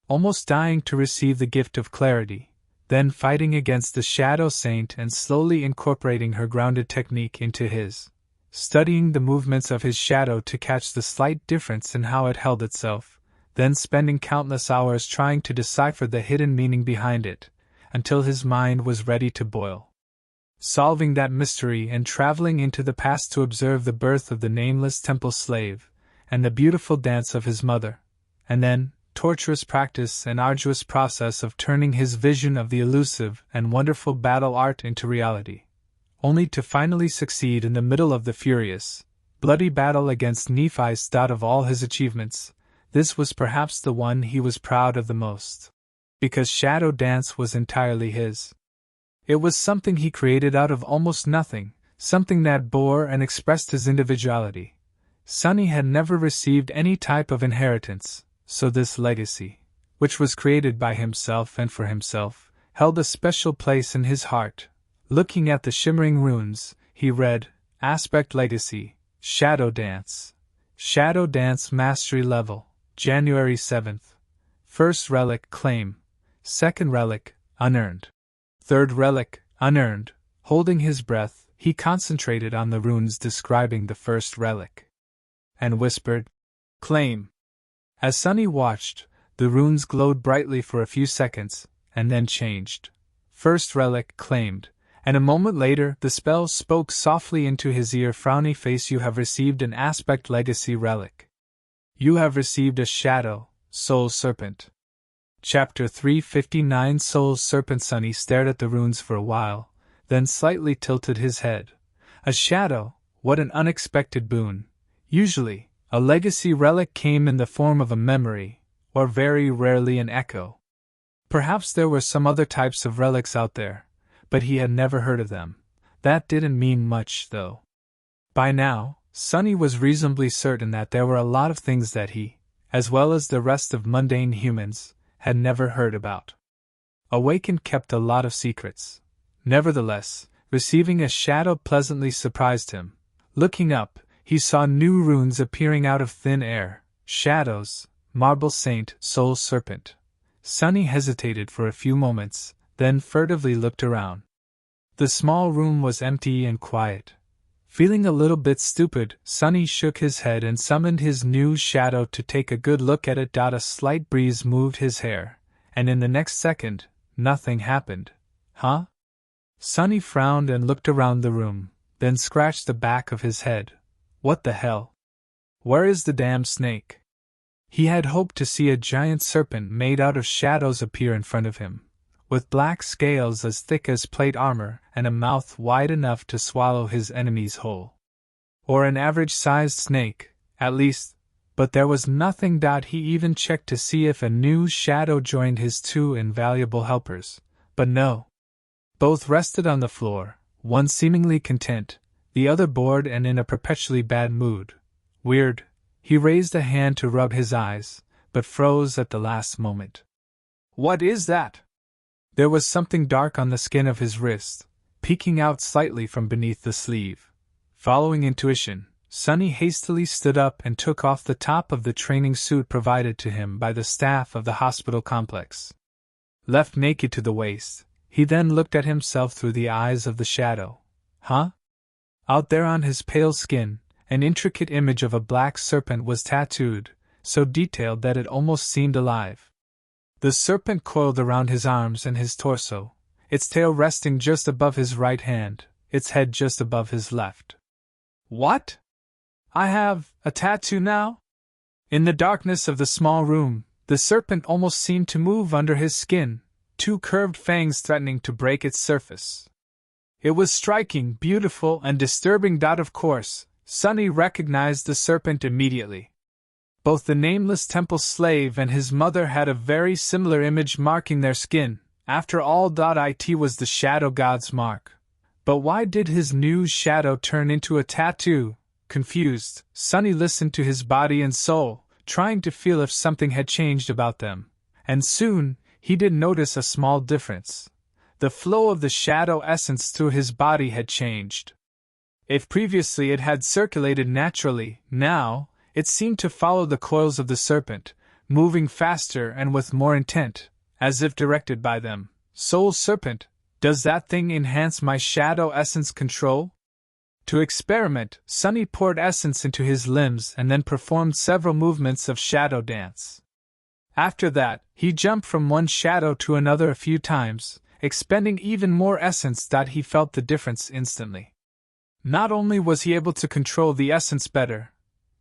Almost dying to receive the gift of clarity, then fighting against the Shadow Saint and slowly incorporating her grounded technique into his. Studying the movements of his shadow to catch the slight difference in how it held itself, then spending countless hours trying to decipher the hidden meaning behind it, until his mind was ready to boil. Solving that mystery and traveling into the past to observe the birth of the nameless temple slave, and the beautiful dance of his mother, and then, torturous practice and arduous process of turning his vision of the elusive and wonderful battle art into reality, only to finally succeed in the middle of the furious, bloody battle against Nephi's. Of all his achievements, this was perhaps the one he was proud of the most, because Shadow Dance was entirely his. It was something he created out of almost nothing, something that bore and expressed his individuality. Sunny had never received any type of inheritance, so this legacy, which was created by himself and for himself, held a special place in his heart. Looking at the shimmering runes, he read, Aspect Legacy, Shadow Dance. Shadow Dance Mastery Level, January 7th. First Relic, Claim. Second Relic, Unearned. Third Relic, Unearned. Holding his breath, he concentrated on the runes describing the first relic, and whispered, Claim. As Sunny watched, the runes glowed brightly for a few seconds, and then changed. First relic claimed, and a moment later the spell spoke softly into his ear. Frowny face, you have received an Aspect Legacy relic. You have received a Shadow, Soul Serpent. Chapter 359 Soul Serpent. Sunny stared at the runes for a while, then slightly tilted his head. A shadow, what an unexpected boon. Usually, a legacy relic came in the form of a memory, or very rarely an echo. Perhaps there were some other types of relics out there, but he had never heard of them. That didn't mean much, though. By now, Sunny was reasonably certain that there were a lot of things that he, as well as the rest of mundane humans, had never heard about. Awakened kept a lot of secrets. Nevertheless, receiving a shadow pleasantly surprised him. Looking up, he saw new runes appearing out of thin air. Shadows, Marble Saint, Soul Serpent. Sunny hesitated for a few moments, then furtively looked around. The small room was empty and quiet. Feeling a little bit stupid, Sunny shook his head and summoned his new shadow to take a good look at it. A slight breeze moved his hair, and in the next second, nothing happened. Huh? Sunny frowned and looked around the room, then scratched the back of his head. What the hell? Where is the damn snake? He had hoped to see a giant serpent made out of shadows appear in front of him, with black scales as thick as plate armor and a mouth wide enough to swallow his enemies whole. Or an average-sized snake, at least, but there was nothing. He even checked to see if a new shadow joined his two invaluable helpers, but no. Both rested on the floor, one seemingly content, the other bored and in a perpetually bad mood. Weird. He raised a hand to rub his eyes, but froze at the last moment. What is that? There was something dark on the skin of his wrist, peeking out slightly from beneath the sleeve. Following intuition, Sonny hastily stood up and took off the top of the training suit provided to him by the staff of the hospital complex. Left naked to the waist, he then looked at himself through the eyes of the shadow. Huh? Out there on his pale skin, an intricate image of a black serpent was tattooed, so detailed that it almost seemed alive. The serpent coiled around his arms and his torso, its tail resting just above his right hand, its head just above his left. What? I have a tattoo now? In the darkness of the small room, the serpent almost seemed to move under his skin, two curved fangs threatening to break its surface. It was striking, beautiful, and disturbing. Of course, Sonny recognized the serpent immediately. Both the nameless temple slave and his mother had a very similar image marking their skin. After all, it was the shadow god's mark. But why did his new shadow turn into a tattoo? Confused, Sonny listened to his body and soul, trying to feel if something had changed about them. And soon, he did notice a small difference. The flow of the shadow essence through his body had changed. If previously it had circulated naturally, now, it seemed to follow the coils of the serpent, moving faster and with more intent, as if directed by them. Soul Serpent, does that thing enhance my shadow essence control? To experiment, Sonny poured essence into his limbs and then performed several movements of shadow dance. After that, he jumped from one shadow to another a few times, expending even more essence. He felt the difference instantly. Not only was he able to control the essence better,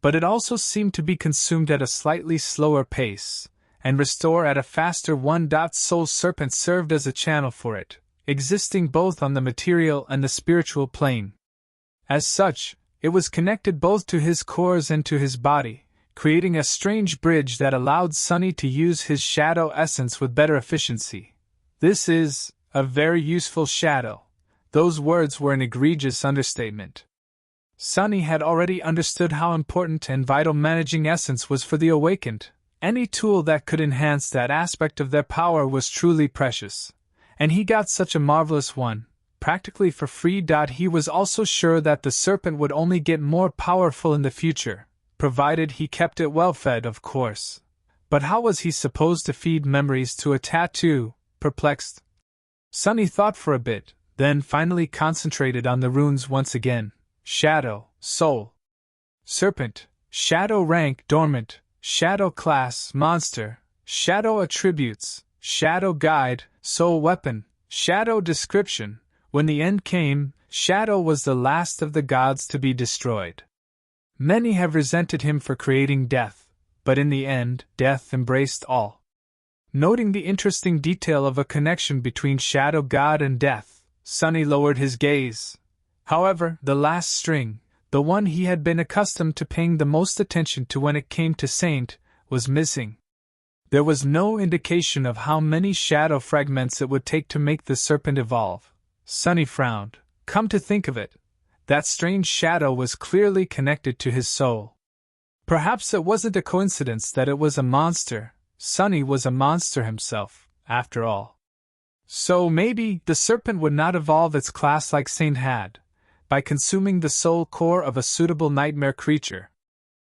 but it also seemed to be consumed at a slightly slower pace, and restore at a faster one. Soul Serpent served as a channel for it, existing both on the material and the spiritual plane. As such, it was connected both to his cores and to his body, creating a strange bridge that allowed Sonny to use his shadow essence with better efficiency. This is a very useful shadow. Those words were an egregious understatement. Sonny had already understood how important and vital managing essence was for the awakened. Any tool that could enhance that aspect of their power was truly precious. And he got such a marvelous one, practically for free. He was also sure that the serpent would only get more powerful in the future, provided he kept it well fed, of course. But how was he supposed to feed memories to a tattoo? Perplexed, Sonny thought for a bit, then finally concentrated on the runes once again. Shadow, Soul, Serpent, Shadow rank dormant, Shadow class monster, Shadow attributes, Shadow guide, Soul weapon, Shadow description. When the end came, Shadow was the last of the gods to be destroyed. Many have resented him for creating death, but in the end, death embraced all. Noting the interesting detail of a connection between Shadow God and death, Sonny lowered his gaze. However, the last string, the one he had been accustomed to paying the most attention to when it came to Saint, was missing. There was no indication of how many shadow fragments it would take to make the serpent evolve. Sonny frowned. Come to think of it, that strange shadow was clearly connected to his soul. Perhaps it wasn't a coincidence that it was a monster. Sonny was a monster himself, after all. So maybe the serpent would not evolve its class like Saint had, by consuming the soul core of a suitable nightmare creature.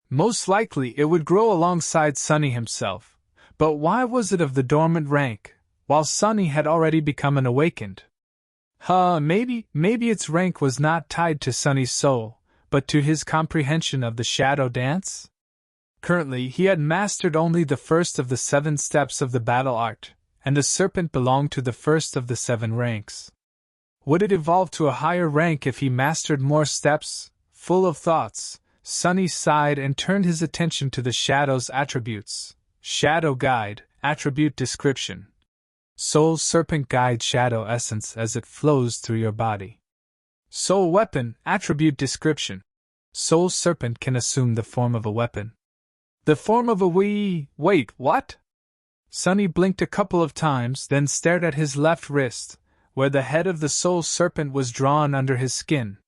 Most likely it would grow alongside Sonny himself, but why was it of the dormant rank, while Sonny had already become an awakened? Maybe its rank was not tied to Sonny's soul, but to his comprehension of the shadow dance? Currently he had mastered only the first of the 7 steps of the battle art, and the serpent belonged to the first of the 7 ranks. Would it evolve to a higher rank if he mastered more steps? Full of thoughts, Sonny sighed and turned his attention to the shadow's attributes. Shadow guide, attribute description. Soul Serpent guides shadow essence as it flows through your body. Soul Weapon, attribute description. Soul Serpent can assume the form of a weapon. The form of a wait, what? Sunny blinked a couple of times, then stared at his left wrist, where the head of the Soul Serpent was drawn under his skin.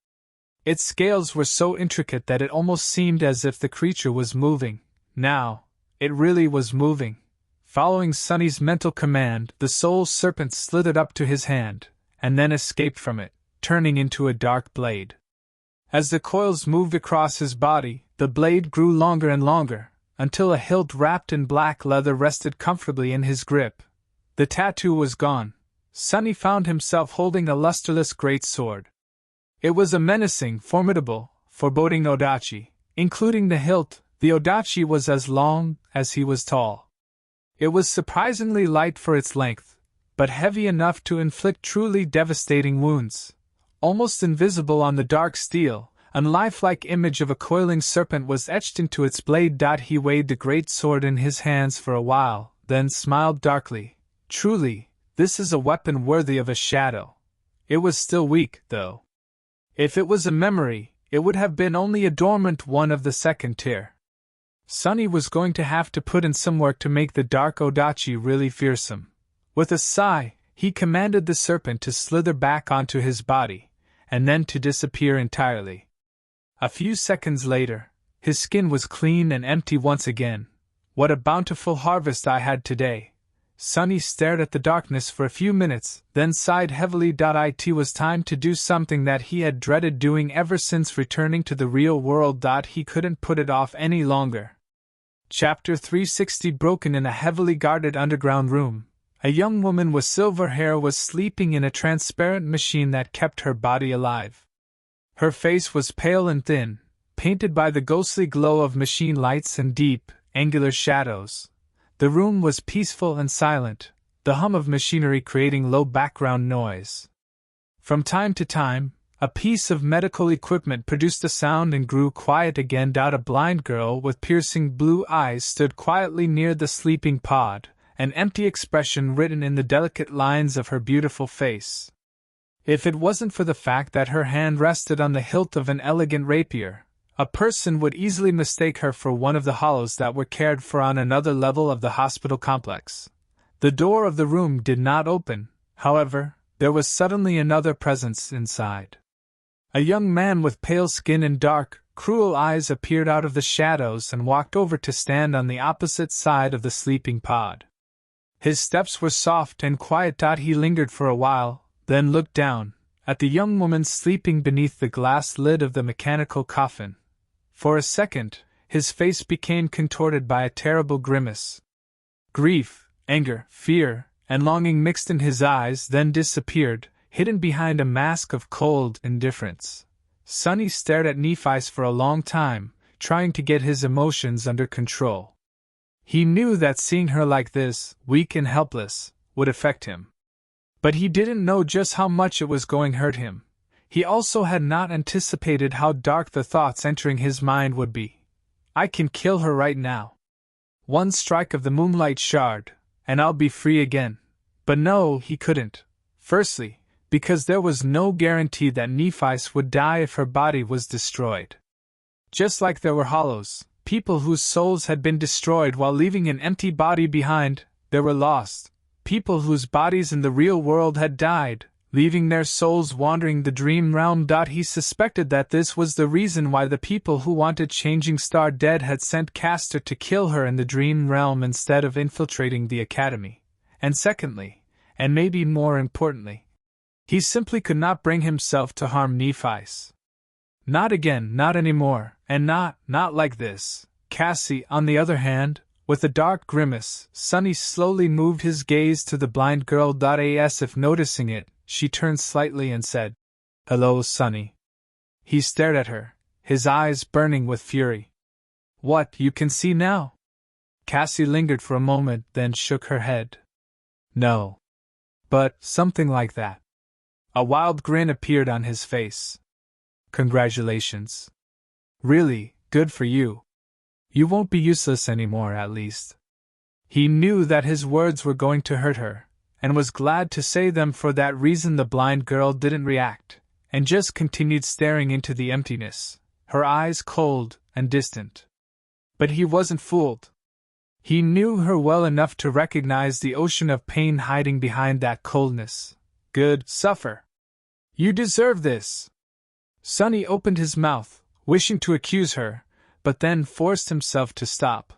Its scales were so intricate that it almost seemed as if the creature was moving. Now, it really was moving. Following Sunny's mental command, the Soul Serpent slithered up to his hand, and then escaped from it, turning into a dark blade. As the coils moved across his body, the blade grew longer and longer, until a hilt wrapped in black leather rested comfortably in his grip. The tattoo was gone. Sunny found himself holding a lusterless great sword. It was a menacing, formidable, foreboding odachi. Including the hilt, the odachi was as long as he was tall. It was surprisingly light for its length, but heavy enough to inflict truly devastating wounds. Almost invisible on the dark steel, a lifelike image of a coiling serpent was etched into its blade. He weighed the great sword in his hands for a while, then smiled darkly. Truly, this is a weapon worthy of a shadow. It was still weak, though. If it was a memory, it would have been only a dormant one of the second tier. Sunny was going to have to put in some work to make the dark odachi really fearsome. With a sigh, he commanded the serpent to slither back onto his body, and then to disappear entirely. A few seconds later, his skin was clean and empty once again. What a bountiful harvest I had today. Sunny stared at the darkness for a few minutes, then sighed heavily. It was time to do something that he had dreaded doing ever since returning to the real world. He couldn't put it off any longer. Chapter 360. Broken. In a heavily guarded underground room, a young woman with silver hair was sleeping in a transparent machine that kept her body alive. Her face was pale and thin, painted by the ghostly glow of machine lights and deep, angular shadows. The room was peaceful and silent, the hum of machinery creating low background noise. From time to time, a piece of medical equipment produced a sound and grew quiet again. A blind girl with piercing blue eyes stood quietly near the sleeping pod, an empty expression written in the delicate lines of her beautiful face. If it wasn't for the fact that her hand rested on the hilt of an elegant rapier, a person would easily mistake her for one of the hollows that were cared for on another level of the hospital complex. The door of the room did not open, however. There was suddenly another presence inside. A young man with pale skin and dark, cruel eyes appeared out of the shadows and walked over to stand on the opposite side of the sleeping pod. His steps were soft and quiet. He lingered for a while, then looked down at the young woman sleeping beneath the glass lid of the mechanical coffin. For a second, his face became contorted by a terrible grimace. Grief, anger, fear, and longing mixed in his eyes, then disappeared, hidden behind a mask of cold indifference. Sunny stared at Nephi's for a long time, trying to get his emotions under control. He knew that seeing her like this, weak and helpless, would affect him. But he didn't know just how much it was going to hurt him. He also had not anticipated how dark the thoughts entering his mind would be. I can kill her right now. One strike of the moonlight shard, and I'll be free again. But no, he couldn't. Firstly, because there was no guarantee that Nephis would die if her body was destroyed. Just like there were hollows, people whose souls had been destroyed while leaving an empty body behind, there were lost. People whose bodies in the real world had died, leaving their souls wandering the dream realm. He suspected that this was the reason why the people who wanted Changing Star dead had sent Castor to kill her in the dream realm instead of infiltrating the academy. And secondly, and maybe more importantly, he simply could not bring himself to harm Nephis. Not again, not anymore, and not like this. Cassie, on the other hand, with a dark grimace, Sunny slowly moved his gaze to the blind girl. As if noticing it, she turned slightly and said, "Hello, Sunny." He stared at her, his eyes burning with fury. "What, you can see now?" Cassie lingered for a moment, then shook her head. "No. But something like that." A wild grin appeared on his face. "Congratulations. Really, good for you. You won't be useless anymore, at least." He knew that his words were going to hurt her, and was glad to say them. For that reason the blind girl didn't react, and just continued staring into the emptiness, her eyes cold and distant. But he wasn't fooled. He knew her well enough to recognize the ocean of pain hiding behind that coldness. Good, suffer. You deserve this. Sonny opened his mouth, wishing to accuse her, but then forced himself to stop.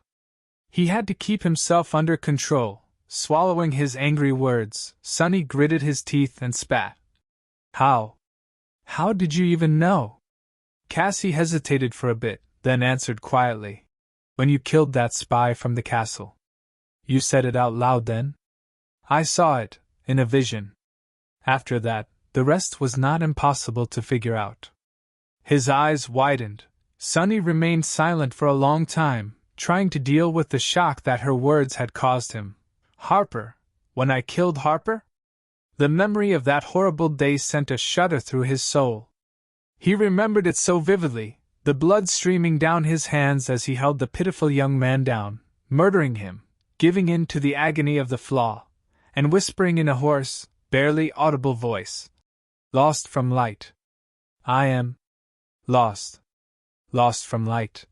He had to keep himself under control. Swallowing his angry words, Sonny gritted his teeth and spat. How? How did you even know? Cassie hesitated for a bit, then answered quietly. When you killed that spy from the castle. You said it out loud then? I saw it, in a vision. After that, the rest was not impossible to figure out. His eyes widened. Sonny remained silent for a long time, trying to deal with the shock that her words had caused him. Harper? When I killed Harper? The memory of that horrible day sent a shudder through his soul. He remembered it so vividly, the blood streaming down his hands as he held the pitiful young man down, murdering him, giving in to the agony of the flaw, and whispering in a hoarse, barely audible voice. Lost from light. I am lost. Lost from light.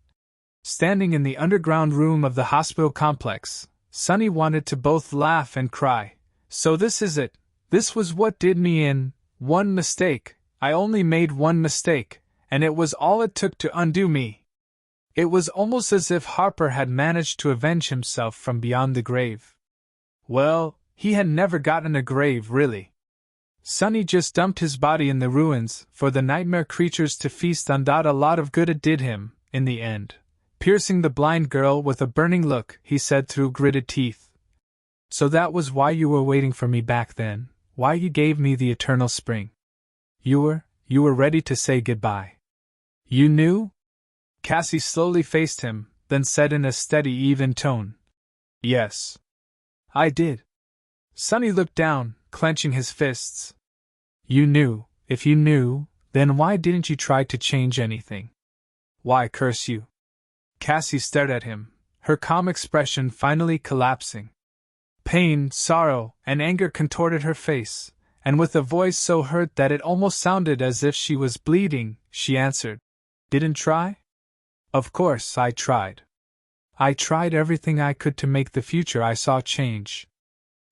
Standing in the underground room of the hospital complex, Sonny wanted to both laugh and cry. So this is it. This was what did me in. One mistake. I only made one mistake, and it was all it took to undo me. It was almost as if Harper had managed to avenge himself from beyond the grave. Well, he had never gotten a grave, really. Sonny just dumped his body in the ruins for the nightmare creatures to feast on. A lot of good it did him, in the end. Piercing the blind girl with a burning look, he said through gritted teeth. So that was why you were waiting for me back then, why you gave me the eternal spring. You were ready to say goodbye. You knew? Cassie slowly faced him, then said in a steady, even tone. Yes. I did. Sonny looked down, clenching his fists. You knew. If you knew, then why didn't you try to change anything? Why, curse you? Cassie stared at him, her calm expression finally collapsing. Pain, sorrow, and anger contorted her face, and with a voice so hurt that it almost sounded as if she was bleeding, she answered, Didn't try? Of course I tried. I tried everything I could to make the future I saw change.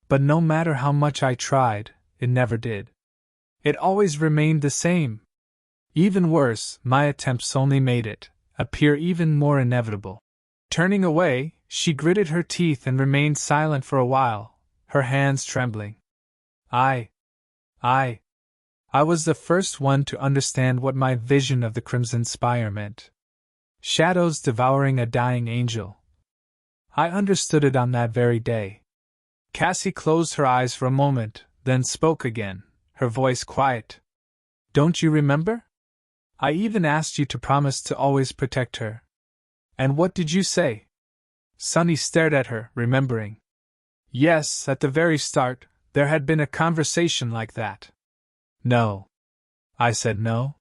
But no matter how much I tried, it never did. It always remained the same. Even worse, my attempts only made it appear even more inevitable. Turning away, she gritted her teeth and remained silent for a while, her hands trembling. I was the first one to understand what my vision of the Crimson Spire meant. Shadows devouring a dying angel. I understood it on that very day. Cassie closed her eyes for a moment, then spoke again, her voice quiet. Don't you remember? I even asked you to promise to always protect her. And what did you say? Sonny stared at her, remembering. Yes, at the very start, there had been a conversation like that. No. I said no.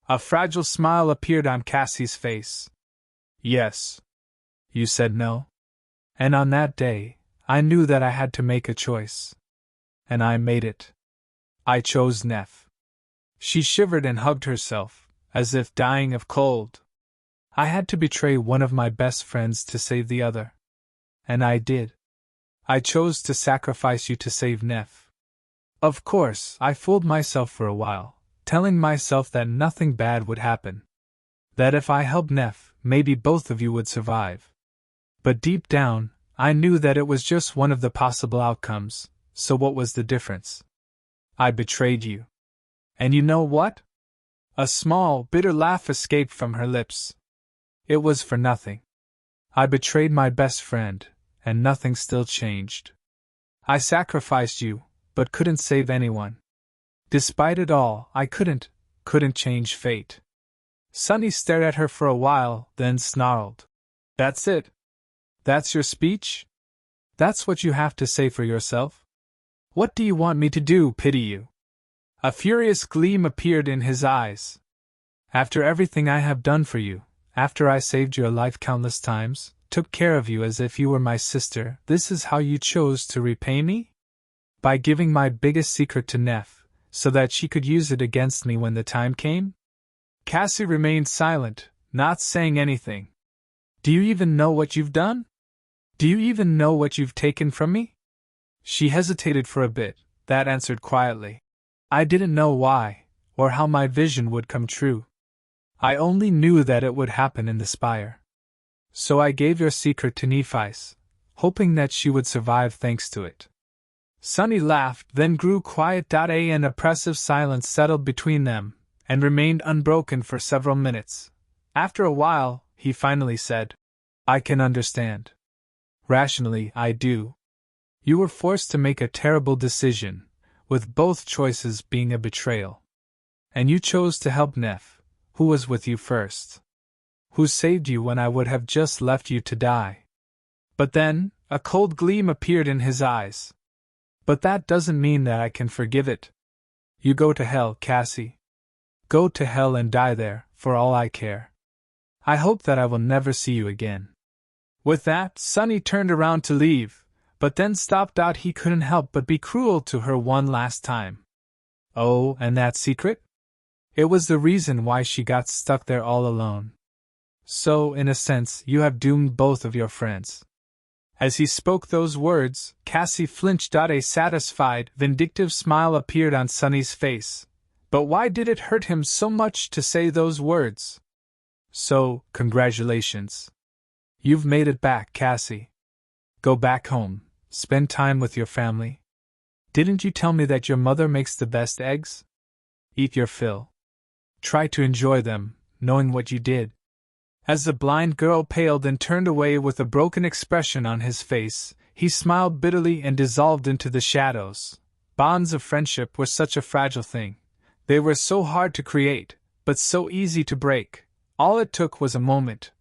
A fragile smile appeared on Cassie's face. Yes. You said no. And on that day, I knew that I had to make a choice. And I made it. I chose Neff. She shivered and hugged herself, as if dying of cold. I had to betray one of my best friends to save the other. And I did. I chose to sacrifice you to save Neff. Of course, I fooled myself for a while, telling myself that nothing bad would happen. That if I helped Neff, maybe both of you would survive. But deep down, I knew that it was just one of the possible outcomes, so what was the difference? I betrayed you. And you know what? A small, bitter laugh escaped from her lips. It was for nothing. I betrayed my best friend, and nothing still changed. I sacrificed you, but couldn't save anyone. Despite it all, I couldn't change fate. Sonny stared at her for a while, then snarled. That's it? That's your speech? That's what you have to say for yourself? What do you want me to do, pity you? A furious gleam appeared in his eyes. After everything I have done for you, after I saved your life countless times, took care of you as if you were my sister, this is how you chose to repay me? By giving my biggest secret to Neff, so that she could use it against me when the time came? Cassie remained silent, not saying anything. Do you even know what you've done? Do you even know what you've taken from me? She hesitated for a bit, that answered quietly. I didn't know why, or how my vision would come true. I only knew that it would happen in the spire. So I gave your secret to Nephis, hoping that she would survive thanks to it. Sunny laughed, then grew quiet. An oppressive silence settled between them, and remained unbroken for several minutes. After a while, he finally said, I can understand. Rationally, I do. You were forced to make a terrible decision, with both choices being a betrayal. And you chose to help Neff, who was with you first. Who saved you when I would have just left you to die. But then, a cold gleam appeared in his eyes. But that doesn't mean that I can forgive it. You go to hell, Cassie. Go to hell and die there, for all I care. I hope that I will never see you again. With that, Sunny turned around to leave, but then stopped. He couldn't help but be cruel to her one last time. Oh, and that secret? It was the reason why she got stuck there all alone. So, in a sense, you have doomed both of your friends. As he spoke those words, Cassie flinched. A satisfied, vindictive smile appeared on Sunny's face. But why did it hurt him so much to say those words? So, congratulations. You've made it back, Cassie. Go back home, spend time with your family. Didn't you tell me that your mother makes the best eggs? Eat your fill. Try to enjoy them, knowing what you did. As the blind girl paled and turned away with a broken expression on his face, he smiled bitterly and dissolved into the shadows. Bonds of friendship were such a fragile thing. They were so hard to create, but so easy to break. All it took was a moment,